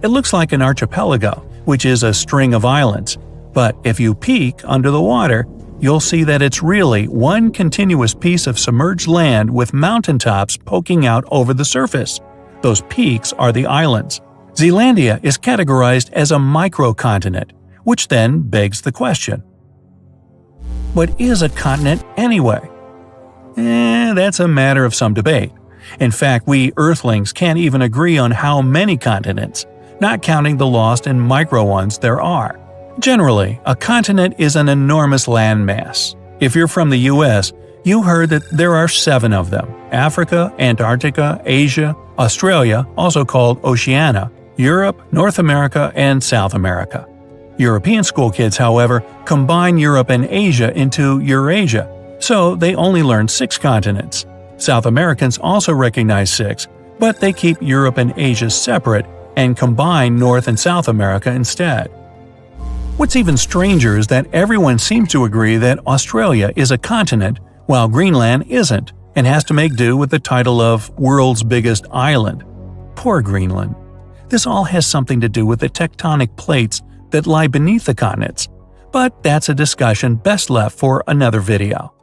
It looks like an archipelago, which is a string of islands, but if you peek under the water, you'll see that it's really one continuous piece of submerged land with mountaintops poking out over the surface. Those peaks are the islands. Zealandia is categorized as a microcontinent, which then begs the question: what is a continent anyway? That's a matter of some debate. In fact, we Earthlings can't even agree on how many continents, not counting the lost and micro ones there are. Generally, a continent is an enormous landmass. If you're from the US, you heard that there are 7 of them: Africa, Antarctica, Asia, Australia, also called Oceania, Europe, North America, and South America. European school kids, however, combine Europe and Asia into Eurasia, so they only learn 6 continents. South Americans also recognize 6, but they keep Europe and Asia separate and combine North and South America instead. What's even stranger is that everyone seems to agree that Australia is a continent, while Greenland isn't, and has to make do with the title of world's biggest island. Poor Greenland. This all has something to do with the tectonic plates that lie beneath the continents, but that's a discussion best left for another video.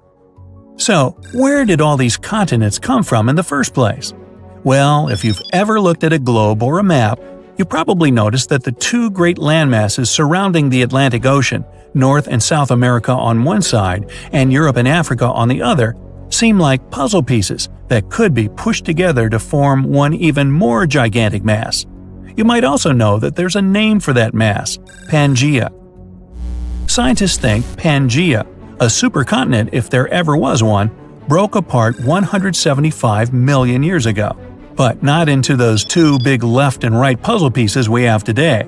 So, where did all these continents come from in the first place? Well, if you've ever looked at a globe or a map, you probably noticed that the 2 great landmasses surrounding the Atlantic Ocean, North and South America on one side and Europe and Africa on the other, seem like puzzle pieces that could be pushed together to form one even more gigantic mass. You might also know that there's a name for that mass: Pangaea. Scientists think Pangaea, a supercontinent if there ever was one, broke apart 175 million years ago, but not into those 2 big left and right puzzle pieces we have today.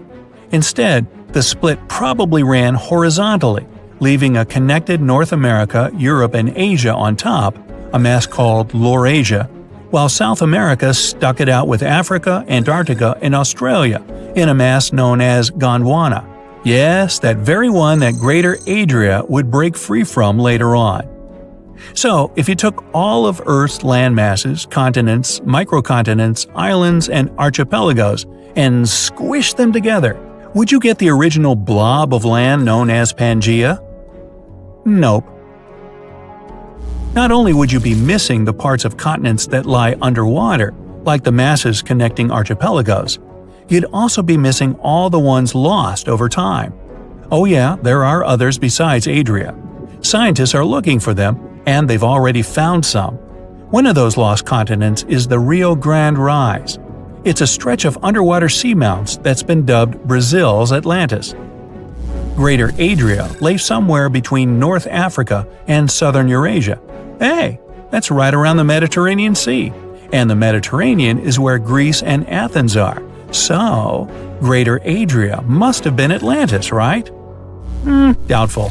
Instead, the split probably ran horizontally, leaving a connected North America, Europe, and Asia on top, a mass called Laurasia, while South America stuck it out with Africa, Antarctica, and Australia in a mass known as Gondwana. Yes, that very one that Greater Adria would break free from later on. So, if you took all of Earth's land masses, continents, microcontinents, islands, and archipelagos, and squished them together, would you get the original blob of land known as Pangaea? Nope. Not only would you be missing the parts of continents that lie underwater, like the masses connecting archipelagos, you'd also be missing all the ones lost over time. Oh yeah, there are others besides Adria. Scientists are looking for them, and they've already found some. One of those lost continents is the Rio Grande Rise. It's a stretch of underwater seamounts that's been dubbed Brazil's Atlantis. Greater Adria lay somewhere between North Africa and southern Eurasia. Hey, that's right around the Mediterranean Sea, and the Mediterranean is where Greece and Athens are. So, Greater Adria must have been Atlantis, right? Doubtful.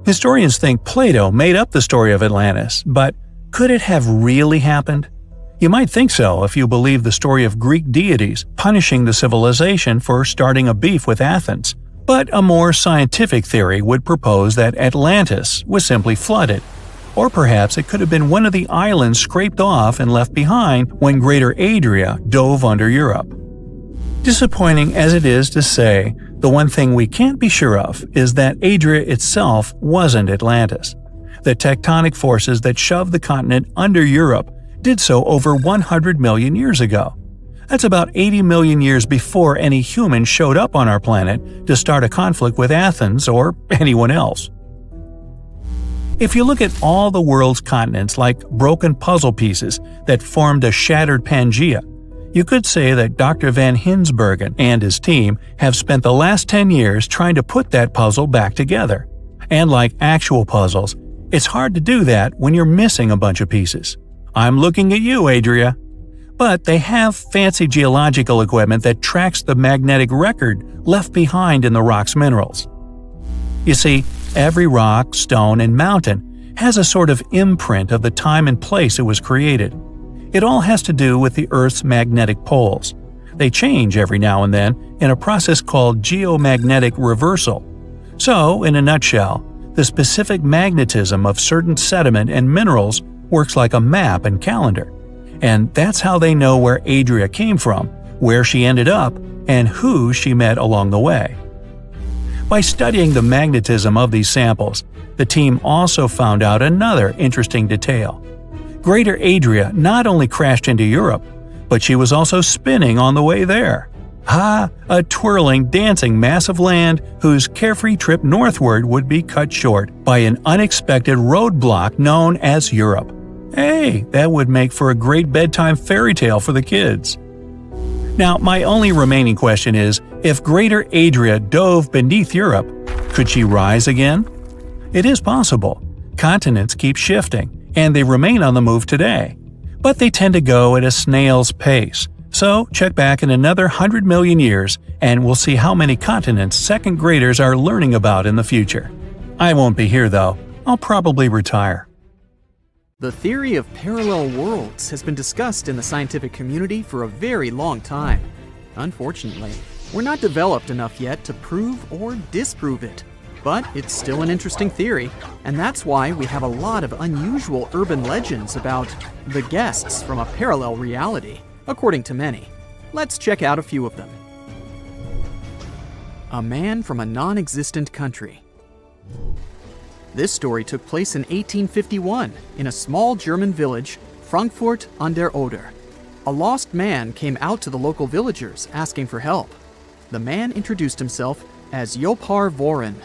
Historians think Plato made up the story of Atlantis, but could it have really happened? You might think so if you believe the story of Greek deities punishing the civilization for starting a beef with Athens. But a more scientific theory would propose that Atlantis was simply flooded. Or perhaps it could have been one of the islands scraped off and left behind when Greater Adria dove under Europe. Disappointing as it is to say, the one thing we can't be sure of is that Adria itself wasn't Atlantis. The tectonic forces that shoved the continent under Europe did so over 100 million years ago. That's about 80 million years before any human showed up on our planet to start a conflict with Athens or anyone else. If you look at all the world's continents like broken puzzle pieces that formed a shattered Pangaea, you could say that Dr. Van Hinsbergen and his team have spent the last 10 years trying to put that puzzle back together. And like actual puzzles, it's hard to do that when you're missing a bunch of pieces. I'm looking at you, Adria. But they have fancy geological equipment that tracks the magnetic record left behind in the rock's minerals. You see, every rock, stone, and mountain has a sort of imprint of the time and place it was created. It all has to do with the Earth's magnetic poles. They change every now and then in a process called geomagnetic reversal. So, in a nutshell, the specific magnetism of certain sediment and minerals works like a map and calendar. And that's how they know where Adria came from, where she ended up, and who she met along the way. By studying the magnetism of these samples, the team also found out another interesting detail. Greater Adria not only crashed into Europe, but she was also spinning on the way there. A twirling, dancing mass of land whose carefree trip northward would be cut short by an unexpected roadblock known as Europe. Hey, that would make for a great bedtime fairy tale for the kids. Now, my only remaining question is, if Greater Adria dove beneath Europe, could she rise again? It is possible. Continents keep shifting, and they remain on the move today. But they tend to go at a snail's pace. So, check back in another 100 million years, and we'll see how many continents second graders are learning about in the future. I won't be here, though. I'll probably retire. The theory of parallel worlds has been discussed in the scientific community for a very long time. Unfortunately, we're not developed enough yet to prove or disprove it. But it's still an interesting theory, and that's why we have a lot of unusual urban legends about the guests from a parallel reality, according to many. Let's check out a few of them. A man from a non-existent country. This story took place in 1851 in a small German village, Frankfurt an der Oder. A lost man came out to the local villagers asking for help. The man introduced himself as Jopar Voren.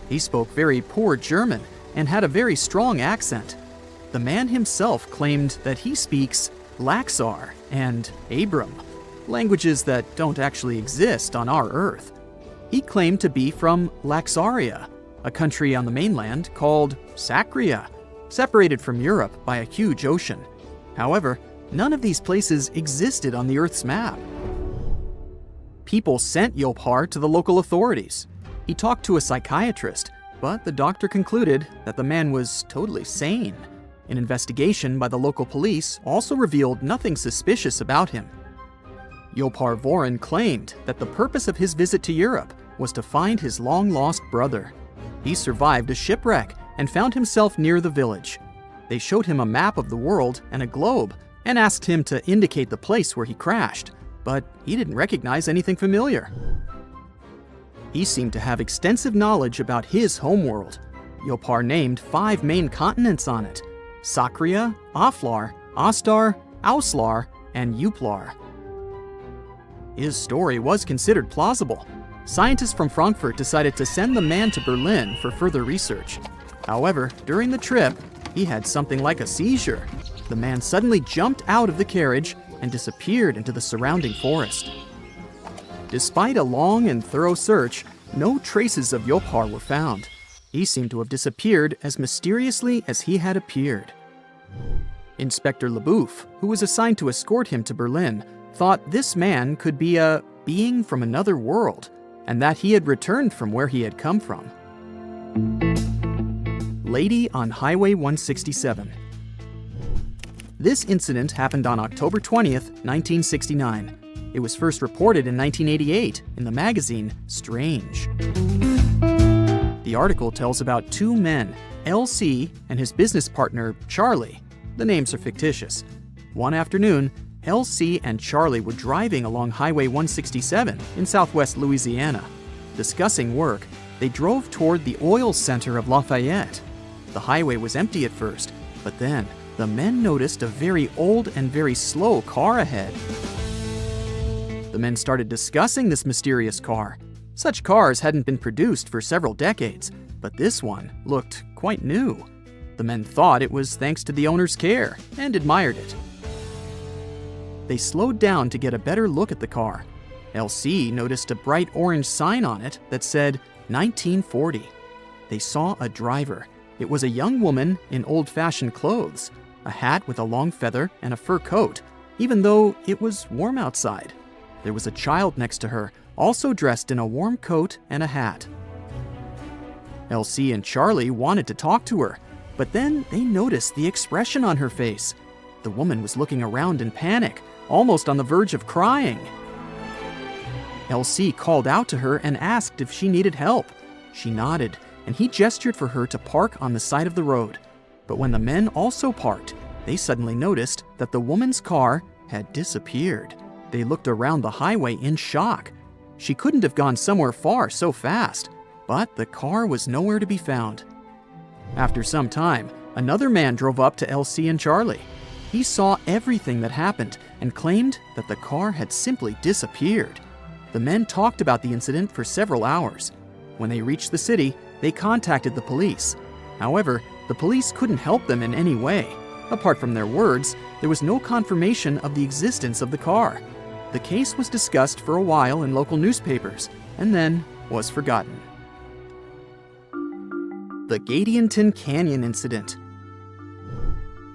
He spoke very poor German and had a very strong accent. The man himself claimed that he speaks Laxar and Abram, languages that don't actually exist on our Earth. He claimed to be from Laxaria, a country on the mainland called Sacria, separated from Europe by a huge ocean. However, none of these places existed on the Earth's map. People sent Jopar to the local authorities. He talked to a psychiatrist, but the doctor concluded that the man was totally sane. An investigation by the local police also revealed nothing suspicious about him. Jopar Voren claimed that the purpose of his visit to Europe was to find his long-lost brother. He survived a shipwreck and found himself near the village. They showed him a map of the world and a globe and asked him to indicate the place where he crashed, but he didn't recognize anything familiar. He seemed to have extensive knowledge about his homeworld. Jopar named 5 main continents on it: Sacria, Aflar, Astar, Auslar, and Uplar. His story was considered plausible. Scientists from Frankfurt decided to send the man to Berlin for further research. However, during the trip, he had something like a seizure. The man suddenly jumped out of the carriage and disappeared into the surrounding forest. Despite a long and thorough search, no traces of Jopar were found. He seemed to have disappeared as mysteriously as he had appeared. Inspector Leboeuf, who was assigned to escort him to Berlin, thought this man could be a being from another world, and that he had returned from where he had come from. Lady on Highway 167. This incident happened on October 20th, 1969. It was first reported in 1988 in the magazine Strange. The article tells about 2 men, LC and his business partner, Charlie. The names are fictitious. One afternoon, LC and Charlie were driving along Highway 167 in southwest Louisiana. Discussing work, they drove toward the oil center of Lafayette. The highway was empty at first, but then the men noticed a very old and very slow car ahead. The men started discussing this mysterious car. Such cars hadn't been produced for several decades, but this one looked quite new. The men thought it was thanks to the owner's care and admired it. They slowed down to get a better look at the car. LC noticed a bright orange sign on it that said 1940. They saw a driver. It was a young woman in old-fashioned clothes, a hat with a long feather and a fur coat, even though it was warm outside. There was a child next to her, also dressed in a warm coat and a hat. LC and Charlie wanted to talk to her, but then they noticed the expression on her face. The woman was looking around in panic, almost on the verge of crying. LC called out to her and asked if she needed help. She nodded, and he gestured for her to park on the side of the road. But when the men also parked, they suddenly noticed that the woman's car had disappeared. They looked around the highway in shock. She couldn't have gone somewhere far so fast, but the car was nowhere to be found. After some time, another man drove up to LC and Charlie. He saw everything that happened and claimed that the car had simply disappeared. The men talked about the incident for several hours. When they reached the city, they contacted the police. However, the police couldn't help them in any way. Apart from their words, there was no confirmation of the existence of the car. The case was discussed for a while in local newspapers, and then was forgotten. The Gadianton Canyon Incident.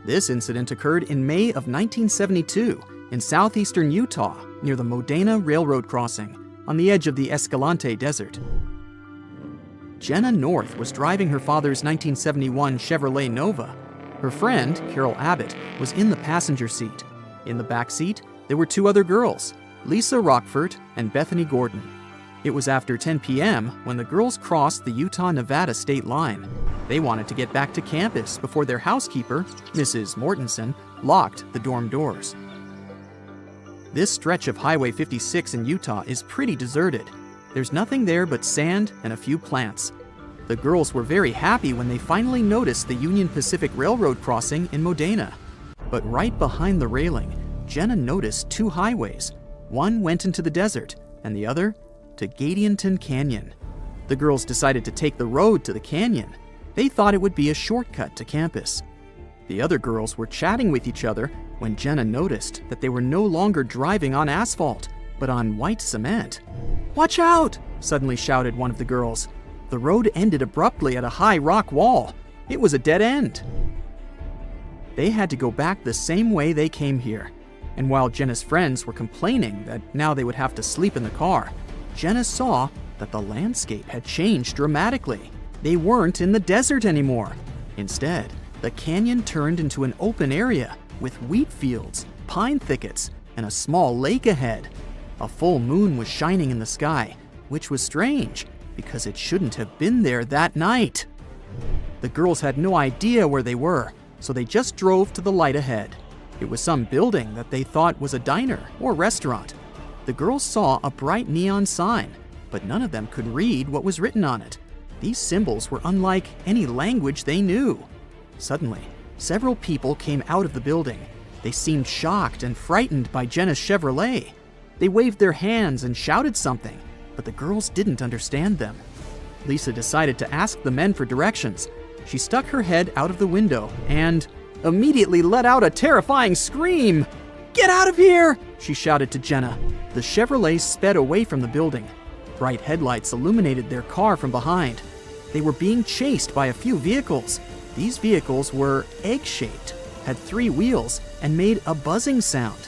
This incident occurred in May of 1972 in southeastern Utah near the Modena Railroad crossing on the edge of the Escalante Desert. Jenna North was driving her father's 1971 Chevrolet Nova. Her friend, Carol Abbott, was in the passenger seat. In the back seat, there were two other girls, Lisa Rockford and Bethany Gordon. It was after 10 p.m. when the girls crossed the Utah-Nevada state line. They wanted to get back to campus before their housekeeper, Mrs. Mortensen, locked the dorm doors. This stretch of Highway 56 in Utah is pretty deserted. There's nothing there but sand and a few plants. The girls were very happy when they finally noticed the Union Pacific Railroad crossing in Modena. But right behind the railing, Jenna noticed two highways. One went into the desert, and the other to Gadianton Canyon. The girls decided to take the road to the canyon. They thought it would be a shortcut to campus. The other girls were chatting with each other when Jenna noticed that they were no longer driving on asphalt, but on white cement. "Watch out!" suddenly shouted one of the girls. The road ended abruptly at a high rock wall. It was a dead end. They had to go back the same way they came here. And while Jenna's friends were complaining that now they would have to sleep in the car, Jenna saw that the landscape had changed dramatically. They weren't in the desert anymore. Instead, the canyon turned into an open area with wheat fields, pine thickets, and a small lake ahead. A full moon was shining in the sky, which was strange because it shouldn't have been there that night. The girls had no idea where they were, so they just drove to the light ahead. It was some building that they thought was a diner or restaurant. The girls saw a bright neon sign, but none of them could read what was written on it. These symbols were unlike any language they knew. Suddenly, several people came out of the building. They seemed shocked and frightened by Jenna's Chevrolet. They waved their hands and shouted something, but the girls didn't understand them. Lisa decided to ask the men for directions. She stuck her head out of the window and immediately let out a terrifying scream. "Get out of here!" she shouted to Jenna. The Chevrolet sped away from the building. Bright headlights illuminated their car from behind. They were being chased by a few vehicles. These vehicles were egg-shaped, had 3 wheels, and made a buzzing sound.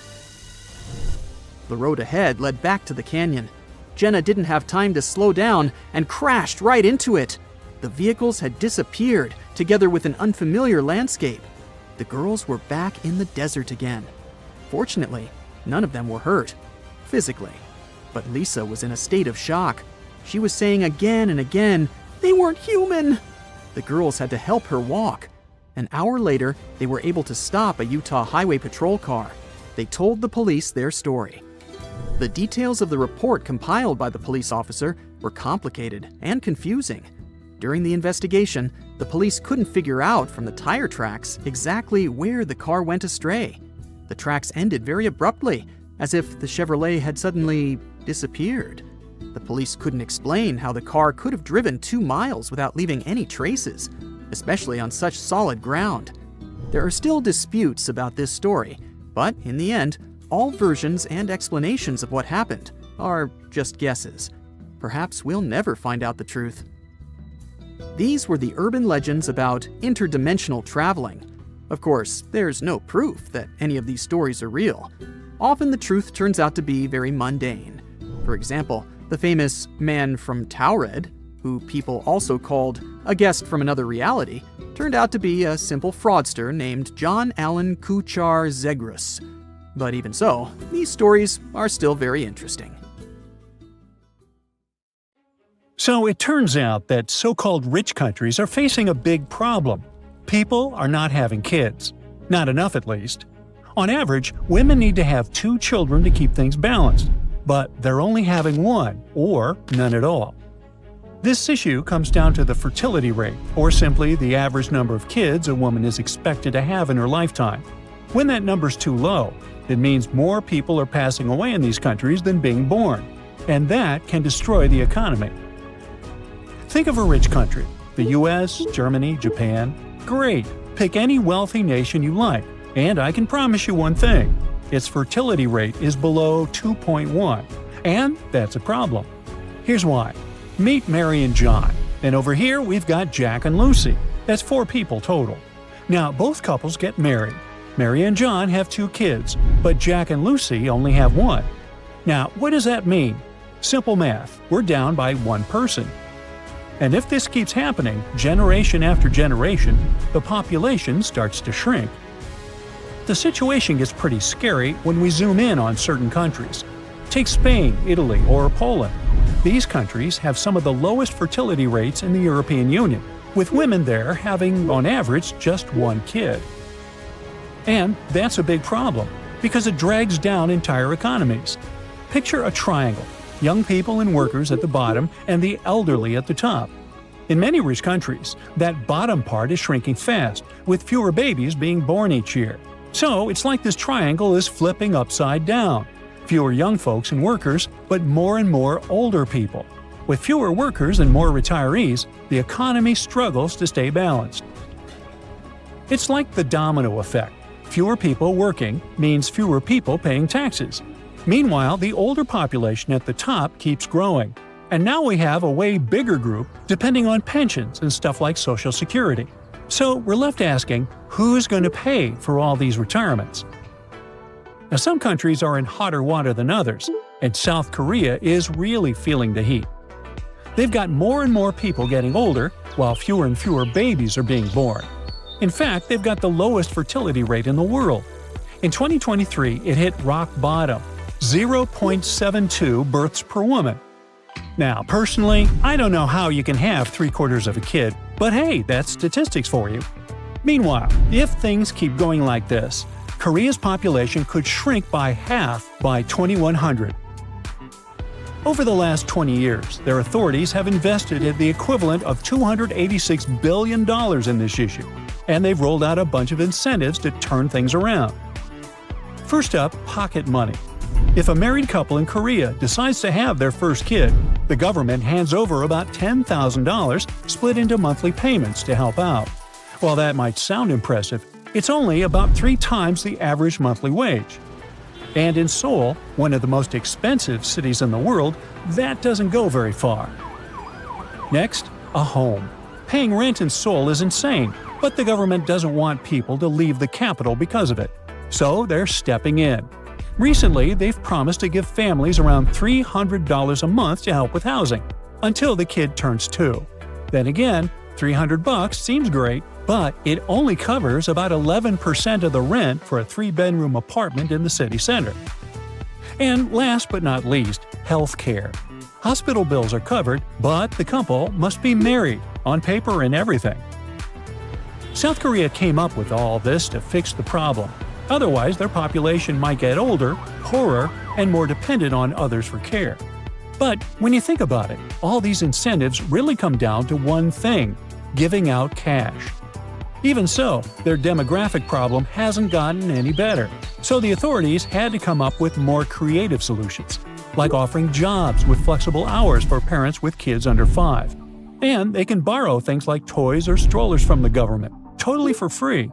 The road ahead led back to the canyon. Jenna didn't have time to slow down and crashed right into it. The vehicles had disappeared, together with an unfamiliar landscape. The girls were back in the desert again. Fortunately, none of them were hurt, physically. But Lisa was in a state of shock. She was saying again and again, "They weren't human!" The girls had to help her walk. An hour later, they were able to stop a Utah Highway Patrol car. They told the police their story. The details of the report compiled by the police officer were complicated and confusing. During the investigation, the police couldn't figure out from the tire tracks exactly where the car went astray. The tracks ended very abruptly, as if the Chevrolet had suddenly disappeared. The police couldn't explain how the car could have driven 2 miles without leaving any traces, especially on such solid ground. There are still disputes about this story, but in the end, all versions and explanations of what happened are just guesses. Perhaps we'll never find out the truth. These were the urban legends about interdimensional traveling. Of course, there's no proof that any of these stories are real. Often the truth turns out to be very mundane. For example, the famous man from Taured, who people also called a guest from another reality, turned out to be a simple fraudster named John Allen Kuchar Zegras. But even so, these stories are still very interesting. So it turns out that so-called rich countries are facing a big problem. People are not having kids. Not enough, at least. On average, women need to have 2 children to keep things balanced, but they're only having 1, or none at all. This issue comes down to the fertility rate, or simply the average number of kids a woman is expected to have in her lifetime. When that number's too low, it means more people are passing away in these countries than being born. and that can destroy the economy. Think of a rich country – the US, Germany, Japan. Great! Pick any wealthy nation you like, and I can promise you one thing – its fertility rate is below 2.1, and that's a problem. Here's why. Meet Mary and John, and over here we've got Jack and Lucy. That's 4 people total. Now, both couples get married. Mary and John have 2 kids, but Jack and Lucy only have 1. Now, what does that mean? Simple math, we're down by 1 person. And if this keeps happening, generation after generation, the population starts to shrink. The situation gets pretty scary when we zoom in on certain countries. Take Spain, Italy, or Poland. These countries have some of the lowest fertility rates in the European Union, with women there having, on average, just 1 kid. And that's a big problem, because it drags down entire economies. Picture a triangle, young people and workers at the bottom and the elderly at the top. In many rich countries, that bottom part is shrinking fast, with fewer babies being born each year. So it's like this triangle is flipping upside down. Fewer young folks and workers, but more and more older people. With fewer workers and more retirees, the economy struggles to stay balanced. It's like the domino effect. Fewer people working means fewer people paying taxes. Meanwhile, the older population at the top keeps growing. And now we have a way bigger group depending on pensions and stuff like Social Security. So we're left asking, who's going to pay for all these retirements? Now, some countries are in hotter water than others, and South Korea is really feeling the heat. They've got more and more people getting older, while fewer and fewer babies are being born. In fact, they've got the lowest fertility rate in the world. In 2023, it hit rock bottom, 0.72 births per woman. Now, personally, I don't know how you can have 3/4 of a kid, but hey, that's statistics for you. Meanwhile, if things keep going like this, Korea's population could shrink by half by 2100. Over the last 20 years, their authorities have invested at the equivalent of $286 billion in this issue, and they've rolled out a bunch of incentives to turn things around. First up, pocket money. If a married couple in Korea decides to have their first kid, the government hands over about $10,000 split into monthly payments to help out. While that might sound impressive, it's only about 3 times the average monthly wage. And in Seoul, one of the most expensive cities in the world, that doesn't go very far. Next, a home. Paying rent in Seoul is insane, but the government doesn't want people to leave the capital because of it. So they're stepping in. Recently, they've promised to give families around $300 a month to help with housing, until the kid turns 2. Then again, $300 seems great, but it only covers about 11% of the rent for a 3-bedroom apartment in the city center. And last but not least, health care. Hospital bills are covered, but the couple must be married, on paper and everything. South Korea came up with all this to fix the problem. Otherwise, their population might get older, poorer, and more dependent on others for care. But when you think about it, all these incentives really come down to one thing: giving out cash. Even so, their demographic problem hasn't gotten any better. So the authorities had to come up with more creative solutions, like offering jobs with flexible hours for parents with kids under 5. And they can borrow things like toys or strollers from the government, totally for free.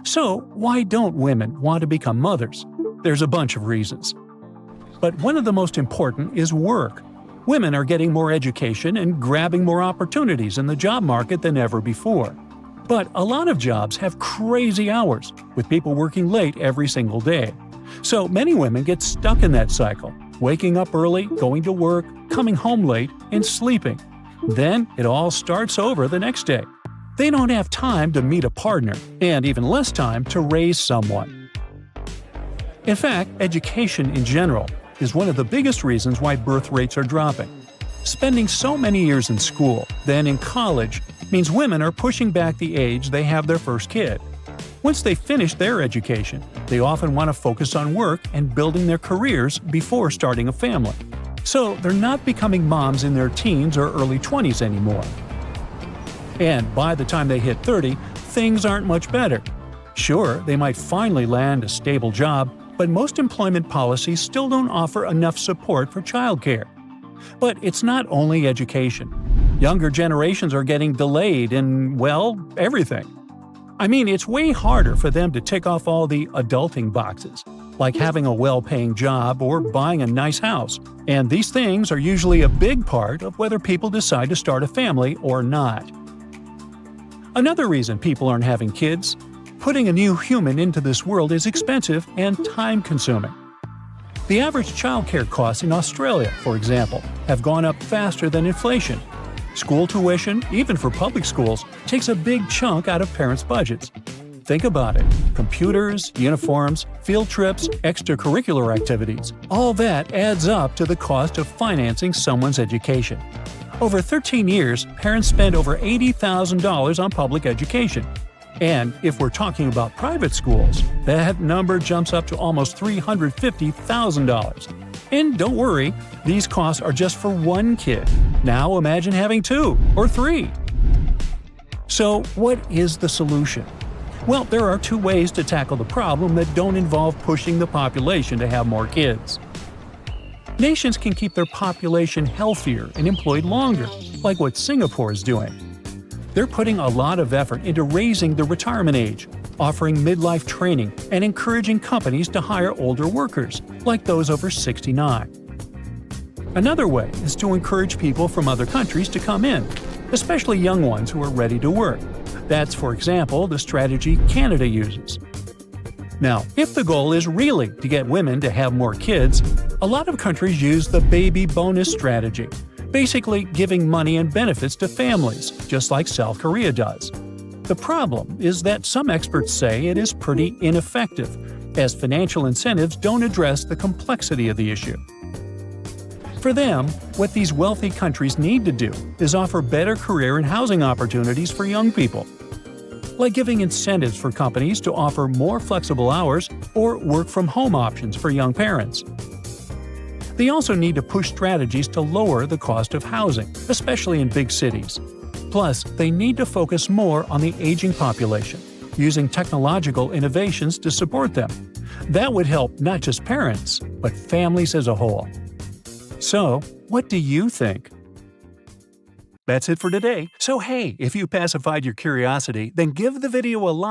So why don't women want to become mothers? There's a bunch of reasons. But one of the most important is work. Women are getting more education and grabbing more opportunities in the job market than ever before. But a lot of jobs have crazy hours, with people working late every single day. So many women get stuck in that cycle, waking up early, going to work, coming home late, and sleeping. Then it all starts over the next day. They don't have time to meet a partner, and even less time to raise someone. In fact, education in general is one of the biggest reasons why birth rates are dropping. Spending so many years in school, then in college, means women are pushing back the age they have their first kid. Once they finish their education, they often want to focus on work and building their careers before starting a family. So they're not becoming moms in their teens or early 20s anymore. And by the time they hit 30, things aren't much better. Sure, they might finally land a stable job, but most employment policies still don't offer enough support for childcare. But it's not only education. Younger generations are getting delayed in, well, everything. I mean, it's way harder for them to tick off all the adulting boxes, like having a well-paying job or buying a nice house. And these things are usually a big part of whether people decide to start a family or not. Another reason people aren't having kids: putting a new human into this world is expensive and time-consuming. The average childcare costs in Australia, for example, have gone up faster than inflation. School tuition, even for public schools, takes a big chunk out of parents' budgets. Think about it. Computers, uniforms, field trips, extracurricular activities – all that adds up to the cost of financing someone's education. Over 13 years, parents spend over $80,000 on public education. And if we're talking about private schools, that number jumps up to almost $350,000. And don't worry, these costs are just for one kid. Now imagine having 2 or 3. So what is the solution? Well, there are 2 ways to tackle the problem that don't involve pushing the population to have more kids. Nations can keep their population healthier and employed longer, like what Singapore is doing. They're putting a lot of effort into raising the retirement age, offering midlife training, and encouraging companies to hire older workers, like those over 69. Another way is to encourage people from other countries to come in, especially young ones who are ready to work. That's, for example, the strategy Canada uses. Now, if the goal is really to get women to have more kids, a lot of countries use the baby bonus strategy, basically giving money and benefits to families, just like South Korea does. The problem is that some experts say it is pretty ineffective, as financial incentives don't address the complexity of the issue. For them, what these wealthy countries need to do is offer better career and housing opportunities for young people, like giving incentives for companies to offer more flexible hours or work-from-home options for young parents. They also need to push strategies to lower the cost of housing, especially in big cities. Plus, they need to focus more on the aging population, using technological innovations to support them. That would help not just parents, but families as a whole. So, what do you think? That's it for today. So hey, if you pacified your curiosity, then give the video a like.